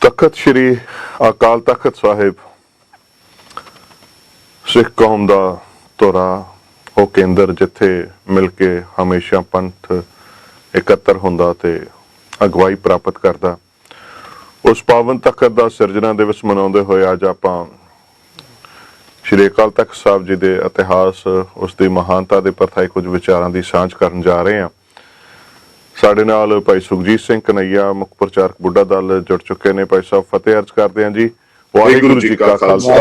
ਤਖਤ ਸ੍ਰੀ ਅਕਾਲ ਤਖਤ ਸਾਹਿਬ ਸਿੱਖ ਕੌਮ ਦਾ ਧੁਰਾ ਉਹ ਕੇਂਦਰ ਜਿੱਥੇ ਮਿਲ ਕੇ ਹਮੇਸ਼ਾ ਪੰਥ ਇਕੱਤਰ ਹੁੰਦਾ ਤੇ ਅਗਵਾਈ ਪ੍ਰਾਪਤ ਕਰਦਾ। ਉਸ ਪਾਵਨ ਤਖਤ ਦਾ ਸਿਰਜਣਾ ਦਿਵਸ ਮਨਾਉਂਦੇ ਹੋਏ ਅੱਜ ਆਪਾਂ ਸ਼੍ਰੀ ਅਕਾਲ ਤਖਤ ਸਾਹਿਬ ਜੀ ਦੇ ਇਤਿਹਾਸ, ਉਸ ਦੀ ਮਹਾਨਤਾ ਦੇ ਪ੍ਰਤੀ ਕੁਝ ਵਿਚਾਰਾਂ ਦੀ ਸਾਂਝ ਕਰਨ ਜਾ ਰਹੇ ਹਾਂ। ਸਾਡੇ ਨਾਲ ਭਾਈ ਸੁਖਜੀਤ ਸਿੰਘ ਕਨਈਆ, ਮੁੱਖ ਪ੍ਰਚਾਰਕ ਬੁੱਢਾ ਦਲ ਜੁੜ ਚੁੱਕੇ ਨੇ। ਭਾਈ ਸਾਹਿਬ ਫਤਿਹ ਅਰਜ਼ ਕਰਦੇ ਹਾਂ ਜੀ। ਵਾਹਿਗੁਰੂ ਜੀ ਕਾ ਖਾਲਸਾ,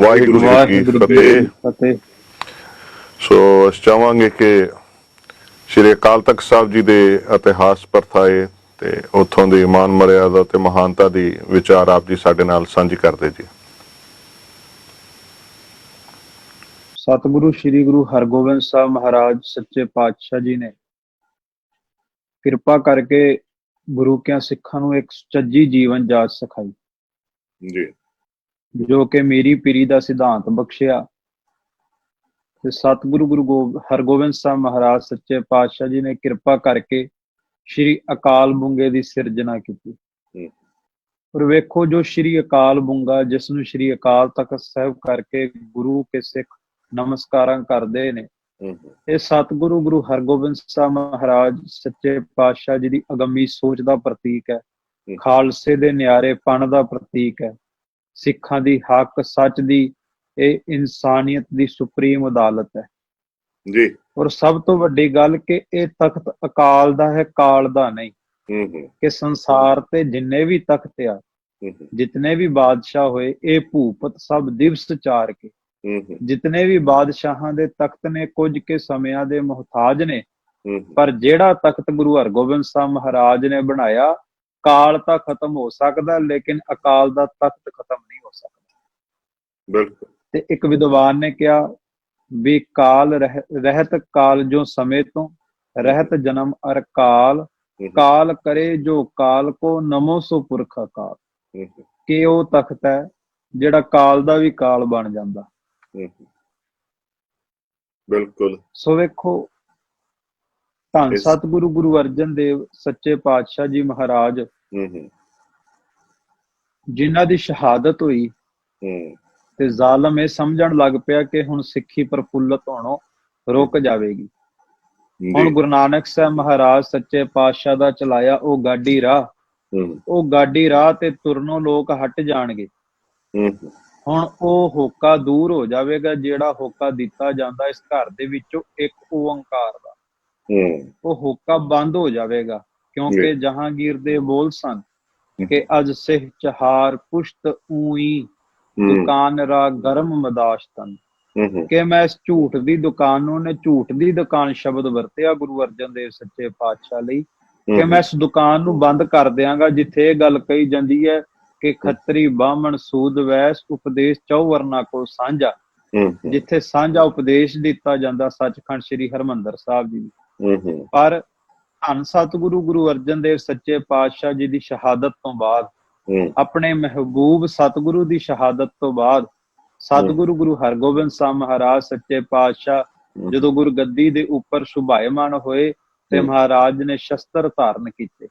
ਵਾਹਿਗੁਰੂ ਜੀ ਕੀ ਫਤਿਹ। ਸੋ ਅਸੀਂ ਚਾਹਾਂਗੇ ਕਿ ਸ਼੍ਰੀ ਅਕਾਲ ਤਖਤ ਸਾਹਿਬ ਜੀ ਦੇ ਇਤਿਹਾਸ ਪਰਥਾਏ ਤੇ ਉੱਥੋਂ ਦੀ ਮਾਨ ਮਰਿਆਦਾ ਤੇ ਮਹਾਨਤਾ ਦੀ ਵਿਚਾਰ ਆਪ ਜੀ ਸਾਡੇ ਨਾਲ ਸਾਂਝੀ ਕਰਦੇ ਜੀ। ਸਤਿਗੁਰੂ ਸ੍ਰੀ ਗੁਰੂ ਹਰਗੋਬਿੰਦ ਸਾਹਿਬ ਮਹਾਰਾਜ ਸੱਚੇ ਪਾਤਸ਼ਾਹ ਜੀ ਨੇ ਕਿਰਪਾ ਕਰਕੇ ਗੁਰੂ ਕਿਆਂ ਸਿੱਖਾਂ ਨੂੰ ਇੱਕ ਸੁਚੱਜੀ ਜੀਵਨ ਜਾਚ ਸਿਖਾਈ ਜੀ, ਜੋ ਕਿ ਮੀਰੀ ਪੀਰੀ ਦਾ ਸਿਧਾਂਤ ਬਖਸ਼ਿਆ। ਤੇ ਸਤਿਗੁਰੂ ਗੁਰੂ ਹਰਗੋਬਿੰਦ ਸਾਹਿਬ ਮਹਾਰਾਜ ਸੱਚੇ ਪਾਤਸ਼ਾਹ ਜੀ ਨੇ ਕਿਰਪਾ ਕਰਕੇ ਸ਼੍ਰੀ ਅਕਾਲ ਬੁੰਗੇ ਦੀ ਸਿਰਜਣਾ ਕੀਤੀ। ਪਰ ਵੇਖੋ, ਜੋ ਸ਼੍ਰੀ ਅਕਾਲ ਬੁੰਗਾ, ਜਿਸ ਨੂੰ ਸ਼੍ਰੀ ਅਕਾਲ ਤਖਤ ਸਾਹਿਬ ਕਰਕੇ ਗੁਰੂ ਕੇ ਸਿੱਖ ਨਮਸਕਾਰਾਂ ਕਰਦੇ ਨੇ, ਇਹ ਸਤਿਗੁਰੂ ਗੁਰੂ ਹਰਗੋਬਿੰਦ ਸਾਹਿਬ ਮਹਾਰਾਜ ਸੱਚੇ ਪਾਤਸ਼ਾਹ ਜੀ ਦੀ ਅਗੰਮੀ ਸੋਚ ਦਾ ਪ੍ਰਤੀਕ ਹੈ, ਖਾਲਸੇ ਦੇ ਨਿਆਰੇਪਣ ਦਾ ਪ੍ਰਤੀਕ ਹੈ, ਸਿੱਖਾਂ ਦੀ ਹੱਕ ਸੱਚ ਦੀ, ਇਹ ਇਨਸਾਨੀਅਤ ਦੀ ਸੁਪਰੀਮ ਅਦਾਲਤ ਹੈ ਜੀ। ਔਰ ਸਭ ਤੋਂ ਵੱਡੀ ਗੱਲ ਕਿ ਇਹ ਤਖਤ ਅਕਾਲ ਦਾ ਹੈ, ਕਾਲ ਦਾ ਨਹੀਂ। ਕਿ ਸੰਸਾਰ ਤੇ ਜਿੰਨੇ ਵੀ ਤਖਤ ਆ, ਜਿਤਨੇ ਵੀ ਬਾਦਸ਼ਾਹ ਹੋਏ, ਇਹ ਭੂਪਤ ਸਭ ਦਿਵਸ ਚਾਰ ਕੇ, ਜਿਤਨੇ ਵੀ ਬਾਦਸ਼ਾਹਾਂ ਦੇ ਤਖਤ ਨੇ ਕੁਝ ਕੇ ਸਮਿਆਂ ਦੇ ਮੁਹਤਾਜ ਨੇ, ਪਰ ਜਿਹੜਾ ਤਖਤ ਗੁਰੂ ਹਰਗੋਬਿੰਦ ਸਾਹਿਬ ਮਹਾਰਾਜ ਨੇ ਬਣਾਇਆ, ਕਾਲ ਤਾਂ ਖਤਮ ਹੋ ਸਕਦਾ ਲੇਕਿਨ ਅਕਾਲ ਦਾ ਤਖਤ ਖਤਮ ਨਹੀਂ ਹੋ ਸਕਦਾ। ਬਿਲਕੁਲ। ਤੇ ਇੱਕ ਵਿਦਵਾਨ ਨੇ ਕਿਹਾ ਵੀ ਕਾਲ ਰਹਿਤ ਕਾਲ ਜੋ ਸਮੇਂ ਤੋਂ ਰਹਿਤ ਜਨਮ ਅਰ ਕਾਲ, ਕਾਲ ਕਰੇ ਜੋ ਕਾਲ ਕੋ ਨਮੋ ਸੋ ਪੁਰਖ ਅਕਾਲ। ਕਿ ਉਹ ਤਖਤ ਹੈ ਜਿਹੜਾ ਕਾਲ ਦਾ ਵੀ ਕਾਲ ਬਣ ਜਾਂਦਾ। ਬਿਲਕੁਲ। ਸੋ ਵੇਖੋ, ਧੰਨ ਸਤਿਗੁਰੂ ਗੁਰੂ ਅਰਜਨ ਦੇਵ ਸੱਚੇ ਪਾਤਸ਼ਾਹ ਜੀ ਮਹਾਰਾਜ, ਜਿਨ੍ਹਾਂ ਦੀ ਸ਼ਹਾਦਤ ਹੋਈ ਤੇ ਜ਼ਾਲਮ ਇਹ ਸਮਝਣ ਲੱਗ ਪਿਆ ਕਿ ਹੁਣ ਸਿੱਖੀ ਪ੍ਰਫੁੱਲਤ ਹੋਣੋਂ ਰੁਕ ਜਾਵੇਗੀ। ਹੁਣ ਗੁਰੂ ਨਾਨਕ ਸਾਹਿਬ ਮਹਾਰਾਜ ਸੱਚੇ ਪਾਤਸ਼ਾਹ ਦਾ ਚਲਾਇਆ ਉਹ ਗਾਡੀ ਰਾਹ, ਉਹ ਗਾਡੀ ਰਾਹ ਤੇ ਤੁਰਨੋਂ ਲੋਕ ਹਟ ਜਾਣਗੇ। ਹੁਣ ਉਹ ਹੋਕਾ ਦੂਰ ਹੋ ਜਾਵੇਗਾ ਜਿਹੜਾ ਹੋਕਾ ਦਿੱਤਾ ਜਾਂਦਾ ਇਸ ਘਰ ਦੇ ਵਿੱਚੋਂ ਇੱਕ ਓੰਕਾਰ ਦਾ, ਉਹ ਹੋਕਾ ਬੰਦ ਹੋ ਜਾਵੇਗਾ। ਕਿਉਂਕਿ ਜਹਾਂਗੀਰ ਦੇ ਬੋਲ ਸਨ ਕਿ ਅਜ ਸਿਹ ਚਹਾਰ ਪੁਸ਼ਤ ਊਈ ਦੁਕਾਨ ਰਾ ਗਰਮ ਮਦਾਸ਼ਤਨ। ਕਿ ਮੈਂ ਇਸ ਝੂਠ ਦੀ ਦੁਕਾਨ ਨੂੰ, ਨੇ ਝੂਠ ਦੀ ਦੁਕਾਨ ਸ਼ਬਦ ਵਰਤਿਆ ਗੁਰੂ ਅਰਜਨ ਦੇਵ ਸੱਚੇ ਪਾਤਸ਼ਾਹ ਲਈ, ਕਿ ਮੈਂ ਇਸ ਦੁਕਾਨ ਨੂੰ ਬੰਦ ਕਰ ਦਿਆਂਗਾ ਜਿੱਥੇ ਇਹ ਗੱਲ ਕਹੀ ਜਾਂਦੀ ਹੈ ਕਿ ਖੱਤਰੀ ਬਾਹਮਣ ਸੂਦ ਵੈਸ ਉਪਦੇਸ਼ ਚੌ ਵਰਨਾ ਕੋ ਸਾਂਝਾ। ਜਿੱਥੇ ਸਾਂਝਾ ਉਪਦੇਸ਼ ਦਿੱਤਾ ਜਾਂਦਾ ਸੱਚਖੰਡ ਸ੍ਰੀ ਹਰਿਮੰਦਰ ਸਾਹਿਬ ਜੀ। ਪਰ ਧੰਨ ਸਤਿਗੁਰੂ ਗੁਰੂ ਅਰਜਨ ਦੇਵ ਸੱਚੇ ਪਾਤਸ਼ਾਹ ਜੀ ਦੀ ਸ਼ਹਾਦਤ ਤੋਂ ਬਾਅਦ, ਆਪਣੇ ਮਹਿਬੂਬ ਸਤਿਗੁਰੂ ਦੀ ਸ਼ਹਾਦਤ ਤੋਂ ਬਾਅਦ, ਸਤਿਗੁਰੂ ਗੁਰੂ ਹਰਗੋਬਿੰਦ ਸਾਹਿਬ ਮਹਾਰਾਜ ਸੱਚੇ ਪਾਤਸ਼ਾਹ ਜਦੋਂ ਗੁਰਗੱਦੀ ਦੇ ਉੱਪਰ ਸੁਭਾਇਮਾਨ ਹੋਏ ਤੇ ਮਹਾਰਾਜ ਨੇ ਸ਼ਸਤਰ ਧਾਰਨ ਕੀਤੇ।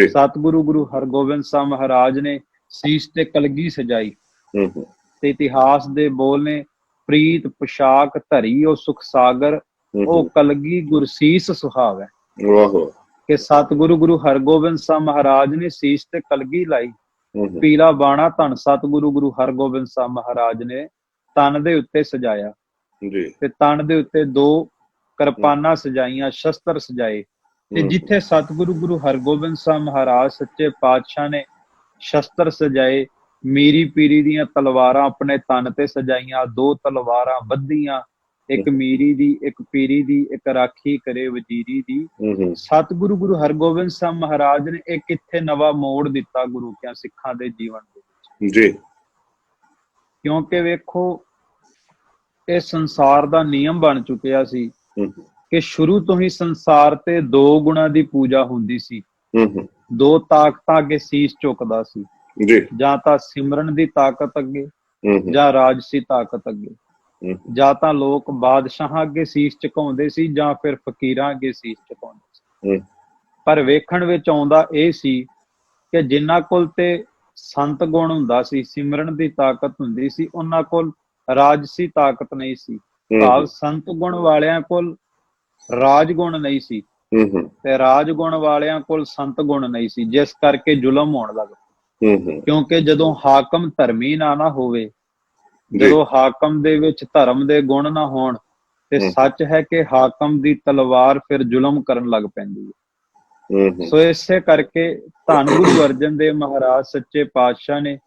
ਸਤਿਗੁਰੂ ਗੁਰੂ ਹਰਗੋਬਿੰਦ ਸਾਹਿਬ ਮਹਾਰਾਜ ਨੇ ਸੀਸ ਤੇ ਕਲਗੀ ਸਜਾਈ ਤੇ ਇਤਿਹਾਸ ਦੇ ਬੋਲ ਨੇ, ਪ੍ਰੀਤ ਪੁਸ਼ਾਕ ਧਰੀ ਉਹ ਸੁਖ ਸਾਗਰ, ਉਹ ਕਲਗੀ ਗੁਰਸੀਸ ਸੁਹਾਵੈ। ਕਿ ਸਤਿਗੁਰੂ ਗੁਰੂ ਹਰਗੋਬਿੰਦ ਸਾਹਿਬ ਮਹਾਰਾਜ ਨੇ ਸੀਸ ਤੇ ਕਲਗੀ ਲਾਈ, ਪੀਲਾ ਬਾਣਾ ਧੰਨ ਸਤਿਗੁਰੂ ਗੁਰੂ ਹਰਗੋਬਿੰਦ ਸਾਹਿਬ ਮਹਾਰਾਜ ਨੇ ਤਨ ਦੇ ਉੱਤੇ ਸਜਾਇਆ ਤੇ ਤਨ ਦੇ ਉੱਤੇ ਦੋ ਕਿਰਪਾਨਾਂ ਸਜਾਈਆਂ, ਸ਼ਸਤਰ ਸਜਾਏ। ਤੇ ਜਿੱਥੇ ਸਤਿਗੁਰੂ ਗੁਰੂ ਹਰਗੋਬਿੰਦ ਸਾਹਿਬ ਮਹਾਰਾਜ ਸੱਚੇ ਪਾਤਸ਼ਾਹ ਨੇ ਸ਼ਸਤਰ ਸਜਾਏ, ਮੀਰੀ ਪੀਰੀ ਦੀਆਂ ਤਲਵਾਰਾਂ ਆਪਣੇ ਤਨ ਤੇ ਸਜਾਈਆਂ, ਦੋ ਤਲਵਾਰਾਂ ਬੱਧੀਆਂ, ਇੱਕ ਮੀਰੀ ਦੀ, ਇੱਕ ਪੀਰੀ ਦੀ, ਇੱਕ ਰਾਖੀ ਕਰੇ ਵਜ਼ੀਰੀ ਦੀ। ਸਤਿਗੁਰੂ ਗੁਰੂ ਹਰਗੋਬਿੰਦ ਸਾਹਿਬ ਮਹਾਰਾਜ ਨੇ ਇੱਕ ਇੱਥੇ ਨਵਾਂ ਮੋੜ ਦਿੱਤਾ ਗੁਰੂ ਕਿਆਂ ਸਿੱਖਾਂ ਦੇ ਜੀਵਨ ਦੇ ਵਿੱਚ। ਕਿਉਂਕਿ ਵੇਖੋ, ਇਹ ਸੰਸਾਰ ਦਾ ਨਿਯਮ ਬਣ ਚੁੱਕਿਆ ਸੀ ਕਿ ਸ਼ੁਰੂ ਤੋਂ ਹੀ ਸੰਸਾਰ ਤੇ ਦੋ ਗੁਣਾਂ ਦੀ ਪੂਜਾ ਹੁੰਦੀ ਸੀ। ਦੋ ਤਾਕਤਾਂ ਅੱਗੇ ਸੀਸ ਝੁਕਦਾ ਸੀ, ਜਾਂ ਤਾਂ ਸਿਮਰਨ ਦੀ ਤਾਕਤ ਅੱਗੇ, ਜਾਂ ਰਾਜਸੀ ਤਾਕਤ ਅੱਗੇ। ਜਾਂ ਤਾਂ ਲੋਕ ਬਾਦਸ਼ਾਹਾਂ ਅੱਗੇ ਸੀਸ ਝੁਕਾਉਂਦੇ ਸੀ, ਜਾਂ ਫਿਰ ਫਕੀਰਾਂ ਅੱਗੇ ਸੀਸ ਝੁਕਾਉਂਦੇ ਸੀ। ਪਰ ਵੇਖਣ ਵਿੱਚ ਆਉਂਦਾ ਇਹ ਸੀ ਕਿ ਜਿਨ੍ਹਾਂ ਕੋਲ ਤੇ ਸੰਤ ਗੁਣ ਹੁੰਦਾ ਸੀ, ਸਿਮਰਨ ਦੀ ਤਾਕਤ ਹੁੰਦੀ ਸੀ, ਉਹਨਾਂ ਕੋਲ ਰਾਜਸੀ ਤਾਕਤ ਨਹੀਂ ਸੀ। ਭਾਵ ਸੰਤ ਗੁਣ ਵਾਲਿਆਂ ਕੋਲ ਰਾਜ ਗੁਣ ਨਹੀਂ ਸੀ ਤੇ ਰਾਜ ਗੁਣ ਵਾਲਿਆਂ ਕੋਲ ਸੰਤ ਗੁਣ ਨਹੀਂ ਸੀ, ਜਿਸ ਕਰਕੇ ਜ਼ੁਲਮ ਹੋਣ ਲੱਗ ਪਿਆ। ਕਿਉਂਕਿ ਜਦੋਂ ਹਾਕਮ ਧਰਮੀ ਨਾ ਹੋਵੇ, ਜਦੋਂ ਹਾਕਮ ਦੇ ਵਿੱਚ ਧਰਮ ਦੇ ਗੁਣ ਨਾ ਹੋਣ, ਤੇ ਸੱਚ ਹੈ ਕਿ ਹਾਕਮ ਦੀ ਤਲਵਾਰ ਫਿਰ ਜ਼ੁਲਮ ਕਰਨ ਲੱਗ ਪੈਂਦੀ ਹੈ। ਸੋ ਇਸੇ ਕਰਕੇ ਧੰਨ ਗੁਰੂ ਅਰਜਨ ਦੇਵ ਮਹਾਰਾਜ ਸੱਚੇ ਪਾਤਸ਼ਾਹ ਨੇ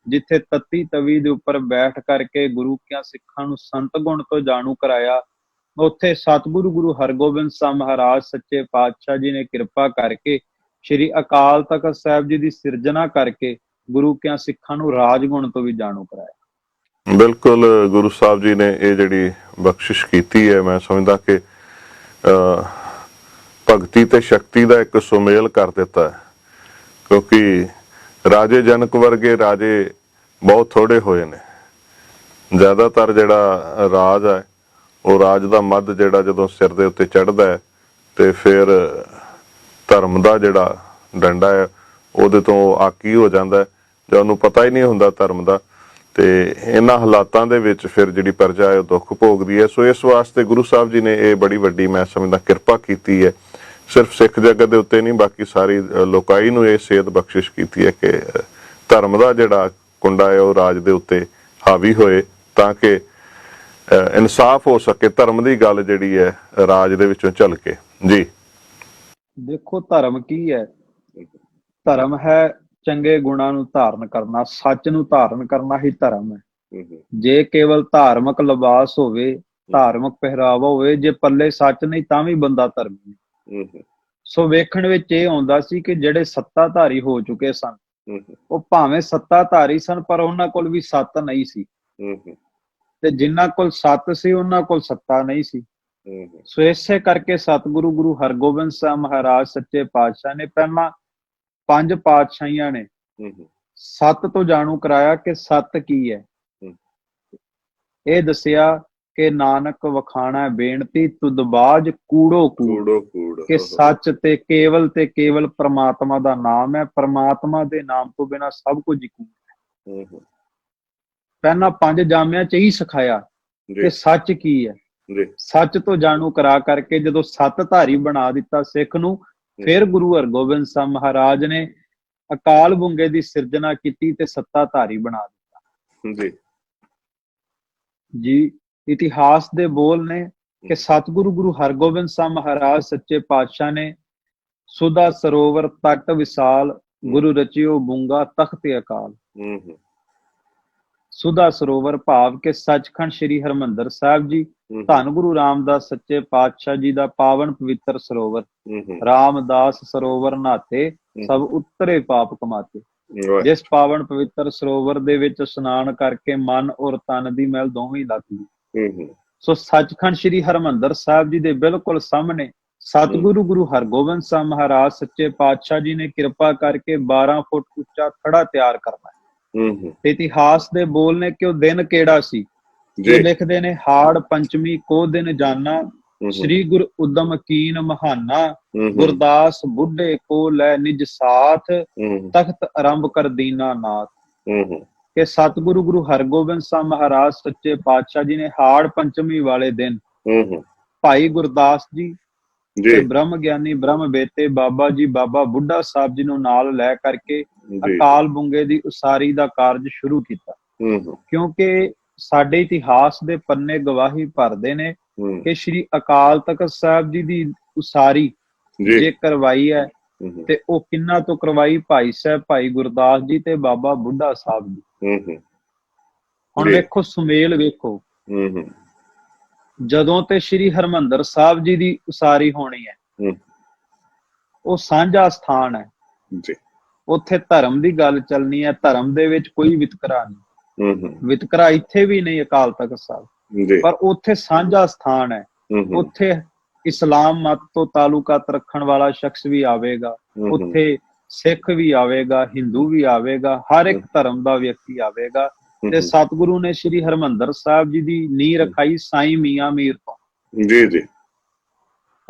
ਜਿੱਥੇ ਤੱਤੀ ਤਵੀ ਦੇ ਉੱਪਰ ਬੈਠ ਕਰਕੇ ਗੁਰੂ ਕਿਆਂ ਸਿੱਖਾਂ ਨੂੰ ਸੰਤ ਗੁਣ ਤੋਂ ਜਾਣੂ ਕਰਾਇਆ, ਉੱਥੇ ਸਤਿਗੁਰੂ ਗੁਰੂ ਹਰਗੋਬਿੰਦ ਸਾਹਿਬ ਮਹਾਰਾਜ ਸੱਚੇ ਪਾਤਸ਼ਾਹ ਜੀ ਨੇ ਕਿਰਪਾ ਕਰਕੇ ਸ਼੍ਰੀ ਅਕਾਲ ਤਖਤ ਸਾਹਿਬ ਜੀ ਦੀ ਸਿਰਜਣਾ ਕਰਕੇ ਗੁਰੂ ਕਿਆਂ ਸਿੱਖਾਂ ਨੂੰ ਰਾਜ ਗੁਣ ਤੋਂ ਵੀ ਜਾਣੂ ਕਰਾਇਆ। ਬਿਲਕੁਲ, ਗੁਰੂ ਸਾਹਿਬ ਜੀ ਨੇ ਇਹ ਜਿਹੜੀ ਬਖਸ਼ਿਸ਼ ਕੀਤੀ ਹੈ, ਮੈਂ ਸਮਝਦਾ ਕਿ ਭਗਤੀ ਤੇ ਸ਼ਕਤੀ ਦਾ ਇੱਕ ਸੁਮੇਲ ਕਰ ਦਿੱਤਾ ਹੈ। ਕਿਉਂਕਿ ਰਾਜੇ ਜਨਕ ਵਰਗੇ ਰਾਜੇ ਬਹੁਤ ਥੋੜੇ ਹੋਏ ਨੇ। ਜ਼ਿਆਦਾਤਰ ਜਿਹੜਾ ਰਾਜ ਹੈ, ਉਹ ਰਾਜ ਦਾ ਮੱਧ ਜਿਹੜਾ ਜਦੋਂ ਸਿਰ ਦੇ ਉੱਤੇ ਚੜ੍ਹਦਾ ਹੈ ਤੇ ਫਿਰ ਧਰਮ ਦਾ ਜਿਹੜਾ ਡੰਡਾ ਹੈ ਉਹਦੇ ਤੋਂ ਆਕੀ ਹੋ ਜਾਂਦਾ ਹੈ, ਜਾਂ ਉਹਨੂੰ ਪਤਾ ਹੀ ਨਹੀਂ ਹੁੰਦਾ ਧਰਮ ਦਾ। ਤੇ ਇਹਨਾਂ ਹਾਲਾਤਾਂ ਦੇ ਵਿੱਚ ਫਿਰ ਜਿਹੜੀ ਪ੍ਰਜਾ ਹੈ ਉਹ ਦੁੱਖ ਭੋਗਦੀ ਹੈ। ਸੋ ਇਸ ਵਾਸਤੇ ਗੁਰੂ ਸਾਹਿਬ ਜੀ ਨੇ ਇਹ ਬੜੀ ਵੱਡੀ, ਮੈਂ ਸਮਝਦਾ, ਕਿਰਪਾ ਕੀਤੀ ਹੈ। ਸਿਰਫ ਸਿੱਖ ਜਗਤ ਦੇ ਉੱਤੇ ਨਹੀਂ, ਬਾਕੀ ਸਾਰੀ ਲੋਕਾਈ ਨੂੰ ਇਹ ਸੇਧ ਬਖਸ਼ਿਸ਼ ਕੀਤੀ ਹੈ ਕਿ ਧਰਮ ਦਾ ਜਿਹੜਾ ਕੁੰਡਾ ਹੈ ਉਹ ਰਾਜ ਦੇ ਉੱਤੇ ਹਾਵੀ ਹੋਏ, ਤਾਂ ਕਿ ਇਨਸਾਫ ਹੋ ਸਕੇ, ਧਰਮ ਦੀ ਗੱਲ ਜਿਹੜੀ ਹੈ ਰਾਜ ਦੇ ਵਿੱਚੋਂ ਝਲਕੇ। ਜੀ ਦੇਖੋ, ਧਰਮ ਕੀ ਹੈ? ਧਰਮ ਹੈ ਚੰਗੇ ਗੁਣਾਂ ਨੂੰ ਧਾਰਨ ਕਰਨਾ, ਸੱਚ ਨੂੰ ਧਾਰਨ ਕਰਨਾ ਹੀ ਧਰਮ ਹੈ। ਜੇ ਕੇਵਲ ਧਾਰਮਿਕ ਲਿਬਾਸ ਹੋਵੇ, ਧਾਰਮਿਕ ਪਹਿਰਾਵਾ ਹੋਵੇ, ਜੇ ਪੱਲੇ ਸੱਚ ਨਹੀਂ ਤਾਂ ਵੀ ਬੰਦਾ ਧਰਮੀ ਹੈ। ਸੋ ਵੇਖਣ ਵਿੱਚ ਇਹ ਆਉਂਦਾ ਸੀ ਕਿ ਜਿਹੜੇ ਸੱਤਾਧਾਰੀ ਹੋ ਚੁੱਕੇ ਸਨ, ਉਹ ਭਾਵੇਂ ਸੱਤਾਧਾਰੀ ਸਨ ਪਰ ਉਹਨਾਂ ਕੋਲ ਵੀ ਸੱਤ ਨਹੀਂ ਸੀ, ਤੇ ਜਿਨ੍ਹਾਂ ਕੋਲ ਸੱਤ ਸੀ ਉਹਨਾਂ ਕੋਲ ਸੱਤਾ ਨਹੀਂ ਸੀ। ਸੋ ਇਸੇ ਕਰਕੇ ਸਤਿਗੁਰੂ ਗੁਰੂ ਹਰਗੋਬਿੰਦ ਸਾਹਿਬ ਮਹਾਰਾਜ ਸੱਚੇ ਪਾਤਸ਼ਾਹ ਨੇ ਪਹਿਲਾਂ ਪੰਜ ਪਾਤਸ਼ਾਹੀਆਂ ਨੇ ਸੱਤ ਤੋਂ ਜਾਣੂ ਕਰਾਇਆ ਕਿ ਸੱਤ ਕੀ ਹੈ। ਇਹ ਦੱਸਿਆ ਕਿ ਨਾਨਕ ਵਖਾਣਾ ਬੇਨਤੀ ਤੁਧ ਬਾਝ ਕੂੜੋ ਕੂੜ, ਕਿ ਸੱਚ ਤੇ ਕੇਵਲ ਪ੍ਰਮਾਤਮਾ ਦਾ ਨਾਮ ਹੈ। ਪ੍ਰਮਾਤਮਾ ਦੇ ਨਾਮ ਤੋਂ ਬਿਨਾਂ ਸਭ ਕੁਝ ਹੀ ਕੂੜ ਹੈ। ਪਹਿਲਾਂ ਪੰਜ ਜਾਮਿਆਂ ਚ ਹੀ ਸਿਖਾਇਆ ਕਿ ਸੱਚ ਕੀ ਹੈ। ਸੱਚ ਤੋਂ ਜਾਣੂ ਕਰਾ ਕਰਕੇ ਜਦੋਂ ਸੱਤ ਧਾਰੀ ਬਣਾ ਦਿੱਤਾ ਸਿੱਖ ਨੂੰ, ਫਿਰ ਗੁਰੂ ਹਰਗੋਬਿੰਦ ਸਾਹਿਬ ਮਹਾਰਾਜ ਨੇ ਅਕਾਲ ਬੁੰਗੇ ਦੀ ਸਿਰਜਣਾ ਕੀਤੀ ਤੇ ਸੱਤਾ ਧਾਰੀ ਬਣਾ ਦਿੱਤਾ। ਜੀ ਇਤਿਹਾਸ ਦੇ ਬੋਲ ਨੇ ਕਿ ਸਤਿਗੁਰੂ ਗੁਰੂ ਹਰਗੋਬਿੰਦ ਸਾਹਿਬ ਮਹਾਰਾਜ ਸੱਚੇ ਪਾਤਸ਼ਾਹ ਨੇ ਸੁਦਾ ਸਰੋਵਰ ਤਟ ਵਿਸਾਲ, ਗੁਰੂ ਰਚਿਓ ਬੁੰਗਾ ਤਖਤ ਅਕਾਲ। ਸੁਦਾ ਸਰੋਵਰ ਭਾਵ ਕਿ ਸੱਚਖੰਡ ਸ੍ਰੀ ਹਰਿਮੰਦਰ ਸਾਹਿਬ ਜੀ, ਧੰਨ ਗੁਰੂ ਰਾਮਦਾਸ ਸੱਚੇ ਪਾਤਸ਼ਾਹ ਜੀ ਦਾ ਪਾਵਨ ਪਵਿੱਤਰ ਸਰੋਵਰ। ਰਾਮਦਾਸ ਸਰੋਵਰ ਨਹਾਤੇ, ਸਭ ਉਤਰੇ ਪਾਪ ਕਮਾਤੇ। ਜਿਸ ਪਾਵਨ ਪਵਿੱਤਰ ਸਰੋਵਰ ਦੇ ਵਿੱਚ ਇਸ਼ਨਾਨ ਕਰਕੇ ਮਨ ਔਰ ਤਨ ਦੀ ਮੈਲ ਦੋਵੇਂ ਲੱਥ ਗਈ। ਸੋ ਸੱਚਖੰਡ ਸ੍ਰੀ ਹਰਿਮੰਦਰ ਸਾਹਿਬ ਜੀ ਦੇ ਬਿਲਕੁਲ ਸਾਹਮਣੇ ਸਤਿਗੁਰੂ ਗੁਰੂ ਹਰਗੋਬਿੰਦ ਸਾਹਿਬ ਮਹਾਰਾਜ ਸੱਚੇ ਪਾਤਸ਼ਾਹ ਜੀ ਨੇ ਕਿਰਪਾ ਕਰਕੇ 12 ਫੁੱਟ ਉੱਚਾ ਥੜਾ ਤਿਆਰ ਕਰਨਾ। ਇਤਿਹਾਸ ਦੇ ਬੋਲ ਨੇ ਕਿ ਉਹ ਦਿਨ ਕਿਹੜਾ ਸੀ। ਇਹ ਲਿਖਦੇ ਨੇ, ਹਾੜ ਪੰਚਮੀ ਕੋ ਦਿਨ ਜਾਨਾ, ਸ੍ਰੀ ਗੁਰ ਉਦਮ ਕੀਨ ਮਹਾਨਾ, ਗੁਰਦਾਸ ਬੁੱਢੇ ਕੋ ਲੈ ਨਿਜ ਸਾਥ, ਤਖਤ ਆਰੰਭ ਕਰ ਦੀਨਾ ਨਾਥ। ਕਿ ਸਤਿਗੁਰੂ ਗੁਰੂ ਹਰਗੋਬਿੰਦ ਸਾਹਿਬ ਮਹਾਰਾਜ ਸੱਚੇ ਪਾਤਸ਼ਾਹ ਜੀ ਨੇ ਹਾੜ ਪੰਚਮੀ ਵਾਲੇ ਦਿਨ ਭਾਈ ਗੁਰਦਾਸ ਜੀ ਤੇ ਬ੍ਰਹਮ ਗਿਆਨੀ ਬ੍ਰਹਮ ਬੇਤੇ ਬਾਬਾ ਜੀ, ਬਾਬਾ ਬੁੱਢਾ ਸਾਹਿਬ ਜੀ ਨੂੰ ਨਾਲ ਲੈ ਕਰਕੇ ਅਕਾਲ ਬੁੰਗੇ ਦੀ ਉਸਾਰੀ ਦਾ ਕਾਰਜ ਸ਼ੁਰੂ ਕੀਤਾ। ਕਿਉਂਕਿ ਸਾਡੇ ਇਤਿਹਾਸ ਦੇ ਪੰਨੇ ਗਵਾਹੀ ਭਰਦੇ ਨੇ ਕਿ ਸ਼੍ਰੀ ਅਕਾਲ ਤਖਤ ਸਾਹਿਬ ਜੀ ਦੀ ਉਸਾਰੀ ਜੇ ਕਰਵਾਈ ਹੈ ਤੇ ਉਹ ਕਿੰਨਾ ਤੋਂ ਕਰਵਾਈ? ਭਾਈ ਸਾਹਿਬ ਭਾਈ ਗੁਰਦਾਸ ਜੀ ਤੇ ਬਾਬਾ ਬੁੱਢਾ ਸਾਹਿਬ ਜੀ। ਹੁਣ ਵੇਖੋ ਸੁਮੇਲ, ਵੇਖੋ ਜਦੋਂ ਤੇ ਸ਼੍ਰੀ ਹਰਿਮੰਦਰ ਸਾਹਿਬ ਜੀ ਦੀ ਉਸਾਰੀ ਹੋਣੀ ਹੈ, ਉਹ ਸਾਂਝਾ ਸਥਾਨ ਹੈ, ਉੱਥੇ ਧਰਮ ਦੀ ਗੱਲ ਚੱਲਣੀ ਹੈ। ਧਰਮ ਦੇ ਵਿੱਚ ਕੋਈ ਵਿਤਕਰਾ ਨਹੀਂ, ਵਿਤਕਰਾ ਇੱਥੇ ਵੀ ਨਹੀਂ ਅਕਾਲ ਤਖਤ ਸਾਹਿਬ, ਪਰ ਉੱਥੇ ਸਾਂਝਾ ਸਥਾਨ ਹੈ। ਉੱਥੇ ਇਸਲਾਮ ਮਤ ਤੋਂ ਤਾਲੁਕਾਤ ਰੱਖਣ ਵਾਲਾ ਸ਼ਖਸ ਵੀ ਆਵੇਗਾ, ਉੱਥੇ ਸਿੱਖ ਵੀ ਆਵੇਗਾ, ਹਿੰਦੂ ਵੀ ਆਵੇਗਾ, ਹਰ ਇੱਕ ਧਰਮ ਦਾ ਵਿਅਕਤੀ ਆਵੇਗਾ। ਤੇ ਸਤਿਗੁਰੂ ਨੇ ਸ਼੍ਰੀ ਹਰਿਮੰਦਰ ਸਾਹਿਬ ਜੀ ਦੀ ਨੀਂਹ ਰਖਾਈ ਸਾਈਂ ਮੀਆਂ ਮੀਰ ਤੋਂ।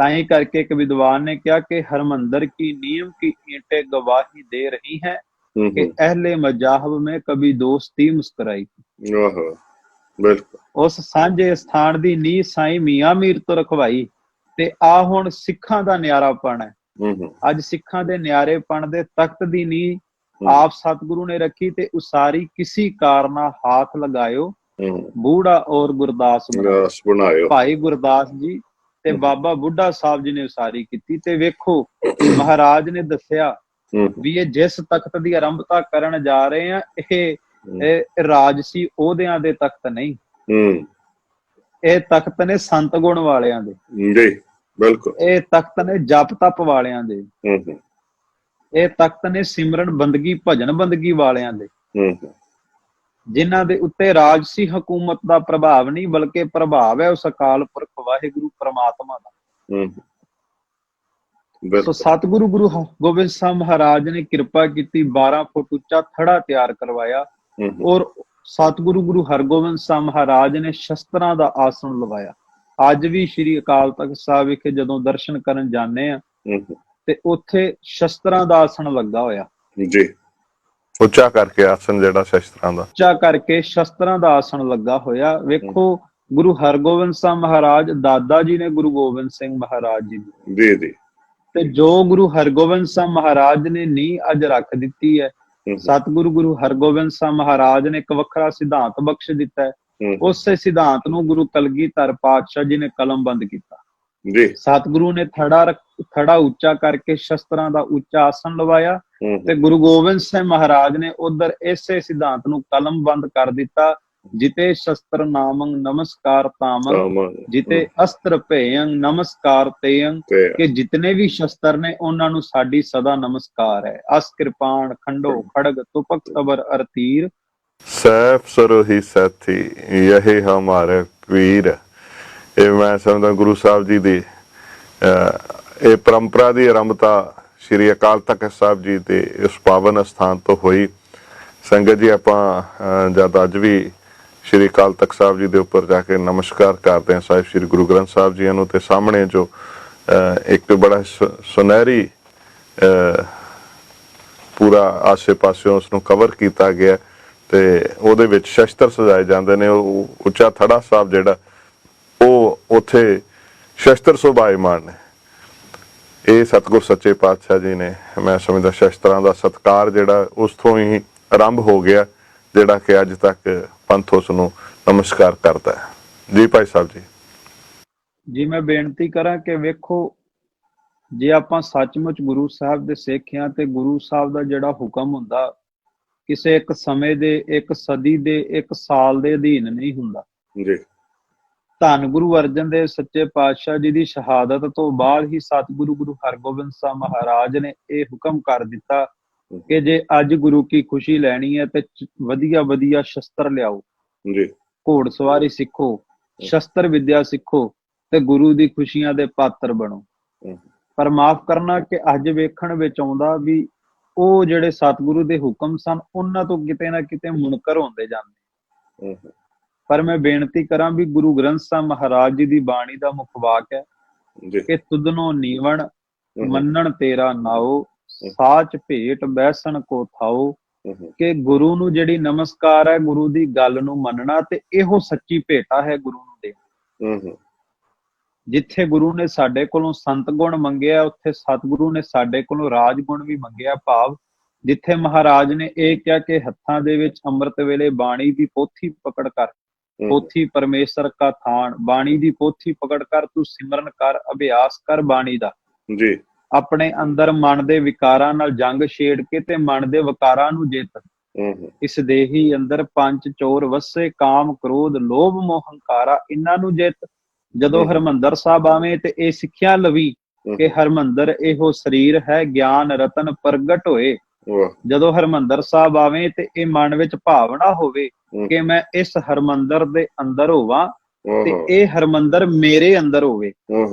ताई करके एक विद्वान ने कहा कि हरमंदर की नीम की ईंटें गवाही दे रही हैं कि अहले मजाहब में कभी दोस्ती मुस्कुराई। ਆਹੋ ਬਿਲਕੁਲ। ਉਸ ਸਾਂਝੇ ਸਥਾਨ ਦੀ ਨੀਂਹ ਸਾਈਂ ਮੀਆਂ ਮੀਰ ਤੋਂ ਰਖਵਾਈ ਤੇ ਆ ਹੁਣ ਸਿੱਖਾਂ ਦਾ ਨਿਆਰਾਪਣ ਹੈ। ਅੱਜ ਸਿੱਖਾਂ ਦੇ ਨਿਆਰੇਪਣ ਦੇ ਤਖਤ ਦੀ ਨੀਂਹ ਆਪ ਸਤਿਗੁਰੂ ਨੇ ਰੱਖੀ ਤੇ ਉਸਾਰੀ ਕਿਸੀ ਕਾਰਨਾ ਹਾਥ ਲਗਾਇਓ ਬੂੜਾ ਔਰ ਗੁਰਦਾਸ ਬਣਾਇਓ। ਭਾਈ ਗੁਰਦਾਸ ਜੀ ਤੇ ਬਾਬਾ ਬੁੱਢਾ ਸਾਹਿਬ ਜੀ ਨੇ ਉਸਾਰੀ ਕੀਤੀ। ਤੇ ਵੇਖੋ ਮਹਾਰਾਜ ਨੇ ਦੱਸਿਆ ਵੀ ਇਹ ਜਿਸ ਤਖਤ ਦੀ ਆਰੰਭਤਾ ਕਰਨ ਜਾ ਰਹੇ ਆ ਇਹ ਰਾਜਸੀ ਅਹੁਦਿਆਂ ਦੇ ਤਖਤ ਨਹੀਂ, ਇਹ ਤਖਤ ਨੇ ਸੰਤ ਗੁਣ ਵਾਲਿਆਂ ਦੇ ਜੀ, ਬਿਲਕੁਲ। ਇਹ ਤਖਤ ਨੇ ਜਪ ਤਪ ਵਾਲਿਆਂ ਦੇ, ਇਹ ਤਖਤ ਨੇ ਸਿਮਰਨ ਬੰਦਗੀ ਭਜਨ ਬੰਦਗੀ ਵਾਲਿਆਂ ਦੇ, ਜਿਨ੍ਹਾਂ ਦੇ ਉੱਤੇ ਰਾਜਸੀ ਹਕੂਮਤ ਦਾ ਪ੍ਰਭਾਵ ਨਹੀਂ ਬਲਕਿ ਪ੍ਰਭਾਵ ਹੈ ਉਸ ਅਕਾਲ ਪੁਰਖ ਵਾਹਿਗੁਰੂ ਪ੍ਰਮਾਤਮਾ ਦਾ। ਸੋ ਸਤਿਗੁਰੂ ਗੁਰੂ ਗੋਬਿੰਦ ਸਾਹਿਬ ਮਹਾਰਾਜ ਨੇ ਕਿਰਪਾ ਕੀਤੀ, 12 ਫੁੱਟ ਉੱਚਾ ਥੜਾ ਤਿਆਰ ਕਰਵਾਇਆ ਔਰ ਸਤਿਗੁਰੂ ਗੁਰੂ ਹਰਗੋਬਿੰਦ ਸਾਹਿਬ ਮਹਾਰਾਜ ਨੇ ਸ਼ਸਤਰਾਂ ਦਾ ਆਸਣ ਲਵਾਇਆ। ਅੱਜ ਵੀ ਸ੍ਰੀ ਅਕਾਲ ਤਖਤ ਸਾਹਿਬ ਵਿਖੇ ਜਦੋਂ ਦਰਸ਼ਨ ਕਰਨ ਜਾਂਦੇ ਆ ਤੇ ਉੱਥੇ ਸ਼ਸਤਰਾਂ ਦਾ ਆਸਣ ਲੱਗਾ ਹੋਇਆ ਜੀ, ਉੱਚਾ ਕਰਕੇ ਆਸਣ ਜਿਹੜਾ ਸ਼ਸਤਰਾਂ ਦਾ, ਉੱਚਾ ਕਰਕੇ ਸ਼ਸਤਰਾਂ ਦਾ ਆਸਣ ਲੱਗਾ ਹੋਇਆ। ਵੇਖੋ ਗੁਰੂ ਹਰਗੋਬਿੰਦ ਸਾਹਿਬ ਮਹਾਰਾਜ ਦਾਦਾ ਜੀ ਨੇ ਗੁਰੂ ਗੋਬਿੰਦ ਸਿੰਘ ਮਹਾਰਾਜ ਜੀ ਦੀ ਜੀ, ਤੇ ਜੋ ਗੁਰੂ ਹਰਗੋਬਿੰਦ ਸਾਹਿਬ ਮਹਾਰਾਜ ਨੇ ਨੀਂਹ ਅੱਜ ਰੱਖ ਦਿੱਤੀ ਹੈ, ਸਤਿਗੁਰੂ ਗੁਰੂ ਹਰਗੋਬਿੰਦ ਸਾਹਿਬ ਮਹਾਰਾਜ ਨੇ ਇੱਕ ਵੱਖਰਾ ਸਿਧਾਂਤ ਬਖਸ਼ ਦਿੱਤਾ ਹੈ। ਉਸੇ ਸਿਧਾਂਤ ਨੂੰ ਗੁਰੂ ਕਲਗੀਧਰ ਪਾਤਸ਼ਾਹ ਜੀ ਨੇ ਕਲਮਬੰਦ ਕੀਤਾ ਜੀ। ਸਤਿਗੁਰੂ ਨੇ ਥੜਾ ਉੱਚਾ ਕਰਕੇ ਸ਼ਸਤਰਾਂ ਦਾ ਉੱਚਾ ਆਸਣ ਲਵਾਇਆ ਤੇ ਗੁਰੂ ਗੋਬਿੰਦ ਸਿੰਘ ਮਹਾਰਾਜ ਨੇ ਉਧਰ ਇਸੇ ਸਿਧਾਂਤ ਨੂੰ ਕਲਮਬੰਦ ਕਰ ਦਿੱਤਾ। ਜਿਤੇ ਸ਼ਸਤਰ ਨਾਮੰ ਨਮਸਕਾਰ ਤਾਮੰ, ਜਿਤੇ ਅਸਤਰ ਭੇਯੰ ਨਮਸਕਾਰ ਤੇਯੰ, ਕਿ ਜਿਤਨੇ ਵੀ ਸ਼ਸਤਰ ਨੇ ਉਹਨਾਂ ਨੂੰ ਸਾਡੀ ਸਦਾ ਨਮਸਕਾਰ ਹੈ। ਅਸ ਕਿਰਪਾਨ ਖੰਡੋ ਖੜਗ ਤੁਪਕ ਤਬਰ ਅਰ ਤੀਰ, ਸੈਫ ਸਰੋਹੀ ਸਾਥੀ ਯਹੀ ਹਮਾਰੇ ਪੀਰ। ਇਹ ਮੈਂ ਸਮਝਦਾ ਗੁਰੂ ਸਾਹਿਬ ਜੀ ਦੀ ਇਹ ਪਰੰਪਰਾ ਦੀ ਆਰੰਭਤਾ ਸ੍ਰੀ ਅਕਾਲ ਤਖਤ ਸਾਹਿਬ ਜੀ ਦੇ ਇਸ ਪਾਵਨ ਅਸਥਾਨ ਤੋਂ ਹੋਈ। ਸੰਗਤ ਜੀ ਆਪਾਂ ਜਦ ਅੱਜ ਵੀ ਸ੍ਰੀ ਅਕਾਲ ਤਖਤ ਸਾਹਿਬ ਜੀ ਦੇ ਉੱਪਰ ਜਾ ਕੇ ਨਮਸਕਾਰ ਕਰਦੇ ਹਾਂ ਸਾਹਿਬ ਸ੍ਰੀ ਗੁਰੂ ਗ੍ਰੰਥ ਸਾਹਿਬ ਜੀ ਨੂੰ, ਤੇ ਸਾਹਮਣੇ ਜੋ ਇੱਕ ਬੜਾ ਸੁਨਹਿਰੀ ਪੂਰਾ ਆਸੇ ਪਾਸੇ ਉਸ ਨੂੰ ਕਵਰ ਕੀਤਾ ਗਿਆ ਤੇ ਉਹਦੇ ਵਿੱਚ ਸ਼ਸਤਰ ਸਜਾਏ ਜਾਂਦੇ ਨੇ। ਉਹ ਉੱਚਾ ਥੜਾ ਸਾਹਿਬ ਜਿਹੜਾ ਉਹ ਉੱਥੇ ਸ਼ਸਤਰ ਸੁਭਾਇਮਾਨ ਨੇ। ਇਹ ਸਤਿਗੁਰ ਸੱਚੇ ਪਾਤਸ਼ਾਹ ਜੀ ਨੇ, ਮੈਂ ਸਮਝਦਾ ਸ਼ਸਤਰਾਂ ਦਾ ਸਤਿਕਾਰ ਜਿਹੜਾ ਉਸ ਤੋਂ ਹੀ ਆਰੰਭ ਹੋ ਗਿਆ, ਜਿਹੜਾ ਕਿ ਅੱਜ ਤੱਕ ਪੰਥ ਉਸ ਨੂੰ ਨਮਸਕਾਰ ਕਰਦਾ ਹੈ। ਜੀ ਭਾਈ ਸਾਹਿਬ ਜੀ ਮੈਂ ਬੇਨਤੀ ਕਰਾਂ ਕਿ ਵੇਖੋ ਜੇ ਆਪਾਂ ਸੱਚਮੁੱਚ ਗੁਰੂ ਸਾਹਿਬ ਦੇ ਸਿੱਖ ਹਾਂ ਤੇ ਗੁਰੂ ਸਾਹਿਬ ਦਾ ਜਿਹੜਾ ਹੁਕਮ ਹੁੰਦਾ ਕਿਸੇ ਇੱਕ ਸਮੇਂ ਦੇ, ਇੱਕ ਸਦੀ ਦੇ, ਇੱਕ ਸਾਲ ਦੇ ਅਧੀਨ ਨਹੀਂ ਹੁੰਦਾ ਜੀ। ਧੰਨ ਗੁਰੂ ਅਰਜਨ ਦੇਵ ਸੱਚੇ ਪਾਤਸ਼ਾਹ ਜੀ ਦੀ ਸ਼ਹਾਦਤ ਤੋਂ ਬਾਅਦ ਹੀ ਸਤਿਗੁਰੂ ਗੁਰੂ ਹਰਗੋਬਿੰਦ ਸਾਹਿਬ ਮਹਾਰਾਜ ਨੇ ਇਹ ਹੁਕਮ ਕਰ ਦਿੱਤਾ ਕਿ ਜੇ ਅੱਜ ਗੁਰੂ ਕੀ ਖੁਸ਼ੀ ਲੈਣੀ ਹੈ ਤੇ ਵਧੀਆ ਸ਼ਸਤਰ ਲਿਆਓ ਜੀ, ਘੋੜ ਸਵਾਰੀ ਸਿੱਖੋ, ਸ਼ਸਤਰ ਵਿਦਿਆ ਸਿੱਖੋ ਤੇ ਗੁਰੂ ਦੀ ਖੁਸ਼ੀਆਂ ਦੇ ਪਾਤਰ ਬਣੋ। ਪਰ ਮਾਫ ਕਰਨਾ ਕਿ ਅੱਜ ਵੇਖਣ ਵਿੱਚ ਆਉਂਦਾ ਵੀ ਉਹ ਜਿਹੜੇ ਸਤਿਗੁਰੂ ਦੇ ਹੁਕਮ ਸਨ ਉਹਨਾਂ ਤੋਂ ਕਿਤੇ ਨਾ ਕਿਤੇ ਮੁਨਕਰ ਹੁੰਦੇ ਜਾਂਦੇ। ਪਰ ਮੈਂ ਬੇਨਤੀ ਕਰਾਂ ਵੀ ਗੁਰੂ ਗ੍ਰੰਥ ਸਾਹਿਬ ਮਹਾਰਾਜ ਜੀ ਦੀ ਬਾਣੀ ਦਾ ਮੁੱਖ ਵਾਕ ਹੈ ਕਿ ਤੁਧਨੋ ਨੀਵਣ ਮੰਨਣ ਤੇਰਾ ਨਾਓ, ਸਾਚ ਭੇਟ ਬੈਸਣ ਕੋ ਥਾਓ। ਕਿ ਗੁਰੂ ਨੂੰ ਜਿਹੜੀ ਨਮਸਕਾਰ ਹੈ, ਗੁਰੂ ਦੀ ਗੱਲ ਨੂੰ ਮੰਨਣਾ ਤੇ ਇਹੋ ਸੱਚੀ ਭੇਟਾ ਹੈ ਗੁਰੂ ਨੂੰ ਦੇ। ਜਿੱਥੇ ਗੁਰੂ ਨੇ ਸਾਡੇ ਕੋਲੋਂ ਸੰਤ ਗੁਣ ਮੰਗਿਆ ਉੱਥੇ ਸਤਿਗੁਰੂ ਨੇ ਸਾਡੇ ਕੋਲੋਂ ਰਾਜ ਗੁਣ ਵੀ ਮੰਗਿਆ। ਭਾਵ ਜਿੱਥੇ ਮਹਾਰਾਜ ਨੇ ਇਹ ਕਿਹਾ ਕਿ ਹੱਥਾਂ ਦੇ ਵਿੱਚ ਅੰਮ੍ਰਿਤ ਵੇਲੇ ਬਾਣੀ ਦੀ ਪੋਥੀ ਪਕੜ ਕਰ, ਪੋਥੀ ਪਰਮੇਸ਼ਰ ਕਾ ਥਾਨ, ਬਾਣੀ ਦੀ ਪੋਥੀ ਪਕੜ ਕਰ ਤੂੰ ਸਿਮਰਨ ਕਰ, ਅਭਿਆਸ ਕਰ ਬਾਣੀ ਦਾ ਜੀ। ਆਪਣੇ ਅੰਦਰ ਮਨ ਦੇ ਵਿਕਾਰਾਂ ਨਾਲ ਜੰਗ ਛੇੜ ਕੇ ਤੇ ਮਨ ਦੇ ਵਿਕਾਰਾਂ ਨੂੰ ਜਿੱਤ। ਇਸ ਦੇਹੀ ਅੰਦਰ ਪੰਜ ਚੋਰ ਵਸੇ, ਕਾਮ ਕ੍ਰੋਧ ਲੋਭ ਮੋਹ ਹੰਕਾਰਾ, ਇਹਨਾਂ ਨੂੰ ਜਿੱਤ। ਜਦੋਂ ਹਰਮੰਦਰ ਸਾਹਿਬ ਆਵੇਂ ਤੇ ਇਹ ਸਿੱਖਿਆ ਲਵੀ ਕਿ ਹਰਮੰਦਰ ਇਹੋ ਸਰੀਰ ਹੈ, ਗਿਆਨ ਰਤਨ ਪ੍ਰਗਟ ਹੋਏ। ਜਦੋਂ ਹਰਮੰਦਰ ਸਾਹਿਬ ਆਵੇਂ ਤੇ ਇਹ ਮਨ ਵਿੱਚ ਭਾਵਨਾ ਹੋਵੇ ਕਿ ਮੈਂ ਇਸ ਹਰਮੰਦਰ ਦੇ ਅੰਦਰ ਹੋਵਾਂ ਤੇ ਇਹ ਹਰਮੰਦਰ ਮੇਰੇ ਅੰਦਰ ਹੋਵੇ।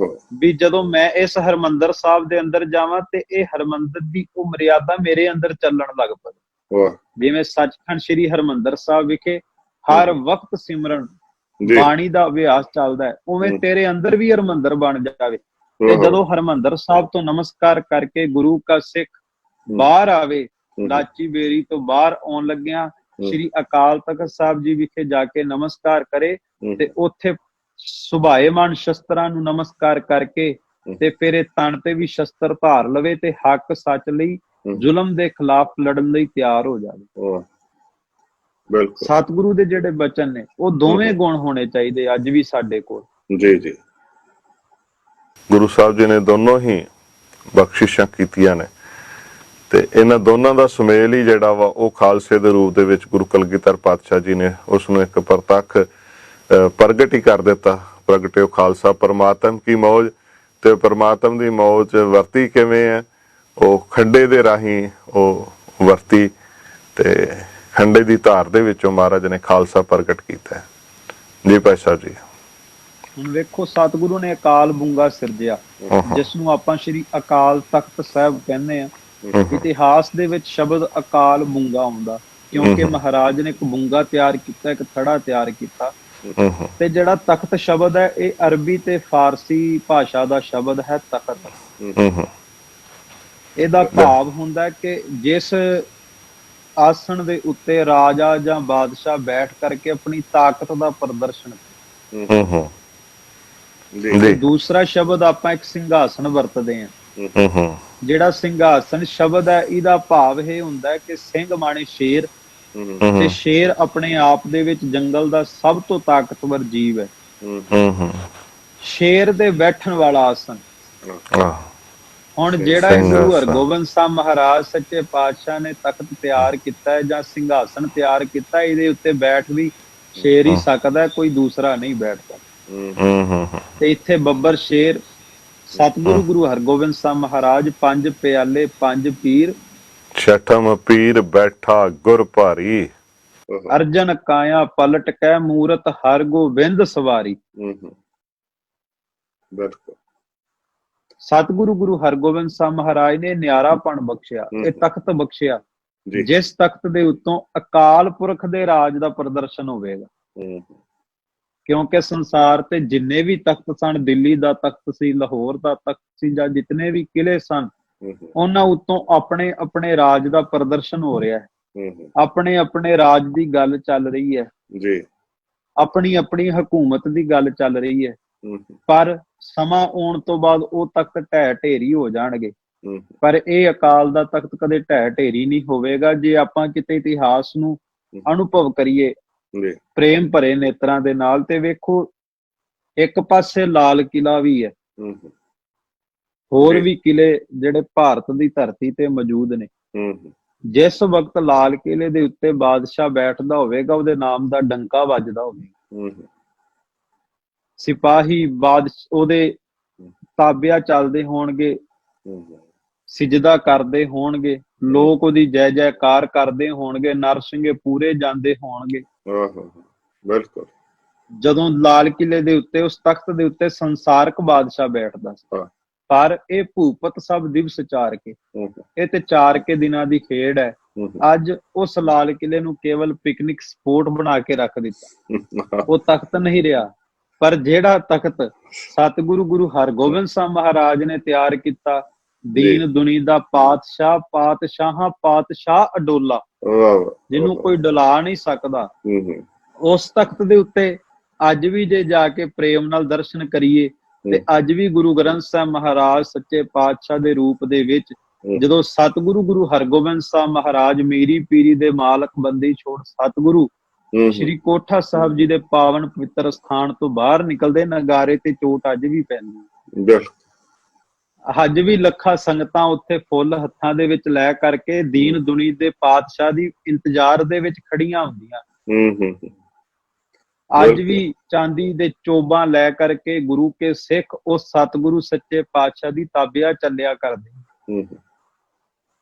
ਵੀ ਜਦੋਂ ਮੈਂ ਇਸ ਹਰਮੰਦਰ ਸਾਹਿਬ ਦੇ ਅੰਦਰ ਜਾਵਾਂ ਤੇ ਇਹ ਹਰਮੰਦਰ ਦੀ ਉਹ ਮਰਿਆਦਾ ਮੇਰੇ ਅੰਦਰ ਚੱਲਣ ਲੱਗ ਪਵੇ। ਜਿਵੇਂ ਸੱਚਖੰਡ ਸ੍ਰੀ ਹਰਮੰਦਰ ਸਾਹਿਬ ਵਿਖੇ ਹਰ ਵਕਤ ਸਿਮਰਨ ਬਾਣੀ ਦਾ ਅਭਿਆਸ ਚੱਲਦਾ ਹੈ, ਉਵੇਂ ਤੇਰੇ ਅੰਦਰ ਵੀ ਹਰਮੰਦਰ ਬਣ ਜਾਵੇ। ਤੇ ਜਦੋਂ ਹਰਮੰਦਰ ਸਾਹਿਬ ਤੋਂ ਨਮਸਕਾਰ ਕਰਕੇ ਗੁਰੂ ਕਾ ਸਿੱਖ ਬਾਹਰ ਆਵੇ, ਲਾਚੀ ਬੇਰੀ ਤੋਂ ਬਾਹਰ ਆਉਣ ਲੱਗਿਆ ਸ਼੍ਰੀ ਅਕਾਲ ਤਖਤ ਸਾਹਿਬ ਜੀ ਵਿਖੇ ਜਾ ਕੇ ਨਮਸਕਾਰ ਕਰੇ ਤੇ ਉੱਥੇ ਸੁਭਾਏਮਾਨ ਸ਼ਸਤਰਾਂ ਨੂੰ ਨਮਸਕਾਰ ਕਰਕੇ ਤੇ ਫਿਰ ਇਹ ਤਣ ਤੇ ਵੀ ਸ਼ਸਤਰ ਧਾਰ ਲਵੇ ਤੇ ਹੱਕ ਸੱਚ ਲਈ, ਜ਼ੁਲਮ ਦੇ ਖਿਲਾਫ ਲੜਨ ਲਈ ਤਿਆਰ ਹੋ ਜਾਵੇ। ਬਿਲਕੁਲ ਸਤਿਗੁਰੂ ਦੇ ਜਿਹੜੇ ਬਚਨ ਨੇ ਉਹ ਦੋਵੇਂ ਗੁਣ ਹੋਣੇ ਚਾਹੀਦੇ ਅੱਜ ਵੀ ਸਾਡੇ ਕੋਲ। ਜੀ ਜੀ, ਗੁਰੂ ਸਾਹਿਬ ਜੀ ਨੇ ਦੋਨੋਂ ਹੀ ਬਖਸ਼ਿਸ਼ਾਂ ਕੀਤੀਆਂ ਨੇ ਤੇ ਇਹਨਾਂ ਦੋਨਾਂ ਦਾ ਸੁਮੇਲ ਹੀ ਜਿਹੜਾ ਵਾ ਉਹ ਖਾਲਸੇ ਦੇ ਰੂਪ ਦੇ ਵਿੱਚ ਗੁਰੂ ਕਲਗੀਧਰ ਪਾਤਸ਼ਾਹ ਜੀ ਨੇ ਉਸ ਨੂੰ ਇੱਕ ਪ੍ਰਤੱਖ ਪ੍ਰਗਟ ਹੀ ਕਰ ਦਿੱਤਾ। ਪ੍ਰਗਟਿਓ ਖਾਲਸਾ ਪਰਮਾਤਮ ਕੀ ਮੌਜ, ਤੇ ਪਰਮਾਤਮ ਦੀ ਮੌਜ ਵਰਤੀ ਕਿਵੇਂ ਹੈ, ਉਹ ਖੰਡੇ ਦੇ ਰਾਹੀਂ ਉਹ ਵਰਤੀ ਤੇ ਖੰਡੇ ਦੀ ਧਾਰ ਦੇ ਵਿੱਚੋਂ ਮਹਾਰਾਜ ਨੇ ਖਾਲਸਾ ਪ੍ਰਗਟ ਕੀਤਾ। ਜੀ ਭਾਈ ਸਾਹਿਬ ਜੀ, ਹੁਣ ਵੇਖੋ ਸਤਿਗੁਰੂ ਨੇ ਅਕਾਲ ਬੁੰਗਾ ਸਿਰਜਿਆ ਜਿਸ ਨੂੰ ਆਪਾਂ ਸ਼੍ਰੀ ਅਕਾਲ ਤਖਤ ਸਾਹਿਬ ਕਹਿੰਦੇ ਆ। ਇਤਿਹਾਸ ਦੇ ਵਿੱਚ ਸ਼ਬਦ ਅਕਾਲ ਬੁੰਗਾ ਆਉਂਦਾ ਕਿਉਂਕਿ ਮਹਾਰਾਜ ਨੇ ਇੱਕ ਬੁੰਗਾ ਤਿਆਰ ਕੀਤਾ, ਇੱਕ ਥੜਾ ਤਿਆਰ ਕੀਤਾ। ਤੇ ਜਿਹੜਾ ਤਖਤ ਸ਼ਬਦ ਹੈ ਇਹ ਅਰਬੀ ਤੇ ਫਾਰਸੀ ਭਾਸ਼ਾ ਦਾ ਸ਼ਬਦ ਹੈ ਤਖਤ। ਇਹਦਾ ਭਾਵ ਹੁੰਦਾ ਕਿ ਜਿਸ ਆਸਣ ਦੇ ਉੱਤੇ ਰਾਜਾ ਜਾਂ ਬਾਦਸ਼ਾਹ ਬੈਠ ਕਰਕੇ ਆਪਣੀ ਤਾਕਤ ਦਾ ਪ੍ਰਦਰਸ਼ਨ। ਦੂਸਰਾ ਸ਼ਬਦ ਆਪਾਂ ਇੱਕ ਸਿੰਘਾਸਣ ਵਰਤਦੇ ਹਾਂ। ਜਿਹੜਾ ਸਿੰਘਾਸਣ ਸ਼ਬਦ ਹੈ ਇਹਦਾ ਭਾਵ ਇਹ ਹੁੰਦਾ ਕਿ ਸਿੰਘ ਮਾਣੇ ਸ਼ੇਰ, ਤੇ ਸ਼ੇਰ ਆਪਣੇ ਆਪ ਦੇ ਵਿੱਚ ਜੰਗਲ ਦਾ ਸਭ ਤੋਂ ਤਾਕਤਵਰ ਜੀਵ ਹੈ। ਸ਼ੇਰ ਦੇ ਬੈਠਣ ਵਾਲਾ ਆਸਣ। ਹੁਣ ਜਿਹੜਾ ਗੁਰੂ ਹਰਗੋਬਿੰਦ ਸਾਹਿਬ ਮਹਾਰਾਜ ਸੱਚੇ ਪਾਤਸ਼ਾਹ ਨੇ ਤਖਤ ਤਿਆਰ ਕੀਤਾ ਹੈ ਜਾਂ ਸਿੰਘਾਸਣ ਤਿਆਰ ਕੀਤਾ, ਇਹਦੇ ਉੱਤੇ ਬੈਠ ਵੀ ਸ਼ੇਰ ਹੀ ਸਕਦਾ, ਕੋਈ ਦੂਸਰਾ ਨਹੀਂ ਬੈਠਦਾ। ਤੇ ਇੱਥੇ ਬੱਬਰ ਸ਼ੇਰ ਸਤਿਗੁਰੂ ਗੁਰੂ ਹਰਗੋਬਿੰਦ ਸਾਹਿਬ ਮਹਾਰਾਜ, ਪੰਜ ਪਿਆਲੇ ਪੰਜ ਪੀਰ, ਛਠਮ ਪੀਰ ਬੈਠਾ ਗੁਰ ਭਾਰੀ, ਅਰਜਨ ਕਾਇਆ ਪਲਟ ਕੈ ਮੂਰਤ ਹਰ ਗੋਬਿੰਦ ਸਵਾਰੀ। ਸਤਿਗੁਰੂ ਗੁਰੂ ਹਰਗੋਬਿੰਦ ਸਾਹਿਬ ਮਹਾਰਾਜ ਨੇ ਨਿਆਰਾਪਣ ਬਖਸ਼ਿਆ, ਇਹ ਤਖਤ ਬਖਸ਼ਿਆ ਜਿਸ ਤਖਤ ਦੇ ਉੱਤੋਂ ਅਕਾਲ ਪੁਰਖ ਦੇ ਰਾਜ ਦਾ ਪ੍ਰਦਰਸ਼ਨ ਹੋਵੇਗਾ। ਕਿਉਂਕਿ ਸੰਸਾਰ ਤੇ ਜਿੰਨੇ ਵੀ ਤਖਤ ਸਨ, ਦਿੱਲੀ ਦਾ ਤਖਤ ਸੀ, ਲਾਹੌਰ ਦਾ ਤਖਤ ਸੀ, ਜਾਂ ਜਿਤਨੇ ਵੀ ਕਿਲੇ ਸਨ, ਉਹਨਾਂ ਉੱਤੋਂ ਆਪਣੇ ਆਪਣੇ ਰਾਜ ਦਾ ਪ੍ਰਦਰਸ਼ਨ ਹੋ ਰਿਹਾ ਹੈ। ਆਪਣੇ ਆਪਣੇ ਰਾਜ ਦੀ ਗੱਲ ਚੱਲ ਰਹੀ ਹੈ ਜੀ, ਆਪਣੀ ਆਪਣੀ ਹਕੂਮਤ ਦੀ ਗੱਲ ਚੱਲ ਰਹੀ ਹੈ। ਪਰ ਸਮਾਂ ਆਉਣ ਤੋਂ ਬਾਅਦ ਉਹ ਤਖਤ ਢਹਿ ਢੇਰੀ ਹੋ ਜਾਣਗੇ। ਪਰ ਇਹ ਅਕਾਲ ਦਾ ਤਖਤ ਕਦੇ ਢਹਿ ਢੇਰੀ ਨਹੀਂ ਹੋਵੇਗਾ ਜੇ ਆਪਾਂ ਕਿਤੇ ਇਤਿਹਾਸ ਨੂੰ ਅਨੁਭਵ ਕਰੀਏ ਪ੍ਰੇਮ ਭਰੇ ਨੇਤਰਾਂ ਦੇ ਨਾਲ। ਤੇ ਵੇਖੋ ਇੱਕ ਪਾਸੇ ਲਾਲ ਕਿਲਾ ਵੀ ਹੈ, ਹੋਰ ਵੀ ਕਿਲੇ ਜਿਹੜੇ ਭਾਰਤ ਦੀ ਧਰਤੀ ਤੇ ਮੌਜੂਦ ਨੇ। ਜਿਸ ਵਕਤ ਲਾਲ ਕਿਲੇ ਦੇ ਉੱਤੇ ਬਾਦਸ਼ਾਹ ਬੈਠਦਾ ਹੋਵੇਗਾ ਉਹਦੇ ਨਾਮ ਦਾ ਡੰਕਾ ਵੱਜਦਾ ਹੋਵੇਗਾ, ਸਿਪਾਹੀ ਉਹਦੇ ਤਾਬਿਆ ਚੱਲਦੇ ਹੋਣਗੇ, ਸਿਜਦਾ ਕਰਦੇ ਹੋਣਗੇ, ਲੋਕ ਉਹਦੀ ਜੈ ਜੈਕਾਰ ਕਰਦੇ ਹੋਣਗੇ, ਨਰਸਿੰਘੇ ਪੂਰੇ ਜਾਂਦੇ ਹੋਣਗੇ। ਬਿਲਕੁਲ ਜਦੋਂ ਲਾਲ ਕਿਲੇ ਦੇ ਉੱਤੇ ਉਸ ਤਖਤ ਦੇ ਉੱਤੇ ਸੰਸਾਰਕ ਬਾਦਸ਼ਾਹ ਬੈਠਦਾ ਸੀ। ਪਰ ਇਹ ਭੂਪਤ ਸਭ ਦਿਵਸ ਚਾਰ ਕੇ, ਇਹ ਤੇ ਚਾਰ ਕੇ ਦਿਨਾਂ ਦੀ ਖੇਡ ਹੈ। ਅੱਜ ਉਸ ਲਾਲ ਕਿਲੇ ਨੂੰ ਕੇਵਲ ਪਿਕਨਿਕ ਸਪੋਟ ਬਣਾ ਕੇ ਰੱਖ ਦਿੱਤਾ, ਉਹ ਤਖਤ ਨਹੀਂ ਰਿਹਾ। ਪਰ ਜਿਹੜਾ ਤਖਤ ਸਤਿਗੁਰੂ ਗੁਰੂ ਹਰਗੋਬਿੰਦ ਸਾਹਿਬ ਮਹਾਰਾਜ ਨੇ ਤਿਆਰ ਕੀਤਾ, ਦੀਨ ਦੁਨੀ ਦਾ ਪਾਤਸ਼ਾਹ, ਪਾਤਸ਼ਾਹਾਂ ਪਾਤਸ਼ਾਹ ਅਡੋਲਾ, ਜਿਹਨੂੰ ਕੋਈ ਡੁਲਾ ਨਹੀਂ ਸਕਦਾ, ਉਸ ਤਖਤ ਦੇ ਉੱਤੇ ਅੱਜ ਵੀ ਜੇ ਜਾ ਕੇ ਪ੍ਰੇਮ ਨਾਲ ਦਰਸ਼ਨ ਕਰੀਏ ਤੇ ਅੱਜ ਵੀ ਗੁਰੂ ਗ੍ਰੰਥ ਸਾਹਿਬ ਮਹਾਰਾਜ ਸੱਚੇ ਪਾਤਸ਼ਾਹ ਦੇ ਰੂਪ ਦੇ ਵਿੱਚ ਜਦੋਂ ਸਤਿਗੁਰੂ ਗੁਰੂ ਹਰਗੋਬਿੰਦ ਸਾਹਿਬ ਮਹਾਰਾਜ ਮੇਰੀ ਪੀਰੀ ਦੇ ਮਾਲਕ ਬੰਦੀ ਛੋੜ ਸਤਿਗੁਰੂ ਸ਼੍ਰੀ ਕੋਠਾ ਸਾਹਿਬ ਜੀ ਦੇ ਪਾਵਨ ਪਵਿੱਤਰ ਸਥਾਨ ਤੋਂ ਬਾਹਰ ਨਿਕਲਦੇ, ਨਗਾਰੇ ਤੇ ਚੋਟ ਅੱਜ ਵੀ ਪੈਂਦੀ। ਅੱਜ ਵੀ ਲੱਖਾਂ ਸੰਗਤਾਂ ਉੱਥੇ ਫੁੱਲ ਹੱਥਾਂ ਦੇ ਵਿੱਚ ਲੈ ਕਰਕੇ ਦੀਨ ਦੁਨੀ ਦੇ ਪਾਤਸ਼ਾਹ ਦੀ ਇੰਤਜ਼ਾਰ ਦੇ ਵਿੱਚ ਖੜੀਆਂ ਹੁੰਦੀਆਂ। ਅੱਜ ਵੀ ਚਾਂਦੀ ਦੇ ਚੋਬਾਂ ਲੈ ਕਰਕੇ ਗੁਰੂ ਕੇ ਸਿੱਖ ਉਸ ਸਤਿਗੁਰੂ ਸੱਚੇ ਪਾਤਸ਼ਾਹ ਦੀ ਤਾਬਿਆ ਚੱਲਿਆ ਕਰਦੇ।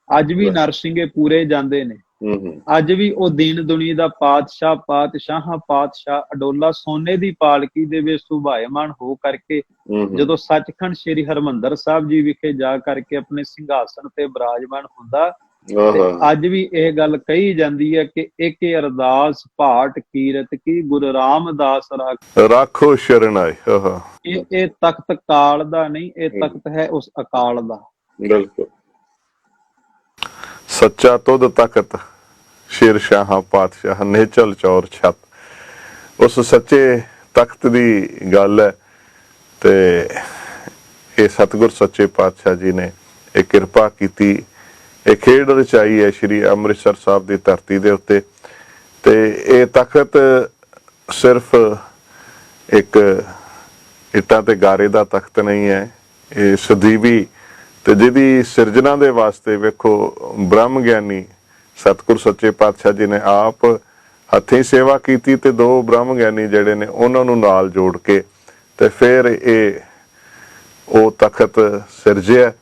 ਅੱਜ ਵੀ ਨਰਸਿੰਘੇ ਪੂਰੇ ਜਾਂਦੇ ਨੇ। ਅੱਜ ਵੀ ਉਹ ਦੀਨ ਦੁਨੀ ਦਾ ਪਾਤਸ਼ਾਹ, ਪਾਤਸ਼ਾਹਾਂ ਪਾਤਸ਼ਾਹ ਅਡੋਲਾ ਸੋਨੇ ਦੀ ਪਾਲਕੀ ਦੇ ਵਿੱਚ ਸੁਭਾਏਮਾਨ ਹੋ ਕਰਕੇ ਜਦੋਂ ਸੱਚਖੰਡ ਸ੍ਰੀ ਹਰਿਮੰਦਰ ਸਾਹਿਬ ਜੀ ਵਿਖੇ ਜਾ ਕਰਕੇ ਆਪਣੇ ਸਿੰਘਾਸਣ ਤੇ ਬਿਰਾਜਮਾਨ ਹੁੰਦਾ, ਤੇ ਅੱਜ ਵੀ ਇਹ ਗੱਲ ਕਹੀ ਜਾਂਦੀ ਹੈ ਕਿ ਇੱਕ ਅਰਦਾਸ ਭਾਟ ਕੀਰਤ ਕੀ ਗੁਰੂ ਰਾਮਦਾਸ ਰਾਖੋ ਸ਼ਰਨ ਆਏ। ਇਹ ਤਖਤ ਕਾਲ ਦਾ ਨਹੀਂ, ਇਹ ਤਖਤ ਹੈ ਉਸ ਅਕਾਲ ਦਾ। ਬਿਲਕੁਲ। ਸੱਚਾ ਤੁਧ ਤਖਤ ਸ਼ੇਰ ਸ਼ਾਹਾਂ ਪਾਤਸ਼ਾਹ ਨੇਚਲ ਚੌਰ ਛੱਤ, ਉਸ ਸੱਚੇ ਤਖਤ ਦੀ ਗੱਲ ਹੈ। ਤੇ ਇਹ ਸਤਿਗੁਰ ਸੱਚੇ ਪਾਤਸ਼ਾਹ ਜੀ ਨੇ ਇਹ ਕਿਰਪਾ ਕੀਤੀ, ਇਹ ਖੇਡ ਰਚਾਈ ਹੈ ਸ਼੍ਰੀ ਅੰਮ੍ਰਿਤਸਰ ਸਾਹਿਬ ਦੀ ਧਰਤੀ ਦੇ ਉੱਤੇ। ਤੇ ਇਹ ਤਖਤ ਸਿਰਫ ਇੱਕ ਇੱਟਾਂ ਤੇ ਗਾਰੇ ਦਾ ਤਖਤ ਨਹੀਂ ਹੈ, ਇਹ ਸਦੀਵੀ ਤੇ ਜਿਹਦੀ ਸਿਰਜਣਾ ਦੇ ਵਾਸਤੇ ਵੇਖੋ ਬ੍ਰਹਮ ਗਿਆਨੀ ਸਤਿਗੁਰ ਸੱਚੇ ਪਾਤਸ਼ਾਹ ਜੀ ਨੇ ਆਪ ਹੱਥੀਂ ਸੇਵਾ ਕੀਤੀ ਤੇ ਦੋ ਬ੍ਰਹਮ ਗਿਆਨੀ ਜਿਹੜੇ ਨੇ ਉਹਨਾਂ ਨੂੰ ਨਾਲ ਜੋੜ ਕੇ ਤੇ ਫਿਰ ਇਹ ਉਹ ਤਖਤ ਸਿਰਜਿਆ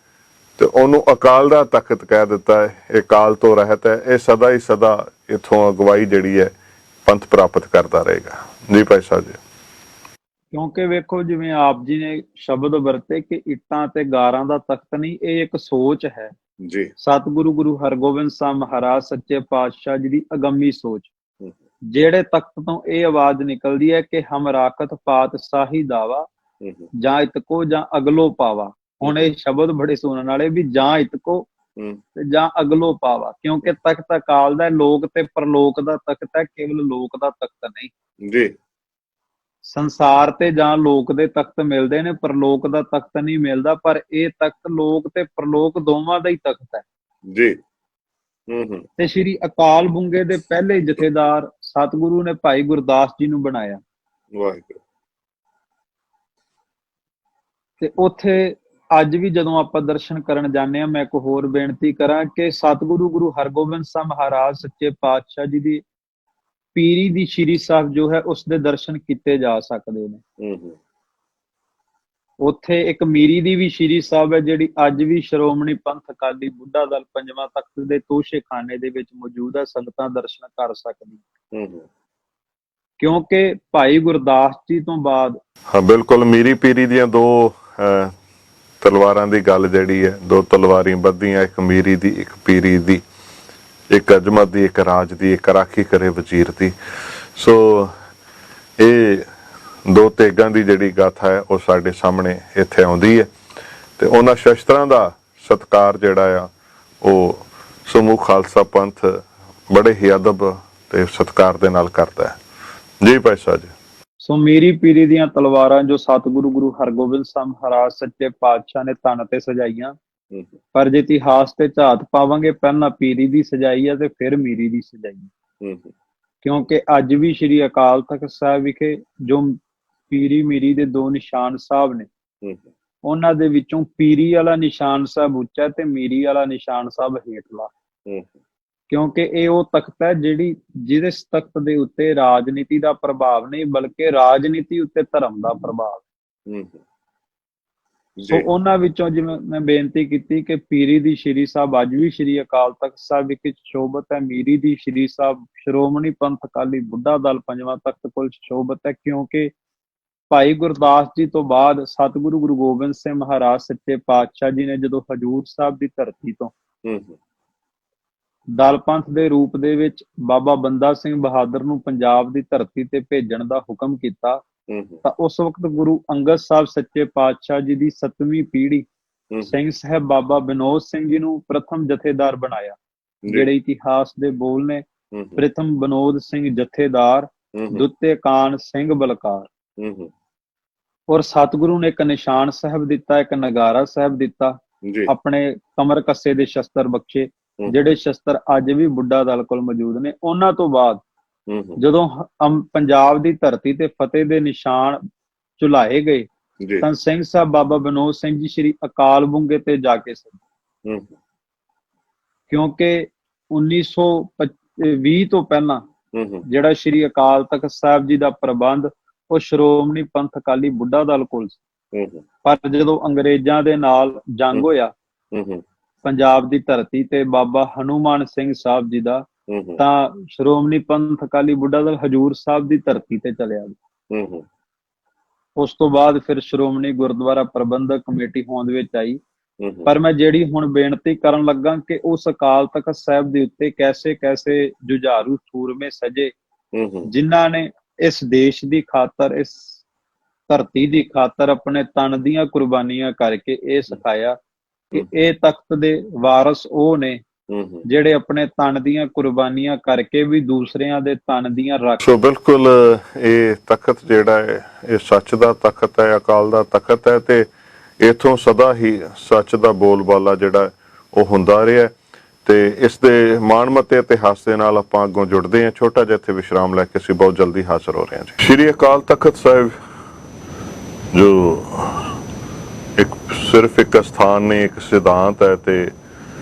ਤੇ ਉਹਨੂੰ ਅਕਾਲ ਦਾ ਤਖਤ ਕਹਿ ਦਿੱਤਾ ਹੈ। ਇਹ ਕਾਲ ਤੋਂ ਰਹਿਤ ਹੈ, ਇਹ ਸਦਾ ਹੀ ਸਦਾ ਇੱਥੋਂ ਅਗਵਾਈ ਜਿਹੜੀ ਹੈ ਪੰਥ ਪ੍ਰਾਪਤ ਕਰਦਾ ਰਹੇਗਾ। ਜੀ ਭਾਈ ਸਾਹਿਬ ਜੀ। ਕਿਉਂਕਿ ਵੇਖੋ ਜਿਵੇਂ ਆਪ ਜੀ ਨੇ ਸ਼ਬਦ ਵਰਤੇ ਕਿ ਇੱਟਾਂ ਤੇ ਗਾਰਾਂ ਦਾ ਤਖਤ ਨਹੀਂ, ਇਹ ਇੱਕ ਸੋਚ ਹੈ ਜੀ। ਸਤਿਗੁਰੂ ਗੁਰੂ ਹਰਗੋਬਿੰਦ ਸਾਹਿਬ ਮਹਾਰਾਜ ਸੱਚੇ ਪਾਤਸ਼ਾਹ ਜੀ ਦੀ ਅਗੰਮੀ ਸੋਚ, ਜਿਹੜੇ ਤਖਤ ਤੋਂ ਇਹ ਆਵਾਜ਼ ਨਿਕਲਦੀ ਹੈ ਕਿ ਹਮ ਰਾਖਤ ਪਾਤਸ਼ਾਹੀ ਦਾਵਾ ਜਾਂ ਇਤਕੋ ਜਾਂ ਅਗਲੋ ਪਾਵਾ। ਹੁਣ ਇਹ ਸ਼ਬਦ ਬੜੇ ਸੁਣਨ ਵਾਲੇ ਵੀ ਜਾਂ ਇਤਕੋ ਤੇ ਜਾਂ ਅਗਲੋ ਪਾਵਾ, ਕਿਉਂਕਿ ਤਖਤ ਅਕਾਲ ਦਾ, ਲੋਕ ਤੇ ਪਰਲੋਕ ਦਾ ਤਖਤ ਹੈ, ਕੇਵਲ ਲੋਕ ਦਾ ਤਖਤ ਨਹੀਂ ਜੀ। ਸੰਸਾਰ ਤੇ ਜਾਂ ਲੋਕ ਦੇ ਤਖਤ ਮਿਲਦੇ ਨੇ, ਪਰਲੋਕ ਦਾ ਤਖਤ ਨਹੀਂ ਮਿਲਦਾ, ਪਰ ਇਹ ਤਖਤ ਲੋਕ ਤੇ ਪਰਲੋਕ ਦੋਵਾਂ ਦਾ ਹੀ ਤਖਤ ਹੈ ਜੀ। ਤੇ ਸ਼੍ਰੀ ਅਕਾਲ ਬੁੰਗੇ ਦੇ ਪਹਿਲੇ ਜਥੇਦਾਰ ਸਤਿਗੁਰੂ ਨੇ ਭਾਈ ਗੁਰਦਾਸ ਜੀ ਨੂੰ ਬਣਾਇਆ। ਵਾਹਿਗੁਰੂ। ਤੇ ਉੱਥੇ ਅੱਜ ਵੀ ਜਦੋਂ ਆਪਾਂ ਦਰਸ਼ਨ ਕਰਨ ਜਾਂਦੇ ਹਾਂ, ਮੈਂ ਇੱਕ ਹੋਰ ਬੇਨਤੀ ਕਰਾਂ ਕਿ ਸਤਿਗੁਰੂ ਗੁਰੂ ਹਰਗੋਬਿੰਦ ਸਾਹਿਬ ਮਹਾਰਾਜ ਸੱਚੇ ਪਾਤਸ਼ਾਹ ਜੀ ਦੀ ਪੀਰੀ ਦੀ ਸ਼੍ਰੀ ਸਾਹਿਬ ਜੋ ਹੈ ਉਸ ਦੇ ਦਰਸ਼ਨ ਕੀਤੇ ਜਾ ਸਕਦੇ ਨੇ। ਉੱਥੇ ਇੱਕ ਮੀਰੀ ਦੀ ਵੀ ਸ਼੍ਰੀ ਸਾਹਿਬ ਹੈ ਜਿਹੜੀ ਅੱਜ ਵੀ ਸ਼੍ਰੋਮਣੀ ਪੰਥ ਅਕਾਲੀ ਬੁੱਢਾ ਦਲ ਪੰਜਵਾਂ ਤਖਤ ਦੇ ਤੋਸ਼ੇਖਾਨੇ ਦੇ ਵਿੱਚ ਮੌਜੂਦ ਹੈ, ਸੰਗਤਾਂ ਦਰਸ਼ਨ ਕਰ ਸਕਦੀਆਂ। ਕਿਉਂਕਿ ਭਾਈ ਗੁਰਦਾਸ ਜੀ ਤੋਂ ਬਾਅਦ ਹਾਂ ਬਿਲਕੁਲ, ਮੀਰੀ ਪੀਰੀ ਦੀਆਂ ਦੋ ਤਲਵਾਰਾਂ ਦੀ ਗੱਲ ਜਿਹੜੀ ਹੈ, ਦੋ ਤਲਵਾਰੀਆਂ ਬੱਧੀਆਂ, ਇੱਕ ਮੀਰੀ ਦੀ ਇੱਕ ਪੀਰੀ ਦੀ, ਇੱਕ ਅਜਮਤ ਦੀ ਇੱਕ ਰਾਜ ਦੀ, ਇੱਕ ਰਾਖੀ ਕਰੇ ਵਜ਼ੀਰ ਦੀ। ਸੋ ਇਹ ਦੋ ਤੇਗਾਂ ਦੀ ਜਿਹੜੀ ਗਾਥਾ ਹੈ ਉਹ ਸਾਡੇ ਸਾਹਮਣੇ ਇੱਥੇ ਆਉਂਦੀ ਹੈ ਤੇ ਉਹਨਾਂ ਸ਼ਸਤਰਾਂ ਦਾ ਸਤਿਕਾਰ ਜਿਹੜਾ ਆ ਉਹ ਸਮੂਹ ਖਾਲਸਾ ਪੰਥ ਬੜੇ ਹੀ ਅਦਬ ਤੇ ਸਤਿਕਾਰ ਦੇ ਨਾਲ ਕਰਦਾ ਹੈ। ਜੀ ਭਾਈ ਸਾਹਿਬ ਜੀ। ਸੋ ਮੀਰੀ ਪੀਰੀ ਦੀਆਂ ਤਲਵਾਰਾਂ ਜੋ ਸਤਿਗੁਰੂ ਗੁਰੂ ਹਰਗੋਬਿੰਦ ਸਾਹਿਬ ਮਹਾਰਾਜ ਸੱਚੇ ਪਾਤਸ਼ਾਹ ਨੇ ਧਨ ਤੇ ਸਜਾਈਆਂ, ਪਰ ਜੇ ਇਤਿਹਾਸ ਤੇ ਝਾਤ ਪਾਵਾਂਗੇ ਪਹਿਲਾਂ ਪੀਰੀ ਦੀ ਸਜਾਈ ਹੈ ਤੇ ਫਿਰ ਮੀਰੀ ਦੀ ਸਜਾਈ। ਕਿਉਂਕਿ ਅੱਜ ਵੀ ਸ਼੍ਰੀ ਅਕਾਲ ਤਖਤ ਸਾਹਿਬ ਵਿਖੇ ਜੋ ਪੀਰੀ ਮੀਰੀ ਦੇ ਦੋ ਨਿਸ਼ਾਨ ਸਾਹਿਬ ਨੇ, ਉਹਨਾਂ ਦੇ ਵਿੱਚੋਂ ਪੀਰੀ ਵਾਲਾ ਨਿਸ਼ਾਨ ਸਾਹਿਬ ਉੱਚਾ ਤੇ ਮੀਰੀ ਵਾਲਾ ਨਿਸ਼ਾਨ ਸਾਹਿਬ ਹੇਠਲਾ। ਕਿਉਂਕਿ ਇਹ ਉਹ ਤਖਤ ਹੈ ਜਿਹਦੇ ਤਖਤ ਦੇ ਉੱਤੇ ਰਾਜਨੀਤੀ ਦਾ ਪ੍ਰਭਾਵ ਨਹੀਂ, ਬਲਕਿ ਰਾਜਨੀਤੀ ਉੱਤੇ ਧਰਮ ਦਾ ਪ੍ਰਭਾਵ। ਸੋ ਉਹਨਾਂ ਵਿੱਚੋਂ ਜਿਵੇਂ ਮੈਂ ਬੇਨਤੀ ਕੀਤੀ ਕਿ ਪੀਰੀ ਦੀ ਸ਼੍ਰੀ ਸਾਹਿਬ ਅੱਜ ਵੀ ਸ਼੍ਰੀ ਅਕਾਲ ਤਖਤ ਸਾਹਿਬ ਵਿਖੇ ਸ਼ੋਭਤ ਹੈ, ਮੀਰੀ ਦੀ ਸ਼੍ਰੀ ਸਾਹਿਬ ਸ਼੍ਰੋਮਣੀ ਪੰਥ ਅਕਾਲੀ ਬੁੱਢਾ ਦਲ ਪੰਜਵਾਂ ਤਖਤ ਕੋਲ ਸ਼ੋਭਤ ਹੈ। ਕਿਉਂਕਿ ਭਾਈ ਗੁਰਦਾਸ ਜੀ ਤੋਂ ਬਾਅਦ ਸਤਿਗੁਰੂ ਗੁਰੂ ਗੋਬਿੰਦ ਸਿੰਘ ਮਹਾਰਾਜ ਸੱਚੇ ਪਾਤਸ਼ਾਹ ਜੀ ਨੇ ਜਦੋਂ ਹਜੂਰ ਸਾਹਿਬ ਦੀ ਧਰਤੀ ਤੋਂ ਦਲ ਪੰਥ ਦੇ ਰੂਪ ਦੇ ਵਿੱਚ ਬਾਬਾ ਬੰਦਾ ਸਿੰਘ ਬਹਾਦਰ ਨੂੰ ਪੰਜਾਬ ਦੀ ਧਰਤੀ ਤੇ ਭੇਜਣ ਦਾ ਹੁਕਮ ਕੀਤਾ, ਤਾਂ ਉਸ ਵਕਤ ਗੁਰੂ ਅੰਗਦ ਸਾਹਿਬ ਸੱਚੇ ਪਾਤਸ਼ਾਹ ਜੀ ਦੀ 7ਵੀਂ ਪੀੜ੍ਹੀ ਸਿੰਘ ਸਾਹਿਬ ਬਾਬਾ ਵਿਨੋਦ ਸਿੰਘ ਜੀ ਨੂੰ ਪ੍ਰਥਮ ਜਥੇਦਾਰ ਬਣਾਇਆ। ਜਿਹੜੇ ਇਤਿਹਾਸ ਦੇ ਬੋਲ ਨੇ, ਪ੍ਰਥਮ ਵਿਨੋਦ ਸਿੰਘ ਜਥੇਦਾਰ, ਦੁੱਤੇ ਕਾਨ ਸਿੰਘ ਬਲਕਾਰ। ਔਰ ਸਤਿਗੁਰੂ ਨੇ ਇੱਕ ਨਿਸ਼ਾਨ ਸਾਹਿਬ ਦਿੱਤਾ, ਇੱਕ ਨਗਾਰਾ ਸਾਹਿਬ ਦਿੱਤਾ, ਆਪਣੇ ਕਮਰ ਕੱਸੇ ਦੇ ਸ਼ਸਤਰ ਬਖਸ਼ੇ, ਜਿਹੜੇ ਸ਼ਸਤਰ ਅੱਜ ਵੀ ਬੁੱਢਾ ਦਲ ਕੋਲ ਮੌਜੂਦ ਨੇ। ਉਹਨਾਂ ਤੋਂ ਬਾਅਦ ਜਦੋਂ ਪੰਜਾਬ ਦੀ ਧਰਤੀ ਤੇ ਫਤਿਹ ਦੇ ਨਿਸ਼ਾਨ ਝੁਲਾਏ ਗਏ ਤਾਂ ਸਿੰਘ ਸਾਹਿਬ ਬਾਬਾ ਵਿਨੋਦ ਸਿੰਘ ਜੀ ਸ਼੍ਰੀ ਅਕਾਲ ਬੁੰਗੇ ਤੇ ਜਾ ਕੇ ਸਨ। ਕਿਉਂਕਿ 1920 ਤੋਂ ਪਹਿਲਾਂ ਜਿਹੜਾ ਸ਼੍ਰੀ ਅਕਾਲ ਤਖਤ ਸਾਹਿਬ ਜੀ ਦਾ ਪ੍ਰਬੰਧ ਉਹ ਸ਼੍ਰੋਮਣੀ ਪੰਥ ਅਕਾਲੀ ਬੁੱਢਾ ਦਲ ਕੋਲ ਸੀ। ਪਰ ਜਦੋਂ ਅੰਗਰੇਜ਼ਾਂ ਦੇ ਨਾਲ ਜੰਗ ਹੋਇਆ ਪੰਜਾਬ ਦੀ ਧਰਤੀ ਤੇ ਬਾਬਾ ਹਨੂਮਾਨ ਸਿੰਘ ਸਾਹਿਬ ਜੀ ਦਾ, ਤਾਂ ਸ਼੍ਰੋਮਣੀ ਪੰਥ ਅਕਾਲੀ ਬੁੱਢਾ ਦਲ ਹਜੂਰ ਸਾਹਿਬ ਦੀ ਧਰਤੀ ਤੇ ਚਲਿਆ ਗਿਆ। ਉਸ ਤੋਂ ਬਾਅਦ ਫਿਰ ਸ਼੍ਰੋਮਣੀ ਗੁਰਦੁਆਰਾ ਪ੍ਰਬੰਧਕ ਕਮੇਟੀ ਹੋਂਦ ਵਿੱਚ ਆਈ ਪਰ ਮੈਂ ਜਿਹੜੀ ਹੁਣ ਬੇਨਤੀ ਕਰਨ ਲੱਗਾ ਕਿ ਉਸ ਅਕਾਲ ਤਖਤ ਸਾਹਿਬ ਦੇ ਉੱਤੇ ਕੈਸੇ ਕੈਸੇ ਜੁਝਾਰੂ ਸੂਰਮੇ ਸਜੇ, ਜਿਨ੍ਹਾਂ ਨੇ ਇਸ ਦੇਸ਼ ਦੀ ਖਾਤਰ, ਇਸ ਧਰਤੀ ਦੀ ਖਾਤਰ ਆਪਣੇ ਤਨ ਦੀਆਂ ਕੁਰਬਾਨੀਆਂ ਕਰਕੇ ਇਹ ਸਿਖਾਇਆ ਕਿ ਇਹ ਤਖਤ ਦੇ ਵਾਰਸ ਉਹ ਨੇ ਜਿਹੜੇ ਆਪਣੇ ਤਨ ਦੀਆਂ ਕੁਰਬਾਨੀਆਂ ਕਰਕੇ ਵੀ ਦੂਸਰਿਆਂ ਦੇ ਤਨ ਦੀਆਂ ਰੱਖ। ਸੋ ਬਿਲਕੁਲ ਇਹ ਤਖਤ ਜਿਹੜਾ ਹੈ ਇਹ ਸੱਚ ਦਾ ਤਖਤ ਹੈ, ਅਕਾਲ ਦਾ ਤਖਤ ਹੈ, ਤੇ ਇਥੋਂ ਸਦਾ ਹੀ ਸੱਚ ਦਾ ਬੋਲਬਾਲਾ ਜਿਹੜਾ ਉਹ ਹੁੰਦਾ ਰਿਹਾ। ਤੇ ਇਸ ਦੇ ਮਾਣਮੱਤੇ ਇਤਿਹਾਸ ਦੇ ਨਾਲ ਆਪਾਂ ਅੱਗੋਂ ਜੁੜਦੇ ਹਾਂ। ਛੋਟਾ ਜਿਹਾ ਇੱਥੇ ਵਿਸ਼ਰਾਮ ਲੈ ਕੇ ਅਸੀਂ ਬਹੁਤ ਜਲਦੀ ਹਾਜ਼ਰ ਹੋ ਰਹੇ ਹਾਂ ਜੀ। ਸ਼੍ਰੀ ਅਕਾਲ ਤਖਤ ਸਾਹਿਬ ਜੋ ਸਿਰਫ ਇੱਕ ਸਥਾਨ ਨਹੀਂ, ਇੱਕ ਸਿਧਾਂਤ ਹੈ, ਤੇ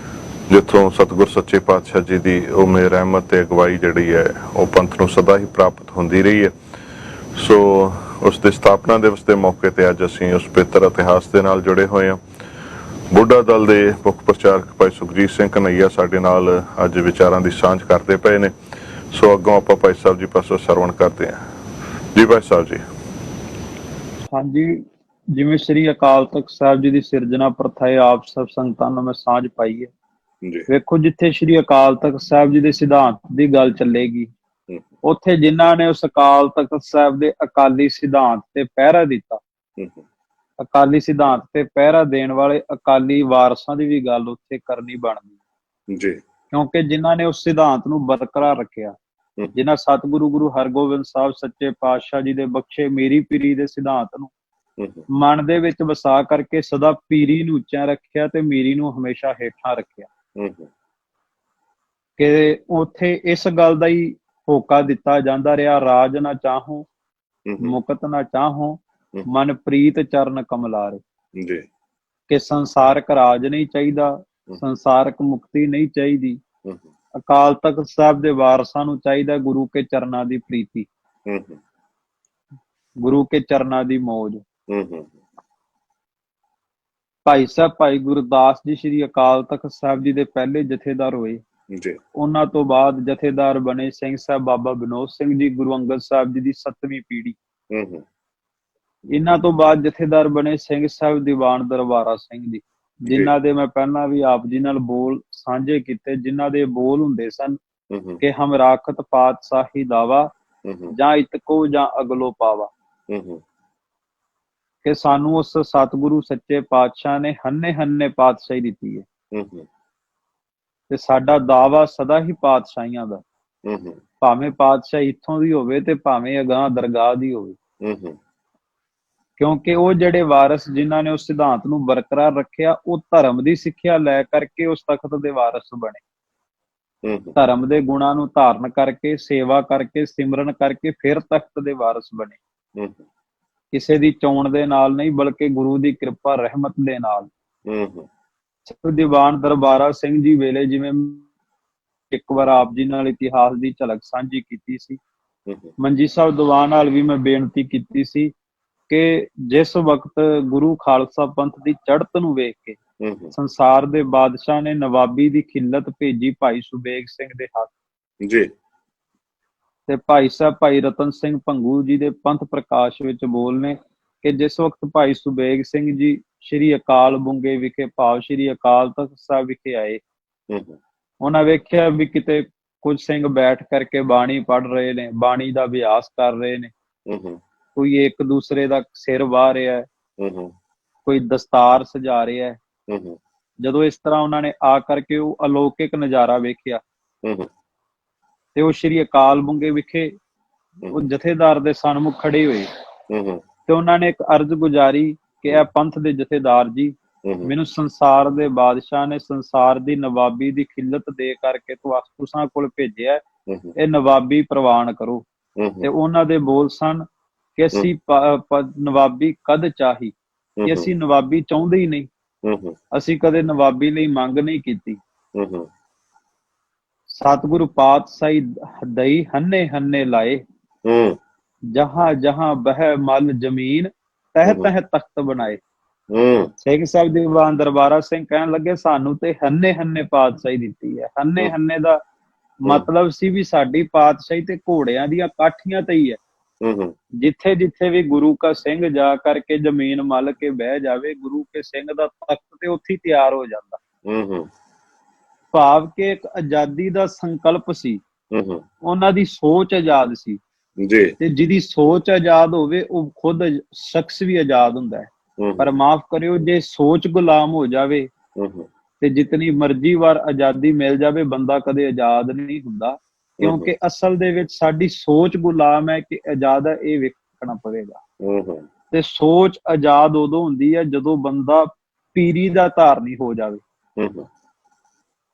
ਜਿੱਥੋਂ ਸਤਿਗੁਰ ਸੱਚੇ ਪਾਤਸ਼ਾਹ ਜੀ ਦੀ ਉਹ ਮੇਰ ਰਹਿਮਤ ਤੇ ਅਗਵਾਈ ਜਿਹੜੀ ਹੈ ਉਹ ਪੰਥ ਨੂੰ ਸਦਾ ਹੀ ਪ੍ਰਾਪਤ ਹੁੰਦੀ ਰਹੀ ਹੈ। ਸੋ ਉਸ ਦੀ ਸਥਾਪਨਾ ਦਿਵਸ ਦੇ ਮੌਕੇ ਤੇ ਅੱਜ ਅਸੀਂ ਉਸ ਪਵਿੱਤਰ ਇਤਿਹਾਸ ਦੇ ਨਾਲ ਜੁੜੇ ਹੋਏ ਹਾਂ। ਬੁੱਢਾ ਦਲ ਦੇ ਮੁੱਖ ਪ੍ਰਚਾਰਕ ਭਾਈ ਸੁਖਜੀਤ ਸਿੰਘ ਕਨਈਆ ਸਾਡੇ ਨਾਲ ਅੱਜ ਵਿਚਾਰਾਂ ਦੀ ਸਾਂਝ ਕਰਦੇ ਪਏ ਨੇ। ਸੋ ਅੱਗੋਂ ਆਪਾਂ ਭਾਈ ਸਾਹਿਬ ਜੀ ਪਾਸੋਂ ਸਰਵਣ ਕਰਦੇ ਹਾਂ। ਜੀ ਭਾਈ ਸਾਹਿਬ ਜੀ। ਹਾਂਜੀ, ਜਿਵੇਂ ਸ੍ਰੀ ਅਕਾਲ ਤਖਤ ਸਾਹਿਬ ਜੀ ਦੀ ਸਿਰਜਣਾ ਪ੍ਰਥਾ ਹੈ, ਆਪ ਸਭ ਸੰਗਤਾਂ ਨੂੰ ਮੈਂ ਸਾਂਝ ਪਾਈ ਹੈ। ਵੇਖੋ, ਜਿੱਥੇ ਸ੍ਰੀ ਅਕਾਲ ਤਖਤ ਸਾਹਿਬ ਜੀ ਦੇ ਸਿਧਾਂਤ ਦੀ ਗੱਲ ਚੱਲੇਗੀ, ਉੱਥੇ ਜਿਨ੍ਹਾਂ ਨੇ ਉਸ ਅਕਾਲ ਤਖਤ ਸਾਹਿਬ ਦੇ ਅਕਾਲੀ ਸਿਧਾਂਤ ਤੇ ਪਹਿਰਾ ਦਿੱਤਾ, ਅਕਾਲੀ ਸਿਧਾਂਤ ਤੇ ਪਹਿਰਾ ਦੇਣ ਵਾਲੇ ਅਕਾਲੀ ਵਾਰਸਾਂ ਦੀ ਵੀ ਗੱਲ ਉੱਥੇ ਕਰਨੀ ਬਣਦੀ ਜੀ। ਕਿਉਂਕਿ ਜਿਨ੍ਹਾਂ ਨੇ ਉਸ ਸਿਧਾਂਤ ਨੂੰ ਬਰਕਰਾਰ ਰੱਖਿਆ, ਜਿਨ੍ਹਾਂ ਸਤਿਗੁਰੂ ਗੁਰੂ ਹਰਗੋਬਿੰਦ ਸਾਹਿਬ ਸੱਚੇ ਪਾਤਸ਼ਾਹ ਜੀ ਦੇ ਬਖਸ਼ੇ ਮੇਰੀ ਪੀਰੀ ਦੇ ਸਿਧਾਂਤ ਨੂੰ ਮਨ ਦੇ ਵਿੱਚ ਵਸਾ ਕਰਕੇ ਸਦਾ ਪੀਰੀ ਨੂੰ ਉੱਚਾ ਰੱਖਿਆ ਤੇ ਮੇਰੀ ਨੂੰ ਹਮੇਸ਼ਾ ਹੇਠਾਂ ਰੱਖਿਆ। ਕਿ ਉੱਥੇ ਇਸ ਗੱਲ ਦਾ ਹੀ ਹੋਕਾ ਦਿੱਤਾ ਜਾਂਦਾ ਰਿਹਾ, ਰਾਜ ਨਾ ਚਾਹੋ ਮੁਕਤ ਨਾ ਚਾਹੋ ਮਨ ਪ੍ਰੀਤ ਚਰਨ ਕਮਲਾਰੇ, ਕਿ ਸੰਸਾਰਕ ਰਾਜ ਨਹੀਂ ਚਾਹੀਦਾ, ਸੰਸਾਰਕ ਮੁਕਤੀ ਨਹੀਂ ਚਾਹੀਦੀ, ਅਕਾਲ ਤਖਤ ਸਾਹਿਬ ਦੇ ਵਾਰਸਾਂ ਨੂੰ ਚਾਹੀਦਾ ਗੁਰੂ ਕੇ ਚਰਨਾਂ ਦੀ ਪ੍ਰੀਤੀ, ਗੁਰੂ ਕੇ ਚਰਨਾਂ ਦੀ ਮੌਜ। ਭਾਈ ਸਾਹਿਬ ਭਾਈ ਗੁਰਦਾਸ ਜੀ ਸ੍ਰੀ ਅਕਾਲ ਤਖਤ ਸਾਹਿਬ ਜੀ ਦੇ ਪਹਿਲੇ ਜਥੇਦਾਰ ਹੋਏ। ਉਹਨਾਂ ਤੋਂ ਬਾਅਦ ਜਥੇਦਾਰ ਬਣੇ ਸਿੰਘ ਸਾਹਿਬ ਬਾਬਾ ਵਿਨੋਦ ਸਿੰਘ ਜੀ, ਗੁਰੂ ਅੰਗਦ ਸਾਹਿਬ ਜੀ ਦੀ 7ਵੀਂ ਪੀੜ੍ਹੀ। ਇਹਨਾਂ ਤੋਂ ਬਾਅਦ ਜਥੇਦਾਰ ਬਣੇ ਸਿੰਘ ਸਾਹਿਬ ਦੀਵਾਨ ਦਰਬਾਰਾ ਸਿੰਘ ਜੀ, ਜਿਨ੍ਹਾਂ ਦੇ ਮੈਂ ਪਹਿਲਾਂ ਵੀ ਆਪ ਜੀ ਨਾਲ ਬੋਲ ਸਾਂਝੇ ਕੀਤੇ, ਜਿਨ੍ਹਾਂ ਦੇ ਬੋਲ ਹੁੰਦੇ ਸਨ ਕਿ ਹਮ ਰਾਖਤ ਪਾਤਸ਼ਾਹੀ ਦਾਵਾ, ਜਾਂ ਇਤਕੋ ਜਾਂ ਅਗਲੋ ਪਾਵਾ, ਕਿ ਸਾਨੂੰ ਉਸ ਸਤਿਗੁਰੂ ਸੱਚੇ ਪਾਤਸ਼ਾਹ ਨੇ ਹੰਨੇ ਹੰਨੇ ਪਾਤਸ਼ਾਹੀ ਦਿੱਤੀ ਹੈ, ਤੇ ਸਾਡਾ ਦਾਵਾ ਸਦਾ ਹੀ ਪਾਤਸ਼ਾਹੀਆਂ ਦਾ, ਭਾਵੇਂ ਪਾਤਸ਼ਾਹ ਇੱਥੋਂ ਦੀ ਹੋਵੇ ਤੇ ਭਾਵੇਂ ਅਗਾਂਹ ਦਰਗਾਹ ਦੀ ਹੋਵੇ। ਕਿਉਂਕਿ ਉਹ ਜਿਹੜੇ ਵਾਰਸ ਜਿਨ੍ਹਾਂ ਨੇ ਉਸ ਸਿਧਾਂਤ ਨੂੰ ਬਰਕਰਾਰ ਰੱਖਿਆ, ਉਹ ਧਰਮ ਦੀ ਸਿੱਖਿਆ ਲੈ ਕਰਕੇ ਉਸ ਤਖਤ ਦੇ ਵਾਰਸ ਬਣੇ, ਧਰਮ ਦੇ ਗੁਣਾਂ ਨੂੰ ਧਾਰਨ ਕਰਕੇ, ਸੇਵਾ ਕਰਕੇ, ਸਿਮਰਨ ਕਰਕੇ ਫਿਰ ਤਖਤ ਦੇ ਵਾਰਸ ਬਣੇ। ਕਿਸੇ ਦੀ ਚੋਣ ਦੇ ਨਾਲ ਨਹੀਂ, ਬਲਕਿ ਗੁਰੂ ਦੀ ਕਿਰਪਾ ਰਹਿਮਤ ਦੇ ਨਾਲ। ਦੀਵਾਨ ਦਰਬਾਰਾ ਸਿੰਘ ਜੀ ਵੇਲੇ ਜਿਵੇਂ ਇੱਕ ਵਾਰ ਆਪ ਜੀ ਨਾਲ ਇਤਿਹਾਸ ਦੀ ਝਲਕ ਸਾਂਝੀ ਕੀਤੀ ਸੀ, ਮੰਜੀ ਸਾਹਿਬ ਦੀਵਾਨ ਨਾਲ ਵੀ ਮੈਂ ਬੇਨਤੀ ਕੀਤੀ ਸੀ ਕਿ ਜਿਸ ਵਕਤ ਗੁਰੂ ਖਾਲਸਾ ਪੰਥ ਦੀ ਚੜ੍ਹਤ ਨੂੰ ਵੇਖ ਕੇ ਸੰਸਾਰ ਦੇ ਬਾਦਸ਼ਾਹ ਨੇ ਨਵਾਬੀ ਦੀ ਖਿੱਲਤ ਭੇਜੀ ਭਾਈ ਸੁਬੇਗ ਸਿੰਘ ਦੇ ਹੱਥ ਜੀ, ਤੇ ਭਾਈ ਸਾਹਿਬ ਭਾਈ ਰਤਨ ਸਿੰਘ ਭੰਗੂ ਜੀ ਦੇ ਪੰਥ ਪ੍ਰਕਾਸ਼ ਵਿੱਚ ਬੋਲਨੇ ਕਿ ਜਿਸ ਵਕਤ ਭਾਈ ਸੁਬੇਗ ਸਿੰਘ ਜੀ ਸ਼੍ਰੀ ਅਕਾਲ ਬੁੰਗੇ ਵਿਖੇ ਭਾਵ ਸ਼੍ਰੀ ਅਕਾਲ ਤਖਤ ਸਾਹਿਬ ਵਿਖੇ ਆਏ, ਉਹਨਾਂ ਵੇਖਿਆ ਵੀ ਕਿਤੇ ਕੁਝ ਸਿੰਘ ਬੈਠ ਕਰਕੇ ਬਾਣੀ ਪੜ੍ਹ ਰਹੇ ਨੇ, ਬਾਣੀ ਦਾ ਅਭਿਆਸ ਕਰ ਰਹੇ ਨੇ, ਕੋਈ ਇੱਕ ਦੂਸਰੇ ਦਾ ਸਿਰ ਵਾਹ ਰਿਹਾ, ਕੋਈ ਦਸਤਾਰ ਸਜਾ ਰਿਹਾ। ਜਦੋਂ ਇਸ ਤਰ੍ਹਾਂ ਉਹਨਾਂ ਨੇ ਆ ਕਰਕੇ ਉਹ ਅਲੌਕਿਕ ਨਜ਼ਾਰਾ ਵੇਖਿਆ, ਤੇ ਉਹ ਸ਼੍ਰੀ ਅਕਾਲ ਬੁੰਗੇ ਵਿਖੇ ਉਹ ਜਥੇਦਾਰ ਦੇ ਸਨਮੁਖ ਖੜੇ ਹੋਏ, ਤੇ ਉਹਨਾਂ ਨੇ ਇੱਕ ਅਰਜ਼ ਗੁਜ਼ਾਰੀ ਕਿ ਇਹ ਪੰਥ ਦੇ ਜਥੇਦਾਰ ਜੀ, ਮੈਨੂੰ ਸੰਸਾਰ ਦੇ ਬਾਦਸ਼ਾਹ ਨੇ ਸੰਸਾਰ ਦੀ ਨਵਾਬੀ ਦੀ ਖਿੱਲਤ ਦੇ ਕਰਕੇ ਤੁਸਾਂ ਕੋਲ ਭੇਜਿਆ, ਇਹ ਨਵਾਬੀ ਪ੍ਰਵਾਨ ਕਰੋ। ਤੇ ਉਹਨਾਂ ਦੇ ਬੋਲ ਸਨ ਕਿ ਅਸੀਂ ਨਵਾਬੀ ਕਦ ਚਾਹੀ, ਕਿ ਅਸੀਂ ਨਵਾਬੀ ਚਾਹੁੰਦੇ ਹੀ ਨਹੀਂ, ਅਸੀਂ ਕਦੇ ਨਵਾਬੀ ਲਈ ਮੰਗ ਨਹੀਂ ਕੀਤੀ। ਸਤਿਗੁਰੂ ਪਾਤਸ਼ਾਹੀ ਦਈ ਹੰਨੇ ਹੰਨੇ ਲਾਏ, ਜਹਾਂ ਜਹਾਂ ਬਹਿ ਮਲ ਜ਼ਮੀਨ ਤਹਿ ਤਹਿ ਤਖਤ ਬਣਾਏ। ਸਿੰਘ ਸਾਹਿਬ ਦੀਵਾਨ ਦਰਬਾਰਾ ਸਿੰਘ ਕਹਿਣ ਲੱਗੇ ਸਾਨੂੰ ਤੇ ਹੰਨੇ ਹੰਨੇ ਪਾਤਸ਼ਾਹੀ ਦਿੱਤੀ ਹੈ। ਹੰਨੇ ਹੰਨੇ ਦਾ ਮਤਲਬ ਸੀ ਵੀ ਸਾਡੀ ਪਾਤਸ਼ਾਹੀ ਤੇ ਘੋੜਿਆਂ ਦੀਆਂ ਕਾਠੀਆਂ ਤੇ ਹੀ ਹੈ, ਜਿੱਥੇ ਜਿੱਥੇ ਵੀ ਗੁਰੂ ਕਾ ਸਿੰਘ ਜਾ ਕਰਕੇ ਜ਼ਮੀਨ ਮੱਲ ਕੇ ਬਹਿ ਜਾਵੇ, ਗੁਰੂ ਕੇ ਸਿੰਘ ਦਾ ਤਖਤ ਤੇ ਉੱਥੇ ਹੀ ਤਿਆਰ ਹੋ ਜਾਂਦਾ। ਭਾਵ ਕਿ ਇੱਕ ਆਜ਼ਾਦੀ ਦਾ ਸੰਕਲਪ ਸੀ, ਉਹਨਾਂ ਦੀ ਸੋਚ ਆਜ਼ਾਦ ਸੀ ਜੀ। ਤੇ ਜਿਹਦੀ ਸੋਚ ਆਜ਼ਾਦ ਹੋਵੇ ਉਹ ਖੁਦ ਸ਼ਖਸ ਵੀ ਆਜ਼ਾਦ ਹੁੰਦਾ ਹੈ। ਪਰ ਮਾਫ ਕਰਿਓ, ਜੇ ਸੋਚ ਗੁਲਾਮ ਹੋ ਜਾਵੇ ਤੇ ਜਿਤਨੀ ਮਰਜ਼ੀ ਵਾਰ ਆਜ਼ਾਦੀ ਮਿਲ ਜਾਵੇ, ਬੰਦਾ ਕਦੇ ਆਜ਼ਾਦ ਨਹੀਂ ਹੁੰਦਾ, ਕਿਉਂਕਿ ਅਸਲ ਦੇ ਵਿੱਚ ਸਾਡੀ ਸੋਚ ਗੁਲਾਮ ਹੈ ਕਿ ਆਜ਼ਾਦ ਹੈ, ਇਹ ਵੇਖਣਾ ਪਵੇਗਾ। ਤੇ ਸੋਚ ਆਜ਼ਾਦ ਉਦੋਂ ਹੁੰਦੀ ਹੈ ਜਦੋਂ ਬੰਦਾ ਪੀਰੀ ਦਾ ਧਾਰਨੀ ਹੋ ਜਾਵੇ।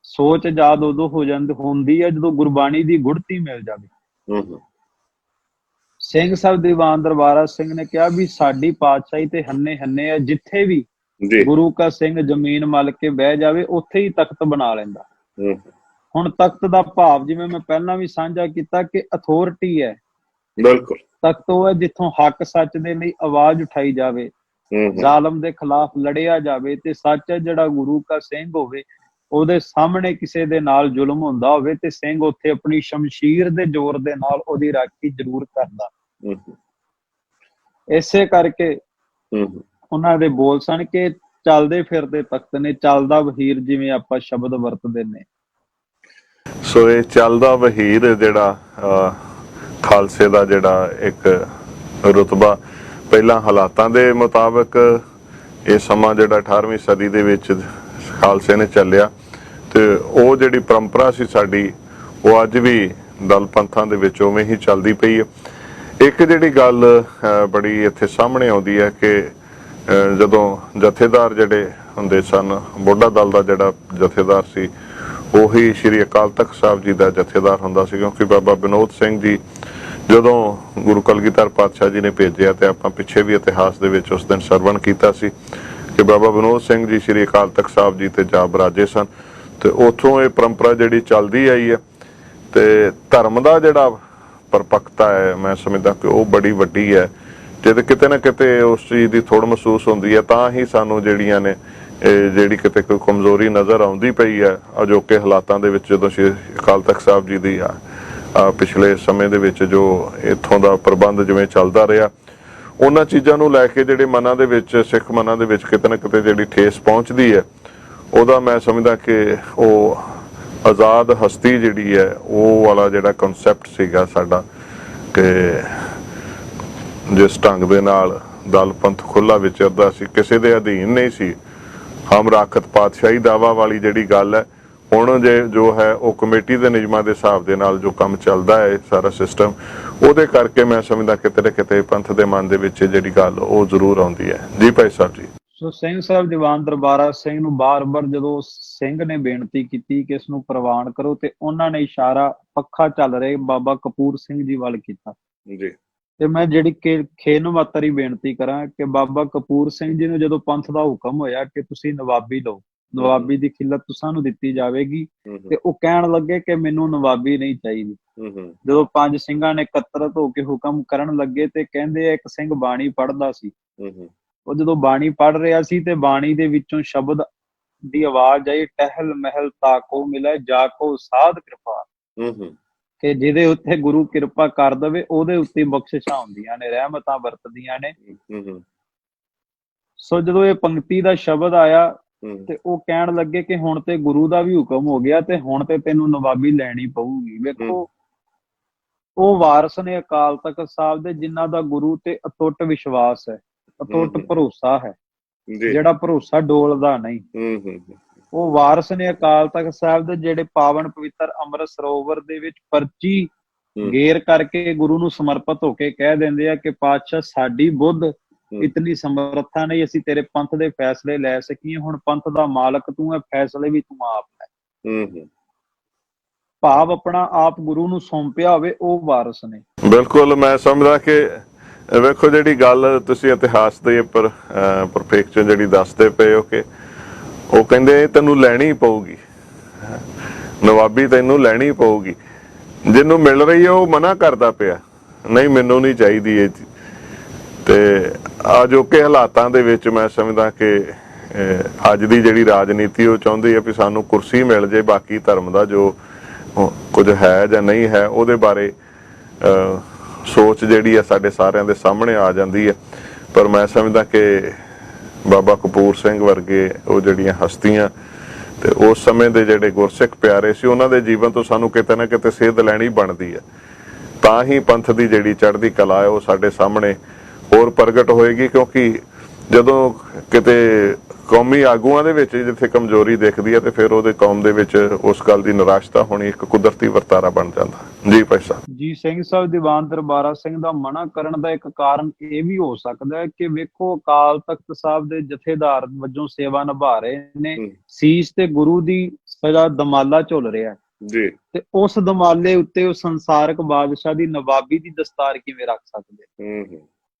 ਸੋਚ ਆਜ਼ਾਦ ਉਦੋਂ ਹੁੰਦੀ ਹੈ ਜਦੋਂ ਗੁਰਬਾਣੀ ਦੀ ਗੁੜਤੀ ਮਿਲ ਜਾਵੇ। ਸਿੰਘ ਸਾਹਿਬ ਦੀਵਾਨ ਦਰਬਾਰਾ ਸਿੰਘ ਨੇ ਕਿਹਾ ਵੀ ਸਾਡੀ ਪਾਤਸ਼ਾਹੀ ਤੇ ਹੰਨੇ ਹੰਨੇ ਆ, ਜਿੱਥੇ ਵੀ ਗੁਰੂ ਕਾ ਸਿੰਘ ਜ਼ਮੀਨ ਮੱਲ ਕੇ ਬਹਿ ਜਾਵੇ ਉੱਥੇ ਹੀ ਤਖਤ ਬਣਾ ਲੈਂਦਾ। ਹੁਣ ਤਖਤ ਦਾ ਭਾਵ ਜਿਵੇਂ ਮੈਂ ਪਹਿਲਾਂ ਵੀ ਸਾਂਝਾ ਕੀਤਾ ਕਿ ਅਥਾਰਟੀ ਹੈ। ਬਿਲਕੁਲ, ਤਖਤ ਉਹ ਹੈ ਜਿੱਥੋਂ ਹੱਕ ਸੱਚ ਦੇ ਲਈ ਆਵਾਜ਼ ਉਠਾਈ ਜਾਵੇ, ਜ਼ਾਲਮ ਦੇ ਖਿਲਾਫ ਲੜਿਆ ਜਾਵੇ, ਤੇ ਸੱਚ ਜਿਹੜਾ ਗੁਰੂ ਕਾ ਸਿੰਘ ਹੋਵੇ, ਉਹਦੇ ਸਾਹਮਣੇ ਕਿਸੇ ਦੇ ਨਾਲ ਜ਼ੁਲਮ ਹੁੰਦਾ ਹੋਵੇ ਤੇ ਸਿੰਘ ਉੱਥੇ ਆਪਣੀ ਸ਼ਮਸ਼ੀਰ ਦੇ ਜ਼ੋਰ ਦੇ ਨਾਲ ਉਹਦੀ ਰਾਖੀ ਜ਼ਰੂਰ ਕਰਦਾ। ਇਸੇ ਕਰਕੇ ਉਹਨਾਂ ਦੇ ਬੋਲ ਸਨ ਕਿ ਚੱਲਦੇ ਫਿਰਦੇ ਤਖਤ ਨੇ, ਚੱਲਦਾ ਵਹੀਰ, ਜਿਵੇਂ ਆਪਾਂ ਸ਼ਬਦ ਵਰਤਦੇ ਨੇ। ਸੋ ਇਹ ਚੱਲਦਾ ਵਹੀਰ ਜਿਹੜਾ ਖਾਲਸੇ ਦਾ ਜਿਹੜਾ ਇੱਕ ਰੁਤਬਾ, ਪਹਿਲਾਂ ਹਾਲਾਤਾਂ ਦੇ ਮੁਤਾਬਕ ਇਹ ਸਮਾਂ ਜਿਹੜਾ 18ਵੀਂ ਸਦੀ ਦੇ ਵਿੱਚ ਖਾਲਸੇ ਨੇ ਚੱਲਿਆ, ਤੇ ਉਹ ਜਿਹੜੀ ਪਰੰਪਰਾ ਸੀ ਸਾਡੀ, ਉਹ ਅੱਜ ਵੀ ਦਲ ਪੰਥਾਂ ਦੇ ਵਿੱਚ ਉਵੇਂ ਹੀ ਚੱਲਦੀ ਪਈ ਹੈ। ਇੱਕ ਜਿਹੜੀ ਗੱਲ ਬੜੀ ਇੱਥੇ ਸਾਹਮਣੇ ਆਉਂਦੀ ਹੈ ਕਿ ਜਦੋਂ ਜਥੇਦਾਰ ਜਿਹੜੇ ਹੁੰਦੇ ਸਨ, ਬੁੱਢਾ ਦਲ ਦਾ ਜਿਹੜਾ ਜਥੇਦਾਰ ਸੀ ਉਹੀ ਸ਼੍ਰੀ ਅਕਾਲ ਤਖਤ ਸਾਹਿਬ ਜੀ ਦਾ ਜਥੇਦਾਰ ਹੁੰਦਾ ਸੀ, ਕਿਉਂਕਿ ਬਾਬਾ ਵਿਨੋਦ ਸਿੰਘ ਜੀ ਜਦੋਂ ਗੁਰੂ ਕਲਗੀਧਰ ਪਾਤਸ਼ਾਹ ਜੀ ਨੇ ਭੇਜਿਆ, ਤੇ ਆਪਾਂ ਪਿੱਛੇ ਵੀ ਇਤਿਹਾਸ ਦੇ ਵਿੱਚ ਉਸ ਦਿਨ ਸਰਵਣ ਕੀਤਾ ਸੀ ਕਿ ਬਾਬਾ ਵਿਨੋਦ ਸਿੰਘ ਜੀ ਸ਼੍ਰੀ ਅਕਾਲ ਤਖਤ ਸਾਹਿਬ ਜੀ ਤੇ ਜਾ ਬਰਾਜੇ ਸਨ, ਤੇ ਉੱਥੋਂ ਇਹ ਪਰੰਪਰਾ ਜਿਹੜੀ ਚੱਲਦੀ ਆਈ ਹੈ। ਤੇ ਧਰਮ ਦਾ ਜਿਹੜਾ ਪਰਪੱਕਤਾ ਹੈ, ਮੈਂ ਸਮਝਦਾ ਕਿ ਉਹ ਬੜੀ ਵੱਡੀ ਹੈ। ਜੇ ਕਿਤੇ ਨਾ ਕਿਤੇ ਉਸ ਚੀਜ਼ ਦੀ ਥੋੜ੍ਹ ਮਹਿਸੂਸ ਹੁੰਦੀ ਹੈ, ਤਾਂ ਹੀ ਸਾਨੂੰ ਜਿਹੜੀਆਂ ਨੇ ਜਿਹੜੀ ਕਿਤੇ ਕੋਈ ਕਮਜ਼ੋਰੀ ਨਜ਼ਰ ਆਉਂਦੀ ਪਈ ਹੈ ਅਜੋਕੇ ਹਾਲਾਤਾਂ ਦੇ ਵਿੱਚ, ਜਦੋਂ ਸ਼੍ਰੀ ਅਕਾਲ ਤਖਤ ਸਾਹਿਬ ਜੀ ਦੀ ਪਿਛਲੇ ਸਮੇਂ ਦੇ ਵਿੱਚ ਜੋ ਇੱਥੋਂ ਦਾ ਪ੍ਰਬੰਧ ਜਿਵੇਂ ਚੱਲਦਾ ਰਿਹਾ, ਉਹਨਾਂ ਚੀਜ਼ਾਂ ਨੂੰ ਲੈ ਕੇ ਜਿਹੜੇ ਮਨਾਂ ਦੇ ਵਿੱਚ, ਸਿੱਖ ਮਨਾਂ ਦੇ ਵਿੱਚ ਕਿਤੇ ਨਾ ਕਿਤੇ ਜਿਹੜੀ ਠੇਸ ਪਹੁੰਚਦੀ ਹੈ, ਉਹਦਾ ਮੈਂ ਸਮਝਦਾ ਕਿ ਉਹ ਆਜ਼ਾਦ ਹਸਤੀ ਜਿਹੜੀ ਹੈ, ਉਹ ਵਾਲਾ ਜਿਹੜਾ ਕਨਸੈਪਟ ਸੀਗਾ ਸਾਡਾ, ਕਿ ਜਿਸ ਢੰਗ ਦੇ ਨਾਲ ਦਲ ਪੰਥ ਖੁੱਲਾ ਵਿਚਰਦਾ ਸੀ, ਕਿਸੇ ਦੇ ਅਧੀਨ ਨਹੀਂ ਸੀ, ਹਮ ਰਾਖਤ ਪਾਤਸ਼ਾਹੀ ਦਾਵਾ ਵਾਲੀ ਜਿਹੜੀ ਗੱਲ ਹੈ, ਹੁਣ ਜੋ ਹੈ ਉਹ ਕਮੇਟੀ ਦੇ ਨਿਯਮਾਂ ਦੇ ਹਿਸਾਬ ਦੇ ਨਾਲ ਜੋ ਕੰਮ ਚੱਲਦਾ ਹੈ ਸਾਰਾ ਸਿਸਟਮ, ਉਹਦੇ ਕਰਕੇ ਮੈਂ ਸਮਝਦਾ ਕਿਤੇ ਨਾ ਕਿਤੇ ਪੰਥ ਦੇ ਮਨ ਦੇ ਵਿੱਚ ਜਿਹੜੀ ਗੱਲ ਉਹ ਜ਼ਰੂਰ ਆਉਂਦੀ ਹੈ। ਜੀ ਭਾਈ ਸਾਹਿਬ ਜੀ। ਸੋ ਸਿੰਘ ਸਾਹਿਬ ਦੀਵਾਨ ਦਰਬਾਰਾ ਸਿੰਘ ਨੂੰ ਬਾਰ-ਬਾਰ ਜਦੋਂ ਸਿੰਘ ਨੇ ਬੇਨਤੀ ਕੀਤੀ ਕਿ ਇਸ ਨੂੰ ਪ੍ਰਵਾਨ ਕਰੋ, ਤੇ ਉਹਨਾਂ ਨੇ ਇਸ਼ਾਰਾ ਪੱਖਾ ਚੱਲ ਰਹੇ ਬਾਬਾ ਕਪੂਰ ਸਿੰਘ ਜੀ ਵੱਲ ਕੀਤਾ ਜੀ। ਤੇ ਮੈਂ ਜਿਹੜੀ ਖੇਨਵਾਤਰੀ ਬੇਨਤੀ ਕਰਾਂ ਕਿ ਬਾਬਾ ਕਪੂਰ ਸਿੰਘ ਜੀ ਨੂੰ ਜਦੋਂ ਪੰਥ ਦਾ ਹੁਕਮ ਹੋਇਆ ਕਿ ਤੁਸੀਂ ਨਵਾਬੀ ਲਓ, ਨਵਾਬੀ ਦੀ ਖਿਲਤ ਤੁਸਾਂ ਨੂੰ ਦਿੱਤੀ ਜਾਵੇਗੀ, ਤੇ ਉਹ ਕਹਿਣ ਲੱਗੇ ਕਿ ਮੈਨੂੰ ਨਵਾਬੀ ਨਹੀਂ ਚਾਹੀਦੀ। ਜਦੋਂ ਪੰਜ ਸਿੰਘਾਂ ਨੇ ਇਕੱਤਰਤ ਹੋ ਕੇ ਹੁਕਮ ਕਰਨ ਲੱਗੇ, ਤੇ ਕਹਿੰਦੇ ਇੱਕ ਸਿੰਘ ਬਾਣੀ ਪੜ੍ਹਦਾ ਸੀ, ਉਹ ਜਦੋਂ ਬਾਣੀ ਪੜ੍ਹ ਰਿਹਾ ਸੀ ਤੇ ਬਾਣੀ ਦੇ ਵਿੱਚੋਂ ਸ਼ਬਦ ਦੀ ਆਵਾਜ਼ ਆਈ, ਟਹਿਲ ਮਹਿਲ ਤਾਕੋ ਮਿਲੇ ਜਾ ਕੋ ਸਾਧ ਕਿਰਪਾ, ਕਿ ਜਿਹਦੇ ਉੱਤੇ ਗੁਰੂ ਕਿਰਪਾ ਕਰ ਦਵੇ ਉਹਦੇ ਉੱਤੇ ਬਖਸ਼ਿਸ਼ਾਂ ਹੁੰਦੀਆਂ ਨੇ, ਰਹਿਮਤਾਂ ਵਰਤਦੀਆਂ ਨੇ। ਸੋ ਜਦੋਂ ਇਹ ਪੰਕਤੀ ਦਾ ਸ਼ਬਦ ਆਇਆ ਤੇ ਉਹ ਕਹਿਣ ਲੱਗੇ ਕਿ ਹੁਣ ਤੇ ਗੁਰੂ ਦਾ ਵੀ ਹੁਕਮ ਹੋ ਗਿਆ, ਤੇ ਹੁਣ ਤੇ ਤੈਨੂੰ ਨਵਾਬੀ ਲੈਣੀ ਪਊਗੀ। ਵੇਖੋ, ਉਹ ਵਾਰਸ ਨੇ ਅਕਾਲ ਤਖਤ ਸਾਹਿਬ ਦੇ, ਜਿਨ੍ਹਾਂ ਦਾ ਗੁਰੂ ਤੇ ਅਟੁੱਟ ਵਿਸ਼ਵਾਸ ਹੈ, ਅਟੁੱਟ ਭਰੋਸਾ ਹੈ, ਜਿਹੜਾ ਭਰੋਸਾ ਡੋਲਦਾ ਨਹੀਂ। ਉਹ ਵਾਰਸ ਨੇ ਅਕਾਲ ਤਖਤ ਸਾਹਿਬ ਦੇ, ਜਿਹੜੇ ਪਾਵਨ ਪਵਿੱਤਰ ਅੰਮ੍ਰਿਤ ਸਰੋਵਰ ਦੇ ਵਿੱਚ ਪਰਚੀ ਗੇਰ ਕਰਕੇ ਗੁਰੂ ਨੂੰ ਸਮਰਪਿਤ ਹੋ ਕੇ ਕਹਿ ਦਿੰਦੇ ਆ ਕਿ ਪਾਤਸ਼ਾਹ ਸਾਡੀ ਬੁੱਧ ਇਤਨੀ ਸਮਰੱਥਾ ਨਹੀਂ ਅਸੀਂ ਤੇਰੇ ਪੰਥ ਦੇ ਫੈਸਲੇ ਲੈ ਸਕੀਏ, ਹੁਣ ਪੰਥ ਦਾ ਮਾਲਕ ਤੂੰ ਹੈ, ਫੈਸਲੇ ਵੀ ਤੂੰ ਆਪ ਲੈ। ਭਾਵ ਆਪਣਾ ਆਪ ਗੁਰੂ ਨੂੰ ਸੌਂਪਿਆ ਹੋਵੇ, ਉਹ ਵਾਰਸ ਨੇ। ਬਿਲਕੁਲ, ਮੈਂ ਸਮਝਦਾ ਕਿ ਵੇਖੋ ਜਿਹੜੀ ਗੱਲ ਤੁਸੀਂ ਇਤਿਹਾਸ ਦੇ ਉੱਪਰ ਪਰਫੈਕਸ਼ਨ ਜਿਹੜੀ ਦੱਸਦੇ ਪਏ ਹੋ, ਕਿ ਉਹ ਕਹਿੰਦੇ ਤੈਨੂੰ ਲੈਣੀ ਪਊਗੀ ਨਵਾਬੀ, ਤੈਨੂੰ ਲੈਣੀ ਪਊਗੀ। ਜਿਹਨੂੰ ਮਿਲ ਰਹੀ ਹੈ ਉਹ ਮਨਾ ਕਰਦਾ ਪਿਆ, ਨਹੀਂ ਮੈਨੂੰ ਨਹੀਂ ਚਾਹੀਦੀ ਇਹ। ਤੇ ਅਜੋਕੇ ਹਾਲਾਤਾਂ ਦੇ ਵਿੱਚ ਮੈਂ ਸਮਝਦਾ ਕਿ ਅੱਜ ਦੀ ਜਿਹੜੀ ਰਾਜਨੀਤੀ ਉਹ ਚਾਹੁੰਦੀ ਹੈ ਵੀ ਸਾਨੂੰ ਕੁਰਸੀ ਮਿਲ ਜੇ, ਬਾਕੀ ਧਰਮ ਦਾ ਜੋ ਕੁਝ ਹੈ ਜਾਂ ਨਹੀਂ ਹੈ ਉਹਦੇ ਬਾਰੇ ਸੋਚ ਜਿਹੜੀ ਹੈ ਸਾਡੇ ਸਾਰਿਆਂ ਦੇ ਸਾਹਮਣੇ ਆ ਜਾਂਦੀ ਹੈ। ਪਰ ਮੈਂ ਸਮਝਦਾ ਕਿ ਬਾਬਾ ਕਪੂਰ ਸਿੰਘ ਵਰਗੇ ਉਹ ਜਿਹੜੀਆਂ ਹਸਤੀਆਂ ਤੇ ਉਸ ਸਮੇਂ ਦੇ ਜਿਹੜੇ ਗੁਰਸਿੱਖ ਪਿਆਰੇ ਸੀ, ਉਹਨਾਂ ਦੇ ਜੀਵਨ ਤੋਂ ਸਾਨੂੰ ਕਿਤੇ ਨਾ ਕਿਤੇ ਸੇਧ ਲੈਣੀ ਬਣਦੀ ਹੈ। ਤਾਂ ਹੀ ਪੰਥ ਦੀ ਜਿਹੜੀ ਚੜ੍ਹਦੀ ਕਲਾ ਹੈ ਉਹ ਸਾਡੇ ਸਾਹਮਣੇ ਹੋਰ ਪ੍ਰਗਟ ਹੋਏਗੀ। ਕਿਉਂਕਿ ਜਦੋਂ ਕਿਤੇ ਕੌਮੀ ਆਗੂਆਂ ਦੇ ਵਿੱਚ ਜਿੱਥੇ ਕਮਜ਼ੋਰੀ ਦਿਖਦੀ ਹੈ ਤੇ ਫਿਰ ਉਹਦੇ ਕੌਮ ਦੇ ਵਿੱਚ ਉਸ ਗੱਲ ਦੀ ਨਿਰਾਸ਼ਤਾ ਹੋਣੀ ਇੱਕ ਕੁਦਰਤੀ ਵਰਤਾਰਾ ਬਣ ਜਾਂਦਾ। ਜੀ ਭਾਈ ਸਾਹਿਬ। ਜੀ ਸਿੰਘ ਸਾਹਿਬ, ਦੀਵਾਨ ਦਰਬਾਰਾ ਸਿੰਘ ਦਾ ਮਨਾ ਕਰਨ ਦਾ ਇੱਕ ਕਾਰਨ ਇਹ ਵੀ ਹੋ ਸਕਦਾ ਹੈ ਕਿ ਵੇਖੋ ਅਕਾਲ ਤਖਤ ਸਾਹਿਬ ਦੇ ਜਥੇਦਾਰ ਵਜੋਂ ਸੇਵਾ ਨਿਭਾ ਰਹੇ ਨੇ, ਸੀਸ ਤੇ ਗੁਰੂ ਦੀ ਸਦਾ ਦਮਾਲਾ ਝੁੱਲ ਰਿਹਾ ਜੀ, ਤੇ ਉਸ ਦਮਾਲੇ ਉੱਤੇ ਉਹ ਸੰਸਾਰਕ ਬਾਦਸ਼ਾਹ ਦੀ ਨਵਾਬੀ ਦੀ ਦਸਤਾਰ ਕਿਵੇਂ ਰੱਖ ਸਕਦੇ?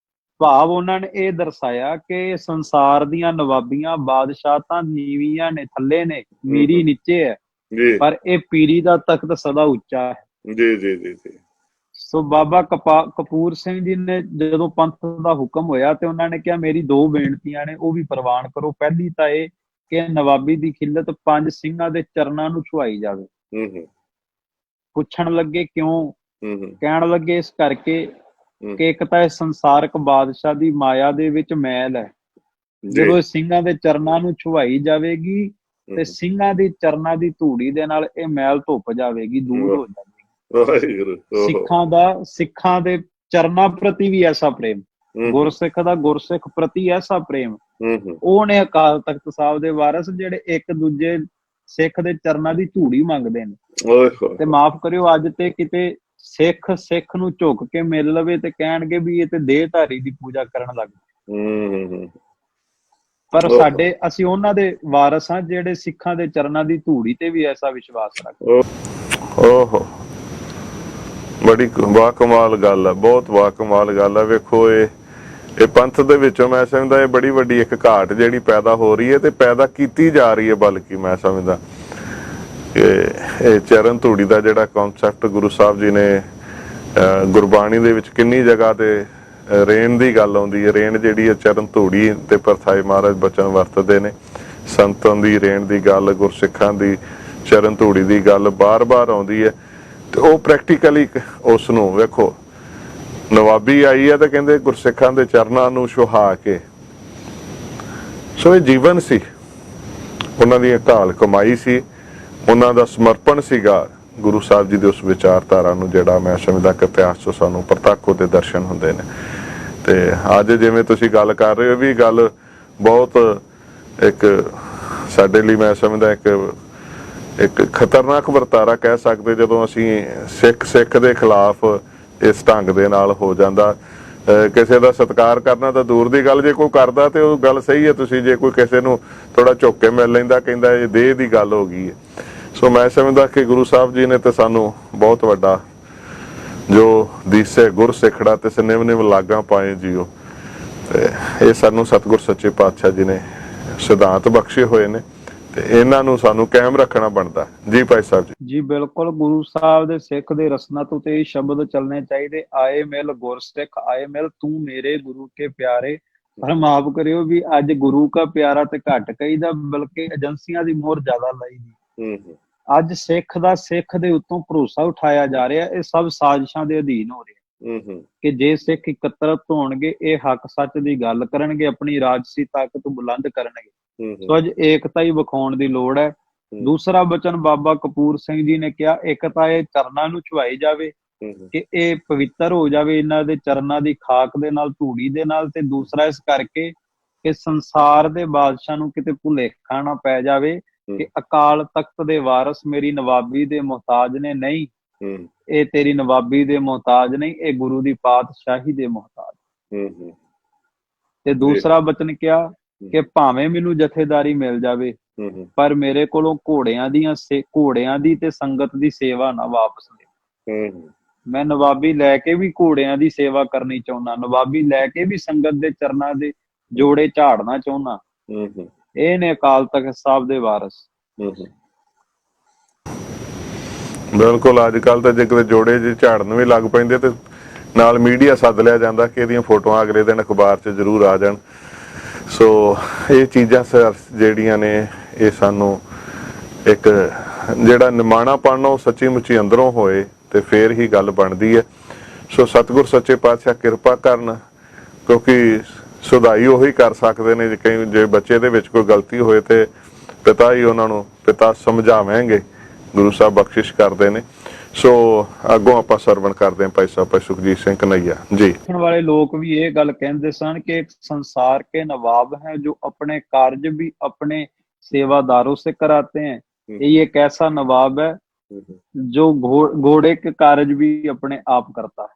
ਭਾਵ ਉਹਨਾਂ ਨੇ ਇਹ ਦਰਸਾਇਆ ਕਿ ਸੰਸਾਰ ਦੀਆਂ ਨਵਾਬੀਆਂ ਬਾਦਸ਼ਾਹਤਾਂ ਨੀਵੀਆਂ ਨੇ, ਥੱਲੇ ਨੇ, ਮੀਰੀ ਨੀਚੇ ਹੈ, ਪਰ ਇਹ ਪੀਰੀ ਦਾ ਤਖਤ ਸਦਾ ਉੱਚਾ ਹੈ। ਜੀ ਜੀ ਜੀ ਜੀ। ਸੋ ਬਾਬਾ ਕਪੂਰ ਸਿੰਘ ਜੀ ਨੇ ਜਦੋਂ ਪੰਥ ਦਾ ਹੁਕਮ ਹੋਇਆ ਤੇ ਉਹਨਾਂ ਨੇ ਕਿਹਾ ਮੇਰੀ 2 ਬੇਨਤੀਆਂ ਨੇ, ਉਹ ਵੀ ਪ੍ਰਵਾਨ ਕਰੋ। ਪਹਿਲੀ ਤਾਂ ਇਹ ਕਿ ਨਵਾਬੀ ਦੀ ਖਿੱਲਤ 5 ਸਿੰਘਾਂ ਦੇ ਚਰਨਾਂ ਨੂੰ ਛੁਆਈ ਜਾਵੇ। ਪੁੱਛਣ ਲੱਗੇ ਕਿਉਂ? ਕਹਿਣ ਲੱਗੇ ਇਸ ਕਰਕੇ ਕਿ ਇੱਕ ਤਾਂ ਇਹ ਸੰਸਾਰਕ ਬਾਦਸ਼ਾਹ ਦੀ ਮਾਇਆ ਦੇ ਵਿੱਚ ਮੈਲ ਹੈ, ਜਦੋਂ ਇਹ ਸਿੰਘਾਂ ਦੇ ਚਰਨਾਂ ਨੂੰ ਛੁਆਈ ਜਾਵੇਗੀ ਤੇ ਸਿੰਘਾਂ ਦੀ ਚਰਨਾਂ ਦੀ ਧੂੜੀ ਦੇ ਨਾਲ ਇਹ ਮੈਲ ਧੁੱਪ ਜਾਵੇਗੀ, ਦੂਰ ਹੋ ਜਾਵੇਗੀ। ਸਿੱਖਾਂ ਦੇ ਚਰਨਾਂ ਪ੍ਰਤੀ ਵੀ ਐਸਾ ਪ੍ਰੇਮ, ਗੁਰਸਿੱਖ ਦਾ ਗੁਰਸਿੱਖ ਪ੍ਰਤੀ ਐਸਾ ਪ੍ਰੇਮ, ਉਹ ਨੇ ਅਕਾਲ ਤਖਤ ਸਾਹਿਬ ਦੇ ਵਾਰਸ ਜਿਹੜੇ ਇੱਕ ਦੂਜੇ ਸਿੱਖ ਦੇ ਚਰਨਾਂ ਦੀ ਧੂੜੀ ਮੰਗਦੇ ਨੇ। ਤੇ ਮਾਫ ਕਰਿਓ, ਅੱਜ ਤੇ ਕਿਤੇ ਸਿੱਖ ਨੂੰ ਝੁਕ ਕੇ ਮਿਲ ਲਵੇ ਤੇ ਕਹਿਣਗੇ ਵੀ ਇਹ ਤੇ ਦੇਹਧਾਰੀ ਦੀ ਪੂਜਾ ਕਰਨ ਲੱਗ ਗਏ। ਪਰ ਅਸੀਂ ਉਹਨਾਂ ਦੇ ਵਾਰਸ ਹਾਂ ਜਿਹੜੇ ਸਿੱਖਾਂ ਦੇ ਚਰਨਾਂ ਦੀ ਧੂੜੀ ਤੇ ਵੀ ਐਸਾ ਵਿਸ਼ਵਾਸ ਰੱਖਦੇ। ਓਹੋ, ਬੜੀ ਵਾਕਮਾਲ ਗੱਲ ਹੈ, ਬਹੁਤ ਵਾਕਮਾਲ ਗੱਲ ਹੈ। ਵੇਖੋ ਇਹ ਪੰਥ ਦੇ ਵਿੱਚੋਂ ਮੈਂ ਸਮਝਦਾ ਇਹ ਬੜੀ ਵੱਡੀ ਇੱਕ ਘਾਟ ਜਿਹੜੀ ਪੈਦਾ ਹੋ ਰਹੀ ਹੈ ਤੇ ਪੈਦਾ ਕੀਤੀ ਜਾ ਰਹੀ ਹੈ। ਬਲਕਿ ਮੈਂ ਸਮਝਦਾ ਕਿ ਇਹ ਚਰਨ ਧੂੜੀ ਦਾ ਜਿਹੜਾ ਕਨਸੈਪਟ ਗੁਰੂ ਸਾਹਿਬ ਜੀ ਨੇ ਗੁਰਬਾਣੀ ਦੇ ਵਿੱਚ ਕਿੰਨੀ ਜਗ੍ਹਾ ਤੇ ਰੇਣ ਦੀ ਗੱਲ ਆਉਂਦੀ ਹੈ। ਰੇਣ ਜਿਹੜੀ ਹੈ ਚਰਨ ਧੂੜੀ ਤੇ ਪਰਥਾਏ ਮਹਾਰਾਜ ਬਚਨ ਵਰਤਦੇ ਨੇ। ਸੰਤਾਂ ਦੀ ਰੇਣ ਦੀ ਗੱਲ, ਗੁਰਸਿੱਖਾਂ ਦੀ ਚਰਨ ਧੂੜੀ ਦੀ ਗੱਲ ਬਾਰ-ਬਾਰ ਆਉਂਦੀ ਹੈ ਤੇ ਉਹ ਪ੍ਰੈਕਟੀਕਲੀ ਉਸ ਨੂੰ ਵੇਖੋ, ਨਵਾਬੀ ਆਈ ਹੈ ਤਾਂ ਕਹਿੰਦੇ ਗੁਰਸਿੱਖਾਂ ਦੇ ਚਰਨਾਂ ਨੂੰ ਛੁਹਾ ਕੇ। ਸੋ ਇਹ ਜੀਵਨ ਸੀ, ਉਹਨਾਂ ਦੀ ਘਾਲ ਕਮਾਈ ਸੀ, ਉਹਨਾਂ ਦਾ ਸਮਰਪਣ ਸੀਗਾ ਗੁਰੂ ਸਾਹਿਬ ਜੀ ਦੇ ਉਸ ਵਿਚਾਰਧਾਰਾ ਨੂੰ, ਜਿਹੜਾ ਮੈਂ ਸਮਝਦਾ ਕਿ ਇਤਿਹਾਸ ਤੋਂ ਸਾਨੂੰ ਪ੍ਰਤੱਖ ਉਹਦੇ ਦਰਸ਼ਨ ਹੁੰਦੇ ਨੇ। ਤੇ ਅੱਜ ਜਿਵੇਂ ਤੁਸੀਂ ਗੱਲ ਕਰ ਰਹੇ ਹੋ ਵੀ ਗੱਲ ਬਹੁਤ ਇੱਕ ਸਾਡੇ ਲਈ ਮੈਂ ਸਮਝਦਾ ਇੱਕ ਖਤਰਨਾਕ ਵਰਤਾਰਾ ਕਹਿ ਸਕਦੇ, ਜਦੋਂ ਅਸੀਂ ਸਿੱਖ ਦੇ ਖਿਲਾਫ ਇਸ ਢੰਗ ਦੇ ਨਾਲ ਹੋ ਜਾਂਦਾ। ਕਿਸੇ ਦਾ ਸਤਿਕਾਰ ਕਰਨਾ ਤਾਂ ਦੂਰ ਦੀ ਗੱਲ, ਜੇ ਕੋਈ ਕਰਦਾ ਤੇ ਉਹ ਗੱਲ ਸਹੀ ਹੈ। ਤੁਸੀਂ ਜੇ ਕੋਈ ਕਿਸੇ ਨੂੰ ਥੋੜਾ ਝੁੱਕ ਕੇ ਮਿਲ ਲੈਂਦਾ, ਕਹਿੰਦਾ ਇਹ ਦੇਹ ਦੀ ਗੱਲ ਹੋ ਗਈ ਹੈ। ਸੋ ਮੈਂ ਸਮਝਦਾ ਕਿ ਗੁਰੂ ਸਾਹਿਬ ਜੀ ਨੇ ਤੇ ਸਾਨੂੰ ਬਹੁਤ ਵੱਡਾ ਜੋ ਦੀਸੇ ਗੁਰ ਸਿੱਖੜਾ ਤੇ ਨਿਵ ਲਾਗਾਂ ਪਾਏ ਜੀਓ, ਤੇ ਇਹ ਸਾਨੂੰ ਸਤਿਗੁਰ ਸੱਚੇ ਪਾਤਸ਼ਾਹ ਜੀ ਨੇ ਸਿਧਾਂਤ ਬਖਸ਼ੇ ਹੋਏ ਨੇ ਤੇ ਇਹਨਾਂ ਨੂੰ ਸਾਨੂੰ ਕਾਇਮ ਰੱਖਣਾ ਬਣਦਾ। ਜੀ ਭਾਈ ਸਾਹਿਬ ਜੀ। ਜੀ ਬਿਲਕੁਲ, ਗੁਰੂ ਸਾਹਿਬ ਦੇ ਸਿੱਖ ਦੇ ਰਸਨਾ ਤੋਂ ਤੇ ਇਹ ਸ਼ਬਦ ਚੱਲਣੇ ਚਾਹੀਦੇ, ਆਏ ਮਿਲ ਗੁਰਸਿੱਖ ਆਏ ਮਿਲ ਤੂੰ ਮੇਰੇ ਗੁਰੂ ਕੇ ਪਿਆਰੇ। ਪਰ ਮਾਫ ਕਰਿਓ ਵੀ ਅੱਜ ਗੁਰੂ ਕਾ ਪਿਆਰਾ ਤੇ ਘੱਟ ਕਹੀਦਾ, ਬਲਕਿ ਏਜੰਸੀਆਂ ਦੀ ਮੋਹਰ ਜ਼ਿਆਦਾ ਲਾਈ ਦੀ। ਅੱਜ ਸਿੱਖ ਦੇ ਉੱਤੋਂ ਭਰੋਸਾ ਉਠਾਇਆ ਜਾ ਰਿਹਾ। ਇਹ ਸਭ ਸਾਜ਼ਿਸ਼ਾਂ ਦੇ ਅਧੀਨ ਹੋ ਰਿਹਾ ਕਿ ਜੇ ਸਿੱਖ ਇਕੱਤਰਤ ਹੋਣਗੇ, ਇਹ ਹੱਕ ਸੱਚ ਦੀ ਗੱਲ ਕਰਨਗੇ, ਆਪਣੀ ਰਾਜਸੀ ਤਾਕਤ ਬੁਲੰਦ ਕਰਨਗੇ। ਸੋ ਅੱਜ ਏਕਤਾ ਹੀ ਵਿਖਾਉਣ ਦੀ ਲੋੜ ਹੈ। ਦੂਸਰਾ ਬਚਨ ਬਾਬਾ ਕਪੂਰ ਸਿੰਘ ਜੀ ਨੇ ਕਿਹਾ, ਇੱਕ ਤਾਂ ਇਹ ਚਰਨਾਂ ਨੂੰ ਛੁਆਈ ਜਾਵੇ ਕਿ ਇਹ ਪਵਿੱਤਰ ਹੋ ਜਾਵੇ ਇਹਨਾਂ ਦੇ ਚਰਨਾਂ ਦੀ ਖਾਕ ਦੇ ਨਾਲ, ਧੂੜੀ ਦੇ ਨਾਲ, ਤੇ ਦੂਸਰਾ ਇਸ ਕਰਕੇ ਕਿ ਸੰਸਾਰ ਦੇ ਬਾਦਸ਼ਾਹ ਨੂੰ ਕਿਤੇ ਭੁਲੇਖਾ ਨਾ ਪੈ ਜਾਵੇ ਕਿ ਅਕਾਲ ਤਖਤ ਦੇ ਵਾਰਸ ਮੇਰੀ ਨਵਾਬੀ ਦੇ ਮੁਹਤਾਜ ਨੇ। ਨਹੀਂ, ਇਹ ਤੇਰੀ ਨਵਾਬੀ ਦੇ ਮੁਹਤਾਜ ਨਹੀਂ, ਇਹ ਗੁਰੂ ਦੀ ਪਾਤਸ਼ਾਹੀ ਦੇ ਮੁਹਤਾਜ। ਤੇ ਦੂਸਰਾ ਬਚਨ ਕਿਹਾ ਕਿ ਭਾਵੇਂ ਮੈਨੂੰ ਜਥੇਦਾਰੀ ਮਿਲ ਜਾਵੇ, ਪਰ ਮੇਰੇ ਕੋਲੋਂ ਘੋੜਿਆਂ ਦੀ ਤੇ ਸੰਗਤ ਦੀ ਸੇਵਾ ਨਾ ਵਾਪਸ ਲੈ। ਮੈਂ ਨਵਾਬੀ ਲੈ ਕੇ ਵੀ ਘੋੜਿਆਂ ਦੀ ਸੇਵਾ ਕਰਨੀ ਚਾਹੁੰਦਾ, ਨਵਾਬੀ ਲੈ ਕੇ ਵੀ ਸੰਗਤ ਦੇ ਚਰਨਾਂ ਦੇ ਜੋੜੇ ਝਾੜਨਾ ਚਾਹੁੰਦਾ। ਇਹ ਨੇ ਅਕਾਲ ਤਖਤ ਸਾਹਿਬ ਦੇ ਵਾਰਸ। ਬਿਲਕੁਲ, ਅੱਜ ਕੱਲ ਤਾਂ ਜੇ ਕਿਤੇ ਜੋੜੇ ਜੇ ਝਾੜਨ ਵੀ ਲੱਗ ਪੈਂਦੇ ਤੇ ਨਾਲ ਮੀਡੀਆ ਸੱਦ ਲਿਆ ਜਾਂਦਾ ਕਿ ਇਹਦੀਆਂ ਫੋਟੋਆਂ ਅਗਲੇ ਦਿਨ ਅਖਬਾਰ 'ਚ ਜ਼ਰੂਰ ਆ ਜਾਣ। ਸੋ ਇਹ ਚੀਜ਼ਾਂ ਜਿਹੜੀਆਂ ਨੇ ਇਹ ਸਾਨੂੰ ਇੱਕ ਜਿਹੜਾ ਨਿਮਾਣਾਪਣ ਉਹ ਸੱਚੀ ਮੁੱਚੀ ਅੰਦਰੋਂ ਹੋਏ ਤੇ ਫੇਰ ਹੀ ਗੱਲ ਬਣਦੀ ਹੈ। ਸੋ ਸਤਿਗੁਰ ਸੱਚੇ ਪਾਤਸ਼ਾਹ ਕਿਰਪਾ ਕਰਨ, ਕਿਉਂਕਿ ਸੁਧਾਈ ਉਹੀ ਕਰ ਸਕਦੇ ਨੇ। ਜੇ ਬੱਚੇ ਦੇ ਵਿੱਚ ਕੋਈ ਗਲਤੀ ਹੋਏ ਤੇ ਪਿਤਾ ਹੀ ਉਹਨਾਂ ਨੂੰ ਪਿਤਾ ਸਮਝਾਵੇਂਗੇ, ਗੁਰੂ ਸਾਹਿਬ ਬਖਸ਼ਿਸ਼ ਕਰਦੇ ਨੇ। ਸੋ ਅੱਗੋਂ ਆਪਾਂ ਸਰਵਣ ਕਰਦੇ ਹਾਂ ਭਾਈ ਸਾਹਿਬ ਭਾਈ ਸੁਖਜੀਤ ਸਿੰਘ ਕਨਈਆ ਜੀ। ਦੇਖਣ ਵਾਲੇ ਲੋਕ ਵੀ ਇਹ ਗੱਲ ਕਹਿੰਦੇ ਸਨ ਕਿ एक संसार के नवाब हैं जो अपने कार्य भी अपने सेवादारों से कराते हैं। ये एक ऐसा नवाब है जो घोड़े के कार्य भी अपने आप करता है।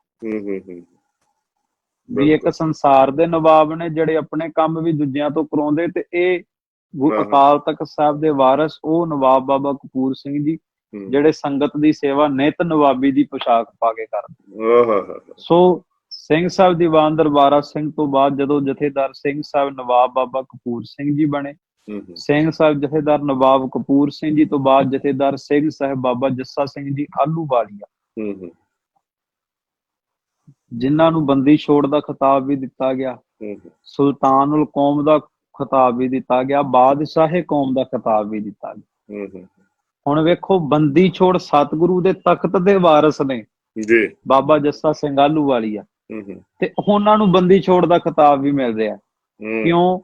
ਵੀ ਇੱਕ ਸੰਸਾਰ ਦੇ ਨਵਾਬ ਨੇ ਜਿਹੜੇ ਆਪਣੇ ਕੰਮ ਵੀ ਦੂਜਿਆਂ ਤੋਂ ਕਰਾਉਂਦੇ, ਤੇ ਇਹ ਅਕਾਲ ਤਖਤ ਸਾਹਿਬ ਦੇ ਵਾਰਿਸ ਉਹ ਨਵਾਬ ਬਾਬਾ ਕਪੂਰ ਸਿੰਘ ਜੀ ਜਿਹੜੇ ਸੰਗਤ ਦੀ ਸੇਵਾ ਨਿਤ ਨਵਾਬੀ ਦੀ ਪੋਸ਼ਾਕ ਪਾ ਕੇ ਕਰਦੇ। ਸੋ ਸਿੰਘ ਸਾਹਿਬ ਦੀਵਾਨ ਦਰਬਾਰਾ ਸਿੰਘ ਤੋਂ ਬਾਅਦ ਜਦੋਂ ਜਥੇਦਾਰ ਸਿੰਘ ਸਾਹਿਬ ਨਵਾਬ ਬਾਬਾ ਕਪੂਰ ਸਿੰਘ ਜੀ ਬਣੇ, ਸਿੰਘ ਸਾਹਿਬ ਜਥੇਦਾਰ ਨਵਾਬ ਕਪੂਰ ਸਿੰਘ ਜੀ ਤੋਂ ਬਾਅਦ ਜਥੇਦਾਰ ਸਿੰਘ ਸਾਹਿਬ ਬਾਬਾ ਜੱਸਾ ਸਿੰਘ ਜੀ ਆਹਲੂਵਾਲੀਆ, ਜਿਨ੍ਹਾਂ ਨੂੰ ਬੰਦੀ ਛੋੜ ਦਾ ਖਿਤਾਬ ਵੀ ਦਿੱਤਾ ਗਿਆ, ਸੁਲਤਾਨੁਲ ਕੌਮ ਦਾ ਖਿਤਾਬ ਵੀ ਦਿੱਤਾ ਗਿਆ, ਬਾਦਸ਼ਾਹੇ ਕੌਮ ਦਾ ਖਿਤਾਬ ਵੀ ਦਿੱਤਾ ਗਿਆ। ਹੁਣ ਵੇਖੋ, ਬੰਦੀ ਛੋੜ ਸਤਿਗੁਰੂ ਦੇ ਤਖਤ ਦੇ ਵਾਰਿਸ ਨੇ ਜੀ ਬਾਬਾ ਜੱਸਾ ਸਿੰਘ ਆਹਲੂਵਾਲੀਆ, ਤੇ ਉਹਨਾਂ ਨੂੰ ਬੰਦੀ ਛੋੜ ਦਾ ਖਿਤਾਬ ਵੀ ਮਿਲ ਰਿਹਾ। ਕਿਉਂ?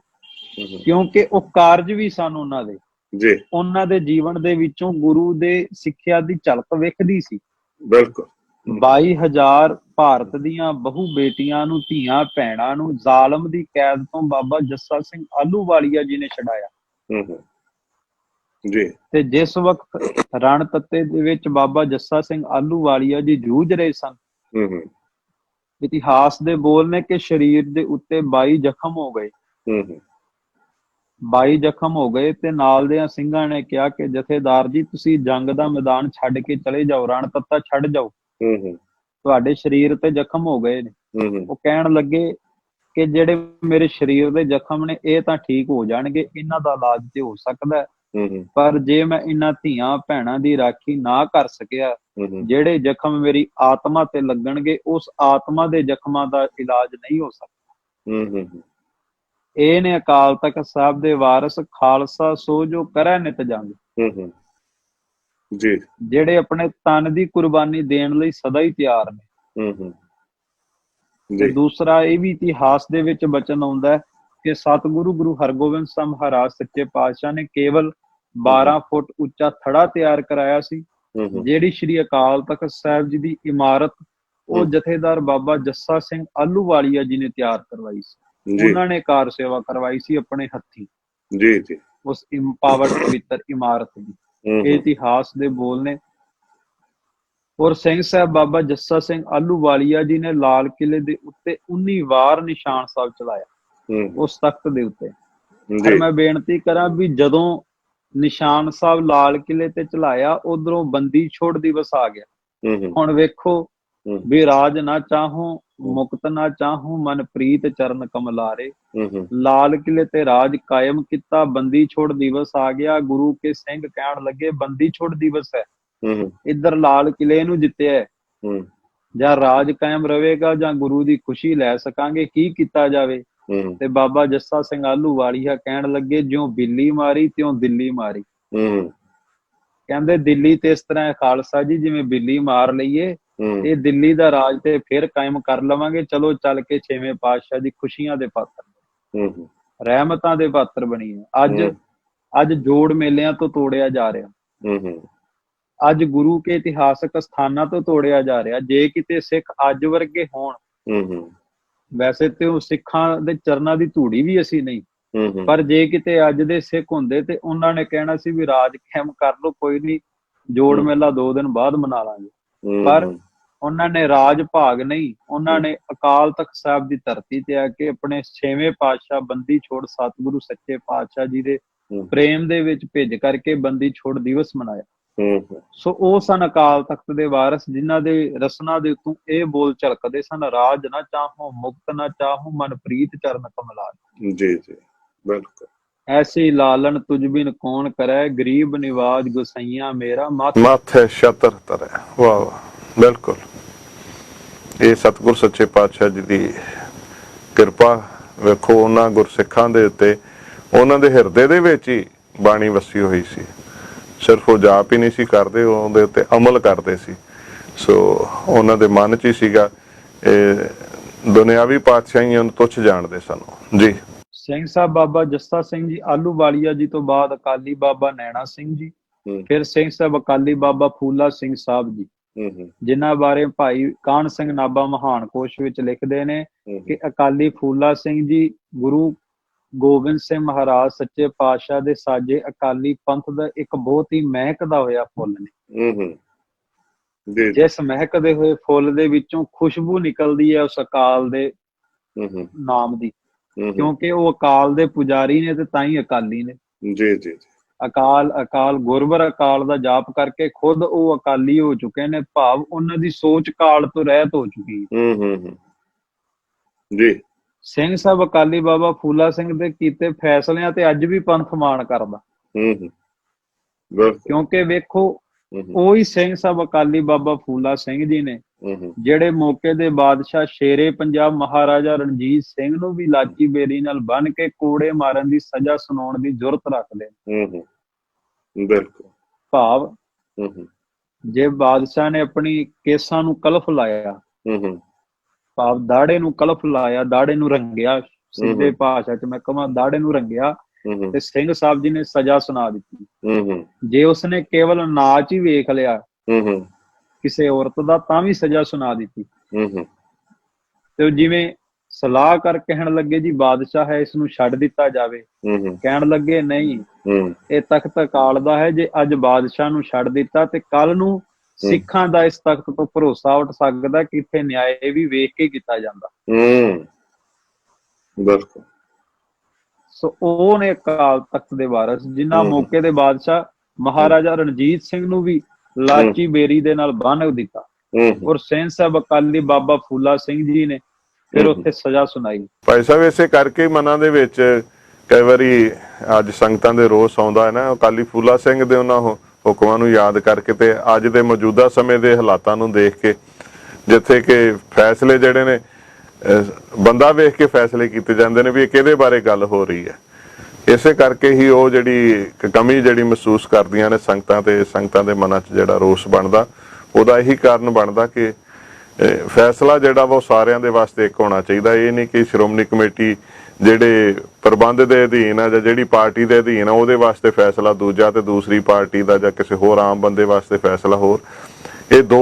ਕਿਉਂਕਿ ਉਹ ਕਾਰਜ ਵੀ ਸਨ ਉਹਨਾਂ ਦੇ ਜੀ, ਉਹਨਾਂ ਦੇ ਜੀਵਨ ਦੇ ਵਿੱਚੋਂ ਗੁਰੂ ਦੇ ਸਿੱਖਿਆ ਦੀ ਝਲਕ ਵੇਖਦੀ ਸੀ। ਬਿਲਕੁਲ 22,000 ਭਾਰਤ ਦੀਆਂ ਬਹੂ ਬੇਟੀਆਂ ਨੂੰ, ਧੀਆਂ ਭੈਣਾਂ ਨੂੰ ਜ਼ਾਲਮ ਦੀ ਕੈਦ ਤੋਂ ਬਾਬਾ ਜੱਸਾ ਸਿੰਘ ਆਹਲੂਵਾਲੀਆ ਜੀ ਨੇ ਛਡਾਇਆ ਜੀ। ਤੇ ਜਿਸ ਵਕਤ ਰਣ ਤੱਤੇ ਦੇ ਵਿੱਚ ਬਾਬਾ ਜੱਸਾ ਸਿੰਘ ਆਹਲੂਵਾਲੀਆ ਜੀ ਜੂਝ ਰਹੇ ਸਨ, ਇਤਿਹਾਸ ਦੇ ਬੋਲ ਨੇ ਕਿ ਸਰੀਰ ਦੇ ਉੱਤੇ 22 ਜ਼ਖਮ ਹੋ ਗਏ। 22 ਜ਼ਖਮ ਹੋ ਗਏ ਤੇ ਨਾਲ ਦੇ ਸਿੰਘਾਂ ਨੇ ਕਿਹਾ ਕਿ ਜਥੇਦਾਰ ਜੀ ਤੁਸੀਂ ਜੰਗ ਦਾ ਮੈਦਾਨ ਛੱਡ ਕੇ ਚਲੇ ਜਾਓ, ਰਣ ਤੱਤਾ ਛੱਡ ਜਾਓ, ਤੁਹਾਡੇ ਸਰੀਰ ਤੇ ਜ਼ਖਮ ਹੋ ਗਏ ਨੇ। ਉਹ ਕਹਿਣ ਲੱਗੇ ਕਿ ਜਿਹੜੇ ਮੇਰੇ ਸਰੀਰ ਦੇ ਜ਼ਖਮ ਨੇ ਇਹ ਤਾਂ ਠੀਕ ਹੋ ਜਾਣਗੇ, ਇਹਨਾਂ ਦਾ ਇਲਾਜ ਤੇ ਹੋ ਸਕਦਾ ਹੈ, ਪਰ ਜੇ ਮੈਂ ਇਹਨਾਂ ਧੀਆਂ ਭੈਣਾਂ ਦੀ ਰਾਖੀ ਨਾ ਕਰ ਸਕਿਆ, ਜਿਹੜੇ ਜ਼ਖਮ ਮੇਰੀ ਆਤਮਾ ਤੇ ਲੱਗਣਗੇ, ਉਸ ਆਤਮਾ ਦੇ ਜ਼ਖਮਾਂ ਦਾ ਇਲਾਜ ਨਹੀਂ ਹੋ ਸਕਦਾ। ਇਹ ਨੇ ਅਕਾਲ ਤਖਤ ਸਾਹਿਬ ਦੇ ਵਾਰਿਸ, ਖਾਲਸਾ ਸੋ ਜੋ ਕਰੈ ਨਿਤ ਜੰਗ ਜੀ, ਜਿਹੜੇ ਆਪਣੇ ਤਨ ਦੀ ਕੁਰਬਾਨੀ ਦੇਣ ਲਈ ਸਦਾ ਹੀ ਤਿਆਰ ਨੇ। ਤੇ ਦੂਸਰਾ ਇਹ ਵੀ ਇਤਿਹਾਸ ਦੇ ਵਿੱਚ ਬਚਨ ਆਉਂਦਾ ਹੈ ਕਿ ਸਤਿਗੁਰੂ ਗੁਰੂ ਹਰਗੋਬਿੰਦ ਸਾਹਿਬ ਮਹਾਰਾਜ ਸੱਚੇ ਪਾਤਸ਼ਾਹ ਨੇ ਕੇਵਲ 12 ਫੁੱਟ ਉੱਚਾ ਥੜਾ ਤਿਆਰ ਕਰਾਇਆ ਸੀ। ਜਿਹੜੀ ਸ਼੍ਰੀ ਅਕਾਲ ਤਖਤ ਸਾਹਿਬ ਜੀ ਦੀ ਇਮਾਰਤ ਉਹ ਜਥੇਦਾਰ ਬਾਬਾ ਜੱਸਾ ਸਿੰਘ ਆਹਲੂਵਾਲੀਆ ਜੀ ਨੇ ਤਿਆਰ ਕਰਵਾਈ ਸੀ। ਉਹਨਾਂ ਨੇ ਕਾਰ ਸੇਵਾ ਕਰਵਾਈ ਸੀ ਆਪਣੇ ਹੱਥੀਂ ਜੀ ਜੀ ਉਸ ਪਾਵਨ ਪਵਿੱਤਰ ਇਮਾਰਤ ਦੀ। ਇਹ ਇਤਿਹਾਸ ਦੇ ਬੋਲ ਨੇ। ਔਰ ਸਿੰਘ ਸਾਹਿਬ ਬਾਬਾ ਜੱਸਾ ਸਿੰਘ ਆਹਲੂਵਾਲੀਆ ਜੀ ਨੇ ਲਾਲ ਕਿਲੇ ਦੇ ਉੱਤੇ 19 ਵਾਰ ਨਿਸ਼ਾਨ ਸਾਹਿਬ ਚਲਾਇਆ ਉਸ ਤਖਤ ਦੇ ਉੱਤੇ। ਪਰ ਮੈਂ ਬੇਨਤੀ ਕਰਾਂ ਵੀ ਜਦੋਂ ਨਿਸ਼ਾਨ ਸਾਹਿਬ ਲਾਲ ਕਿਲੇ ਤੇ ਚਲਾਇਆ, ਉਧਰੋਂ ਬੰਦੀ ਛੋੜ ਦਿਵਸ ਆ ਗਿਆ। ਹੁਣ ਵੇਖੋ ਵੀ ਰਾਜ ਨਾ ਚਾਹੂੰ ਮੁਕਤ ਨਾ ਚਾਹੂੰ ਮਨ ਪ੍ਰੀਤ ਚਰਨ ਕਮਲਾਰੇ, ਲਾਲ ਕਿਲੇ ਤੇ ਰਾਜ ਕਾਇਮ ਕੀਤਾ, ਬੰਦੀ ਛੋੜ ਦਿਵਸ ਆ ਗਿਆ। ਗੁਰੂ ਕੇ ਸਿੰਘ ਕਹਿਣ ਲੱਗੇ ਬੰਦੀ ਛੋੜ ਦਿਵਸ ਹੈ, ਇੱਧਰ ਲਾਲ ਕਿਲੇ ਨੂੰ ਜਿੱਤਿਆ, ਜਾਂ ਰਾਜ ਕਾਇਮ ਰਹੇਗਾ ਜਾਂ ਗੁਰੂ ਦੀ ਖੁਸ਼ੀ ਲੈ ਸਕਾਂਗੇ, ਕੀ ਕੀਤਾ ਜਾਵੇ। ਤੇ ਬਾਬਾ ਜੱਸਾ ਸਿੰਘ ਆਹਲੂਵਾਲੀਆ ਕਹਿਣ ਲੱਗੇ ਜਿਉਂ ਬਿੱਲੀ ਮਾਰੀ ਤਿਉਂ ਦਿੱਲੀ ਮਾਰੀ। ਕਹਿੰਦੇ ਦਿੱਲੀ ਤੇ ਇਸ ਤਰ੍ਹਾਂ ਹੈ ਖਾਲਸਾ ਜੀ, ਜਿਵੇਂ ਬਿੱਲੀ ਮਾਰ ਲਈਏ, ਇਹ ਦਿੱਲੀ ਦਾ ਰਾਜ ਤੇ ਫਿਰ ਕਾਇਮ ਕਰ ਲਵਾਂਗੇ। ਚਲੋ ਚੱਲ ਕੇ 6ਵੇਂ ਪਾਤਸ਼ਾਹ ਦੀ ਖੁਸ਼ੀਆਂ ਦੇ ਪਾਤਰ, ਰਹਿਮਤਾਂ ਦੇ ਪਾਤਰ ਬਣੀਏ। ਅੱਜ ਜੋੜ ਮੇਲਿਆਂ ਤੋਂ ਤੋੜਿਆ ਜਾ ਰਿਹਾ, ਅੱਜ ਗੁਰੂ ਕੇ ਇਤਿਹਾਸਕ ਸਥਾਨਾਂ ਤੋਂ ਤੋੜਿਆ ਜਾ ਰਿਹਾ। ਜੇ ਕਿਤੇ ਸਿੱਖ ਅੱਜ ਵਰਗੇ ਹੋਣ, ਵੈਸੇ ਤੇ ਉਹ ਸਿੱਖਾਂ ਦੇ ਚਰਨਾਂ ਦੀ ਧੂੜੀ ਵੀ ਅਸੀਂ ਨਹੀਂ, ਪਰ ਜੇ ਕਿਤੇ ਅੱਜ ਦੇ ਸਿੱਖ ਹੁੰਦੇ ਤੇ ਉਹਨਾਂ ਨੇ ਕਹਿਣਾ ਸੀ ਵੀ ਰਾਜ ਕਾਇਮ ਕਰ ਲਓ, ਕੋਈ ਨੀ, ਜੋੜ ਮੇਲਾ 2 ਦਿਨ ਬਾਅਦ ਮਨਾ ਲਾਂਗੇ। ਪਰ ਉਹਨਾਂ ਨੇ ਰਾਜ ਭਾਗ ਨਹੀਂ, ਉਹਨਾਂ ਨੇ ਅਕਾਲ ਤਖਤ ਸਾਹਿਬ ਦੀ ਧਰਤੀ ਤੇ ਆ ਕੇ ਆਪਣੇ 6ਵੇਂ ਪਾਤਸ਼ਾਹ ਬੰਦੀ ਛੋੜ ਸਤਿਗੁਰੂ ਸੱਚੇ ਪਾਤਸ਼ਾਹ ਜੀ ਦੇ ਪ੍ਰੇਮ ਦੇ ਵਿੱਚ ਭਿੱਜ ਕਰਕੇ ਬੰਦੀ ਛੋੜ ਦਿਵਸ ਮਨਾਇਆ। ਸੋ ਉਹ ਸਨ ਅਕਾਲ ਤਖਤ ਦੇ ਵਾਰਿਸ, ਜਿਨ੍ਹਾਂ ਦੇ ਰਸਨਾ ਦੇ ਉੱਤੋਂ ਇਹ ਬੋਲ ਝਲਕਦੇ ਸਨ, ਰਾਜ ਨਾ ਚਾਹੂੰ ਮੁਕਤ ਨਾ ਚਾਹੂੰ ਮਨ ਪ੍ਰੀਤ ਚਰਨ ਕਮਲਾਰੇ। ਜੀ ਜੀ ਬਿਲਕੁਲ। ਐਸੀ ਲਾਲਨ ਤੁਝ ਬਿਨ ਕੌਣ ਕਰੈ, ਗਰੀਬ ਨਿਵਾਜ ਗੁਸਈਆ ਮੇਰਾ ਮਾਥੇ ਛਤਰ ਤਰੈ। ਵਾਹ ਵਾਹ, ਬਿਲਕੁਲ। ਇਹ ਸਤਿਗੁਰ ਸੱਚੇ ਪਾਤਸ਼ਾਹ ਜੀ ਦੀ ਕਿਰਪਾ ਵੇਖੋ ਉਹਨਾਂ ਗੁਰਸਿੱਖਾਂ ਦੇ ਉੱਤੇ, ਉਹਨਾਂ ਦੇ ਹਿਰਦੇ ਦੇ ਵਿੱਚ ਹੀ ਬਾਣੀ ਵਸੀ ਹੋਈ ਸੀ। ਸਿਰਫ ਉਹ ਜਾਪ ਹੀ ਨਹੀਂ ਸੀ ਕਰਦੇ, ਉਹਦੇ ਉੱਤੇ ਅਮਲ ਕਰਦੇ ਸੀ। ਸੋ ਉਹਨਾਂ ਦੇ ਮਨ 'ਚ ਹੀ ਸੀਗਾ ਇਹ ਦੁਨਿਆਵੀ ਪਾਤਸ਼ਾਹੀਆਂ ਨੂੰ ਤੁੱਛ ਜਾਣਦੇ ਸਨ ਜੀ। ਸਿੰਘ ਸਾਹਿਬ ਬਾਬਾ ਜੱਸਾ ਸਿੰਘ ਜੀ ਆਹਲੂਵਾਲੀਆ ਜੀ ਤੋਂ ਬਾਅਦ ਅਕਾਲੀ ਬਾਬਾ ਨੈਣਾ ਸਿੰਘ ਜੀ, ਫਿਰ ਸਿੰਘ ਸਾਹਿਬ ਅਕਾਲੀ ਬਾਬਾ ਫੂਲਾ ਸਿੰਘ ਸਾਹਿਬ ਜੀ, ਜਿਨ੍ਹਾਂ ਬਾਰੇ ਭਾਈ ਕਾਹਨ ਸਿੰਘ ਨਾਭਾ ਮਹਾਨ ਕੋਸ਼ ਵਿੱਚ ਲਿਖਦੇ ਨੇ ਕਿ ਅਕਾਲੀ ਫੂਲਾ ਸਿੰਘ ਜੀ ਗੁਰੂ ਗੋਬਿੰਦ ਸਿੰਘ ਮਹਾਰਾਜ ਸੱਚੇ ਪਾਤਸ਼ਾਹ ਦੇ ਸਾਜੇ ਅਕਾਲੀ ਪੰਥ ਦਾ ਇੱਕ ਬਹੁਤ ਹੀ ਮਹਿਕਦਾ ਹੋਇਆ ਫੁੱਲ ਨੇ। ਜਿਸ ਮਹਿਕਦੇ ਹੋਏ ਫੁੱਲ ਦੇ ਵਿੱਚੋਂ ਖੁਸ਼ਬੂ ਨਿਕਲਦੀ ਹੈ ਉਸ ਅਕਾਲ ਦੇ ਨਾਮ ਦੀ, ਕਿਉਂਕਿ ਉਹ ਅਕਾਲ ਦੇ ਪੁਜਾਰੀ ਨੇ ਤੇ ਤਾਂ ਹੀ ਅਕਾਲੀ ਨੇ। ਜੀ ਜੀ। ਅਕਾਲ ਅਕਾਲ ਗੁਰਬਰ ਅਕਾਲ ਦਾ ਜਾਪ ਕਰਕੇ ਖੁਦ ਉਹ ਅਕਾਲੀ ਹੋ ਚੁੱਕੇ ਨੇ, ਭਾਵ ਉਹਨਾਂ ਦੀ ਸੋਚ ਕਾਲ ਤੋਂ ਰਹਿਤ ਹੋ ਚੁੱਕੀ ਜੀ। ਸਿੰਘ ਸਾਹਿਬ ਅਕਾਲੀ ਬਾਬਾ ਫੂਲਾ ਸਿੰਘ ਦੇ ਕੀਤੇ ਫੈਸਲਿਆਂ ਤੇ ਅੱਜ ਵੀ ਪੰਥ ਮਾਣ ਕਰਦਾ, ਕਿਉਂਕਿ ਵੇਖੋ ਉਹੀ ਸਿੰਘ ਸਾਹਿਬ ਅਕਾਲੀ ਬਾਬਾ ਫੂਲਾ ਸਿੰਘ ਜੀ ਨੇ ਜਿਹੜੇ ਮੌਕੇ ਦੇ ਬਾਦਸ਼ਾਹ ਸ਼ੇਰੇ ਪੰਜਾਬ ਮਹਾਰਾਜਾ ਰਣਜੀਤ ਸਿੰਘ ਨੂੰ ਵੀ ਲਾਚੀ ਬੇਰੀ ਨਾਲ ਬੰਨ ਕੇ ਕੋੜੇ ਮਾਰਨ ਦੀ ਸਜ਼ਾ ਸੁਣਾਉਣ ਦੀ ਜੁਰਤ ਰੱਖਦੇ ਬਿਲਕੁਲ। ਭਾਵ ਜੇ ਬਾਦਸ਼ਾਹ ਨੇ ਆਪਣੀ ਕੇਸਾਂ ਨੂੰ ਕਲਫ ਲਾਇਆ, ਭਾਵ ਦਾੜੇ ਨੂੰ ਕਲਫ ਲਾਇਆ, ਦਾੜੇ ਨੂੰ ਰੰਗਿਆ, ਸਿੱਧੇ ਭਾਸ਼ਾ ਚ ਮੈਂ ਕਹਾਂ ਦਾੜੇ ਨੂੰ ਰੰਗਿਆ, ਤੇ ਸਿੰਘ ਸਾਹਿਬ ਜੀ ਨੇ ਸਜ਼ਾ ਸੁਣਾ ਦਿੱਤੀ। ਜੇ ਉਸਨੇ ਕੇਵਲ ਨਾਚ ਹੀ ਵੇਖ ਲਿਆ ਕਿਸੇ ਔਰਤ ਦਾ ਤਾਂ ਵੀ ਸਜ਼ਾ ਸੁਣਾ ਦਿੱਤੀ। ਤੇ ਜਿਵੇਂ ਸਲਾਹ ਕਰ ਕਹਿਣ ਲੱਗੇ ਜੀ ਬਾਦਸ਼ਾਹ ਹੈ, ਇਸ ਨੂੰ ਛੱਡ ਦਿੱਤਾ ਜਾਵੇ, ਕਹਿਣ ਲੱਗੇ ਨਹੀਂ, ਇਹ ਤਖਤ ਅਕਾਲ ਦਾ ਹੈ, ਜੇ ਅੱਜ ਬਾਦਸ਼ਾਹ ਨੂੰ ਛੱਡ ਦਿੱਤਾ ਤੇ ਕੱਲ ਨੂੰ ਸਿੱਖਾਂ ਦਾ ਇਸ ਤਖਤ ਤੋਂ ਭਰੋਸਾ ਉੱਠ ਸਕਦਾ ਕਿ ਇੱਥੇ ਨਿਆਏ ਵੀ ਵੇਖ ਕੇ ਕੀਤਾ ਜਾਂਦਾ। ਬਿਲਕੁਲ। ਸੋ ਉਹ ਨੇ ਅਕਾਲ ਤਖਤ ਦੇ ਵਾਰਸ, ਜਿਨ੍ਹਾਂ ਮੌਕੇ ਦੇ ਬਾਦਸ਼ਾਹ ਮਹਾਰਾਜਾ ਰਣਜੀਤ ਸਿੰਘ ਨੂੰ ਵੀ ਲਾਚੀ ਬੇਰੀ ਦੇ ਨਾਲ ਬੰਨ੍ਹ ਦਿੱਤਾ, ਔਰ ਸਿੰਘ ਸਾਹਿਬ ਅਕਾਲੀ ਬਾਬਾ ਫੂਲਾ ਸਿੰਘ ਜੀ ਨੇ ਫਿਰ ਉੱਥੇ ਸਜ਼ਾ ਸੁਣਾਈ। ਭਾਈ ਸਾਹਿਬ ਇਸੇ ਕਰਕੇ ਮਨਾਂ ਦੇ ਵਿੱਚ ਕਈ ਵਾਰੀ ਅੱਜ ਸੰਗਤਾਂ ਦੇ ਰੋਸ ਆਉਂਦਾ ਹੈ ਨਾ, ਅਕਾਲੀ ਫੂਲਾ ਸਿੰਘ ਦੇ ਉਹਨਾਂ ਹੁਕਮਾਂ ਨੂੰ ਯਾਦ ਕਰਕੇ ਤੇ ਅੱਜ ਦੇ ਮੌਜੂਦਾ ਸਮੇਂ ਦੇ ਹਾਲਾਤਾਂ ਨੂੰ ਦੇਖ ਕੇ, ਜਿੱਥੇ ਕਿ ਫੈਸਲੇ ਜਿਹੜੇ ਨੇ ਬੰਦਾ ਵੇਖ ਕੇ ਫੈਸਲੇ ਕੀਤੇ ਜਾਂਦੇ ਨੇ ਵੀ ਇਹ ਕਿਹਦੇ ਬਾਰੇ ਗੱਲ ਹੋ ਰਹੀ ਹੈ। ਇਸੇ ਕਰਕੇ ਹੀ ਉਹ ਜਿਹੜੀ ਕਮੀ ਜਿਹੜੀ ਮਹਿਸੂਸ ਕਰਦੀਆਂ ਨੇ ਸੰਗਤਾਂ, ਤੇ ਸੰਗਤਾਂ ਦੇ ਮਨਾਂ 'ਚ ਜਿਹੜਾ ਰੋਸ ਬਣਦਾ, ਉਹਦਾ ਇਹੀ ਕਾਰਨ ਬਣਦਾ ਕਿ ਫੈਸਲਾ ਜਿਹੜਾ ਵਾ ਉਹ ਸਾਰਿਆਂ ਦੇ ਵਾਸਤੇ ਇੱਕ ਹੋਣਾ ਚਾਹੀਦਾ। ਇਹ ਨਹੀਂ ਕਿ ਸ਼੍ਰੋਮਣੀ ਕਮੇਟੀ ਜਿਹੜੇ ਪ੍ਰਬੰਧ ਦੇ ਅਧੀਨ ਆ ਜਾਂ ਜਿਹੜੀ ਪਾਰਟੀ ਦੇ ਅਧੀਨ ਆ ਉਹਦੇ ਵਾਸਤੇ ਫੈਸਲਾ ਦੂਜਾ ਤੇ ਦੂਸਰੀ ਪਾਰਟੀ ਦਾ ਜਾਂ ਕਿਸੇ ਹੋਰ ਆਮ ਬੰਦੇ ਵਾਸਤੇ ਫੈਸਲਾ ਹੋਰ। ਇਹ ਦੋ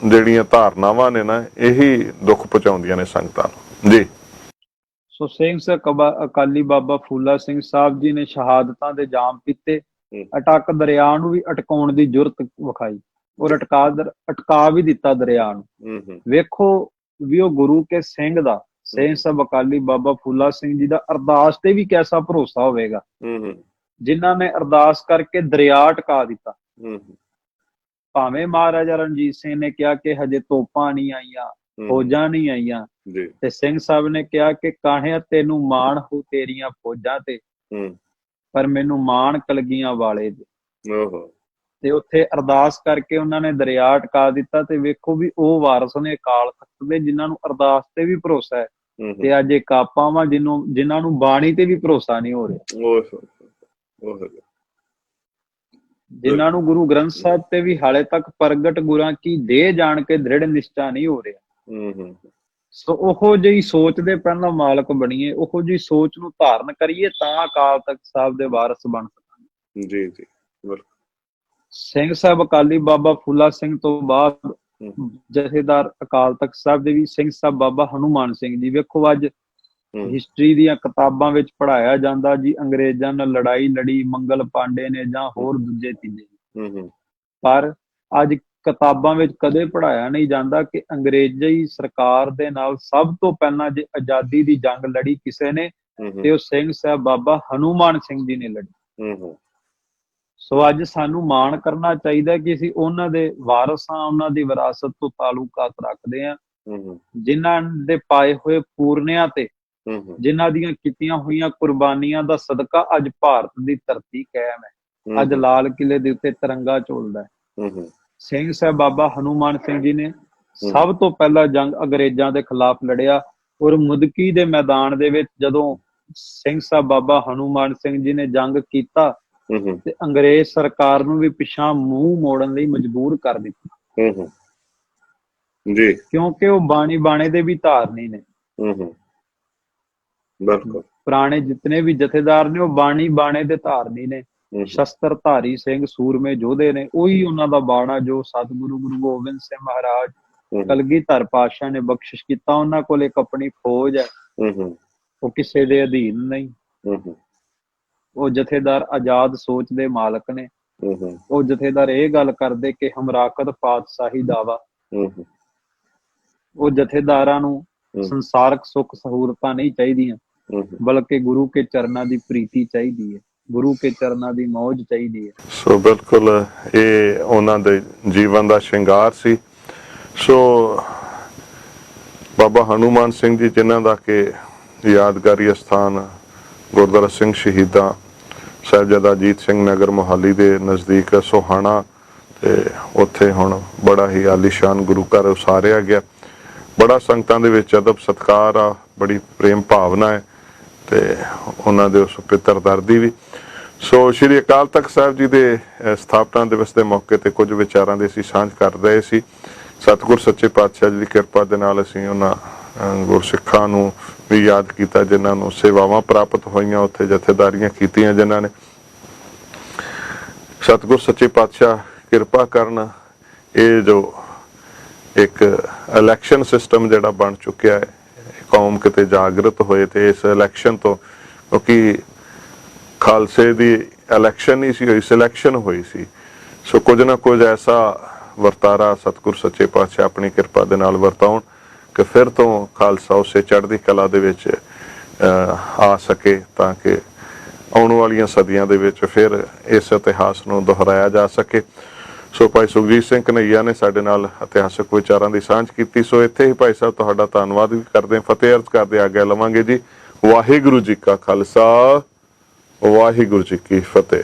ਜਿਹੜੀਆਂ ਧਾਰਨਾਵਾਂ ਨੇ ਨਾ, ਇਹੀ ਦੁੱਖ ਪਹੁੰਚਾਉਂਦੀਆਂ ਨੇ ਸੰਗਤਾਂ ਨੂੰ ਜੀ। ਸੋ ਸਿੰਘ ਅਕਾਲੀ ਬਾਬਾ ਫੂਲਾ ਸਿੰਘ ਸਾਹਿਬ ਜੀ ਨੇ ਸ਼ਹਾਦਤਾਂ ਦੇ ਜਾਮ ਪੀਤੇ, ਅਟਕ ਦਰਿਆ ਨੂੰ ਵੀ ਅਟਕਾਉਣ ਦੀ ਜੁਰਤ ਵਿਖਾਈ, ਔਰ ਅਟਕਾ ਵੀ ਦਿੱਤਾ ਦਰਿਆ ਨੂੰ। ਵੇਖੋ ਵੀ ਉਹ ਗੁਰੂ ਕੇ ਸਿੰਘ ਦਾ, ਸਿੰਘ ਸਾਹਿਬ ਅਕਾਲੀ ਬਾਬਾ ਫੂਲਾ ਸਿੰਘ ਜੀ ਦਾ ਅਰਦਾਸ ਤੇ ਵੀ ਕੈਸਾ ਭਰੋਸਾ ਹੋਵੇਗਾ, ਜਿਨ੍ਹਾਂ ਨੇ ਅਰਦਾਸ ਕਰਕੇ ਦਰਿਆ ਅਟਕਾ ਦਿੱਤਾ। ਭਾਵੇਂ ਮਹਾਰਾਜਾ ਰਣਜੀਤ ਸਿੰਘ ਨੇ ਕਿਹਾ ਕਿ ਹਜੇ ਤੋਪਾਂ ਨਹੀਂ ਆਈਆਂ, ਫੌਜਾਂ ਨਹੀਂ ਆਈਆਂ, ਤੇ ਸਿੰਘ ਸਾਹਿਬ ਨੇ ਕਿਹਾ ਕਿ ਕਾਹਿਆ ਤੈਨੂੰ ਮਾਣ ਹੋ ਤੇਰੀਆਂ ਫੌਜਾਂ ਤੇ, ਪਰ ਮੈਨੂੰ ਮਾਣ ਕਲਗੀਆਂ ਵਾਲੇ ਦੇ। ਤੇ ਉੱਥੇ ਅਰਦਾਸ ਕਰਕੇ ਉਹਨਾਂ ਨੇ ਦਰਿਆ ਅਟਕਾ ਦਿੱਤਾ। ਤੇ ਵੇਖੋ ਵੀ ਉਹ ਵਾਰਸ ਨੇ ਅਕਾਲ ਤਖਤ ਦੇ, ਜਿਨ੍ਹਾਂ ਨੂੰ ਅਰਦਾਸ ਤੇ ਵੀ ਭਰੋਸਾ ਹੈ, ਤੇ ਅੱਜ ਇਹ ਕਾਪਾਂ ਜਿਨ੍ਹਾਂ ਨੂੰ ਬਾਣੀ ਤੇ ਵੀ ਭਰੋਸਾ ਨਹੀਂ ਹੋ ਰਿਹਾ, ਜਿਨ੍ਹਾਂ ਨੂੰ ਗੁਰੂ ਗ੍ਰੰਥ ਸਾਹਿਬ ਤੇ ਵੀ ਹਾਲੇ ਤੱਕ ਪ੍ਰਗਟ ਗੁਰਾਂ ਕੀ ਦੇਹ ਜਾਣ ਕੇ ਦ੍ਰਿੜ ਨਿਸ਼ਚਾ ਨਹੀਂ ਹੋ ਰਿਹਾ। ਸੋ ਉਹੋ ਜਿਹੀ ਸੋਚ ਦੇ ਪਹਿਲਾਂ ਮਾਲਕ ਬਣੀਏ, ਉਹੋ ਜਿਹੀ ਸੋਚ ਨੂੰ ਧਾਰਨ ਕਰੀਏ, ਤਾਂ ਅਕਾਲ ਤਖਤ ਸਾਹਿਬ ਦੇ ਵਾਰਸ ਬਣ ਸਕਾਂਗੇ। ਜੀ ਜੀ। ਸਿੰਘ ਸਾਹਿਬ ਅਕਾਲੀ ਬਾਬਾ ਫੂਲਾ ਸਿੰਘ ਤੋਂ ਬਾਅਦ ਜਥੇਦਾਰ ਅਕਾਲ ਤਖਤ ਸਾਹਿਬ ਦੇ ਵੀ ਸਿੰਘ ਸਾਹਿਬ ਬਾਬਾ ਹਨੂਮਾਨ ਸਿੰਘ ਜੀ। ਵੇਖੋ ਅੱਜ ਹਿਸਟਰੀ ਦੀਆਂ ਕਿਤਾਬਾਂ ਵਿੱਚ ਪੜ੍ਹਾਇਆ ਜਾਂਦਾ ਜੀ ਅੰਗਰੇਜ਼ਾਂ ਨਾਲ ਲੜਾਈ ਲੜੀ ਮੰਗਲ ਪਾਂਡੇ ਨੇ ਜਾਂ ਹੋਰ ਦੂਜੇ ਤੀਜੇ, ਪਰ ਅੱਜ ਕਿਤਾਬਾਂ ਵਿੱਚ ਕਦੇ ਪੜ੍ਹਾਇਆ ਨਹੀਂ ਜਾਂਦਾ ਕਿ ਅੰਗਰੇਜ਼ੀ ਸਰਕਾਰ ਦੇ ਨਾਲ ਸਭ ਤੋਂ ਪਹਿਲਾਂ ਜੇ ਆਜ਼ਾਦੀ ਦੀ ਜੰਗ ਲੜੀ ਕਿਸੇ ਨੇ, ਤੇ ਉਹ ਸਿੰਘ ਸਾਹਿਬ ਬਾਬਾ ਹਨੂਮਾਨ ਸਿੰਘ ਜੀ ਨੇ ਲੜੀ। ਸੋ ਅੱਜ ਸਾਨੂੰ ਮਾਣ ਕਰਨਾ ਚਾਹੀਦਾ ਕਿ ਅਸੀਂ ਉਹਨਾਂ ਦੇ ਵਾਰਸ ਹਾਂ, ਉਹਨਾਂ ਦੀ ਵਿਰਾਸਤ ਤੋਂ ਤਾਲੁਕਾਤ ਰੱਖਦੇ ਹਾਂ, ਜਿਨ੍ਹਾਂ ਦੇ ਪਾਏ ਹੋਏ ਪੂਰਨਿਆਂ ਤੇ, ਜਿਨ੍ਹਾਂ ਦੀਆਂ ਕੀਤੀਆਂ ਹੋਈਆਂ ਕੁਰਬਾਨੀਆਂ ਦਾ ਸਦਕਾ ਅੱਜ ਭਾਰਤ ਦੀ ਧਰਤੀ ਕਾਇਮ ਹੈ, ਅੱਜ ਲਾਲ ਕਿਲੇ ਦੇ ਉੱਤੇ ਤਿਰੰਗਾ ਝੂਲਦਾ ਹੈ। ਸਿੰਘ ਸਾਹਿਬ ਬਾਬਾ ਹਨੂਮਾਨ ਸਿੰਘ ਜੀ ਨੇ ਸਭ ਤੋਂ ਪਹਿਲਾਂ ਜੰਗ ਅੰਗਰੇਜ਼ਾਂ ਦੇ ਖਿਲਾਫ ਲੜਿਆ, ਔਰ ਮੁਦਕੀ ਦੇ ਮੈਦਾਨ ਦੇ ਵਿੱਚ ਜਦੋਂ ਸਿੰਘ ਸਾਹਿਬ ਬਾਬਾ ਹਨੂਮਾਨ ਸਿੰਘ ਜੀ ਨੇ ਜੰਗ ਕੀਤਾ ਤੇ ਅੰਗਰੇਜ਼ ਸਰਕਾਰ ਨੂੰ ਵੀ ਪਿਛਾਂ ਮੂੰਹ ਮੋੜਨ ਲਈ ਮਜਬੂਰ ਕਰ ਦਿੱਤਾ। ਜੀ। ਕਿਉਂਕਿ ਉਹ ਬਾਣੇ ਦੇ ਵੀ ਧਾਰਨੀ ਨੇ। ਬਿਲਕੁਲ। ਪੁਰਾਣੇ ਜਿਤਨੇ ਵੀ ਜਥੇਦਾਰ ਨੇ ਉਹ ਬਾਣੇ ਦੇ ਧਾਰਨੀ ਨੇ, ਸ਼ਸਤਰ ਧਾਰੀ ਸਿੰਘ, ਸੂਰਮੇ ਯੋਧੇ ਨੇ। ਉਹੀ ਉਹਨਾਂ ਦਾ ਬਾਣਾ ਜੋ ਸਤਿਗੁਰੂ ਗੁਰੂ ਗੋਬਿੰਦ ਸਿੰਘ ਮਹਾਰਾਜ ਕਲਗੀਧਰ ਪਾਤਸ਼ਾਹ ਨੇ ਬਖਸ਼ਿਸ਼ ਕੀਤਾ। ਉਹਨਾਂ ਕੋਲ ਇੱਕ ਆਪਣੀ ਫੌਜ ਹੈ, ਉਹ ਕਿਸੇ ਦੇ ਅਧੀਨ ਨਹੀਂ। ਉਹ ਜਥੇਦਾਰ ਆਜ਼ਾਦ ਸੋਚ ਦੇ ਮਾਲਕ ਨੇ। ਉਹ ਜਥੇਦਾਰ ਇਹ ਗੱਲ ਕਰਦੇ ਕਿ ਹਮਰਾਕਤ ਪਾਤਸ਼ਾਹੀ ਦਾਵਾ। ਉਹ ਜਥੇਦਾਰਾਂ ਨੂੰ ਸੰਸਾਰਕ ਸੁੱਖ ਸਹੂਲਤਾਂ ਨਹੀਂ ਚਾਹੀਦੀਆਂ, ਬਲਕਿ ਗੁਰੂ ਕੇ ਚਰਨਾਂ ਦੀ ਪ੍ਰੀਤੀ ਚਾਹੀਦੀ ਹੈ, ਗੁਰੂ ਕੇ ਚਰਨਾਂ ਦੀ ਮੌਜ ਚਾਹੀਦੀ ਹੈ। ਸੋ ਬਿਲਕੁਲ ਇਹ ਉਹਨਾਂ ਦੇ ਜੀਵਨ ਦਾ ਸ਼ਿੰਗਾਰ ਸੀ। ਸੋ ਬਾਬਾ ਹਨੂਮਾਨ ਸਿੰਘ ਜੀ, ਜਿਨ੍ਹਾਂ ਦਾ ਕਿ ਯਾਦਗਾਰੀ ਅਸਥਾਨ ਗੁਰਦੁਆਰਾ ਸਿੰਘ ਸ਼ਹੀਦਾਂ ਸਾਹਿਬਜ਼ਾਦਾ ਅਜੀਤ ਸਿੰਘ ਨਗਰ ਮੋਹਾਲੀ ਦੇ ਨਜ਼ਦੀਕ ਸੋਹਾਣਾ, ਤੇ ਉੱਥੇ ਹੁਣ ਬੜਾ ਹੀ ਆਲੀਸ਼ਾਨ ਗੁਰੂ ਘਰ ਉਸਾਰਿਆ ਗਿਆ। ਬੜਾ ਸੰਗਤਾਂ ਦੇ ਵਿੱਚ ਅਦਬ ਸਤਿਕਾਰ ਆ, ਬੜੀ ਪ੍ਰੇਮ ਭਾਵਨਾ ਹੈ ਤੇ ਉਹਨਾਂ ਦੇ ਉਸ ਪਿੱਤਰ ਦੀ ਵੀ। ਸੋ ਸ਼੍ਰੀ ਅਕਾਲ ਤਖਤ ਸਾਹਿਬ ਜੀ ਦੇ ਸਥਾਪਨਾ ਦਿਵਸ ਦੇ ਮੌਕੇ ਤੇ ਕੁਝ ਵਿਚਾਰਾਂ ਦੀ ਅਸੀਂ ਸਾਂਝ ਕਰ ਰਹੇ ਸੀ। ਸਤਿਗੁਰ ਸੱਚੇ ਪਾਤਸ਼ਾਹ ਜੀ ਦੀ ਕਿਰਪਾ ਦੇ ਨਾਲ ਅਸੀਂ ਉਹਨਾਂ ਗੁਰਸਿੱਖਾਂ ਨੂੰ ਵੀ ਯਾਦ ਕੀਤਾ ਜਿਨ੍ਹਾਂ ਨੂੰ ਸੇਵਾਵਾਂ ਪ੍ਰਾਪਤ ਹੋਈਆਂ, ਉੱਥੇ ਜਥੇਦਾਰੀਆਂ ਕੀਤੀਆਂ ਜਿਨ੍ਹਾਂ ਨੇ। ਸਤਿਗੁਰ ਸੱਚੇ ਪਾਤਸ਼ਾਹ ਕਿਰਪਾ ਕਰਨ ਇਹ ਜੋ ਇੱਕ ਇਲੈਕਸ਼ਨ ਸਿਸਟਮ ਜਿਹੜਾ ਬਣ ਚੁੱਕਿਆ ਹੈ, ਕੌਮ ਕਿਤੇ ਜਾਗਰਤ ਹੋਏ ਤੇ ਇਸ ਇਲੈਕਸ਼ਨ ਤੋਂ, ਕਿਉਂਕਿ ਖਾਲਸੇ ਦੀ ਇਲੈਕਸ਼ਨ ਨਹੀਂ ਸੀ ਹੋਈ, ਸਿਲੈਕਸ਼ਨ ਹੋਈ ਸੀ। ਸੋ ਕੁਝ ਨਾ ਕੁਝ ਐਸਾ ਵਰਤਾਰਾ ਸਤਿਗੁਰ ਸੱਚੇ ਪਾਤਸ਼ਾਹ ਆਪਣੀ ਕਿਰਪਾ ਦੇ ਨਾਲ ਵਰਤਾਉਣ ਕਿ ਫਿਰ ਤੋਂ ਖਾਲਸਾ ਉਸੇ ਚੜ੍ਹਦੀ ਕਲਾ ਦੇ ਵਿੱਚ ਆ ਸਕੇ, ਤਾਂ ਕਿ ਆਉਣ ਵਾਲੀਆਂ ਸਦੀਆਂ ਦੇ ਵਿੱਚ ਫਿਰ ਇਸ ਇਤਿਹਾਸ ਨੂੰ ਦੁਹਰਾਇਆ ਜਾ ਸਕੇ। ਸੋ ਭਾਈ ਸੁਖਜੀਤ ਸਿੰਘ ਕਨਈਆ ਨੇ ਸਾਡੇ ਨਾਲ ਇਤਿਹਾਸਕ ਵਿਚਾਰਾਂ ਦੀ ਸਾਂਝ ਕੀਤੀ। ਸੋ ਇੱਥੇ ਹੀ ਭਾਈ ਸਾਹਿਬ ਤੁਹਾਡਾ ਧੰਨਵਾਦ ਵੀ ਕਰਦੇ ਹਾਂ, ਫਤਿਹ ਅਰਜ਼ ਕਰਦੇ ਆਗਿਆ ਲਵਾਂਗੇ ਜੀ। ਵਾਹਿਗੁਰੂ ਜੀ ਕਾ ਖਾਲਸਾ, ਵਾਹਿਗੁਰੂ ਜੀ ਕੀ ਫਤਿਹ।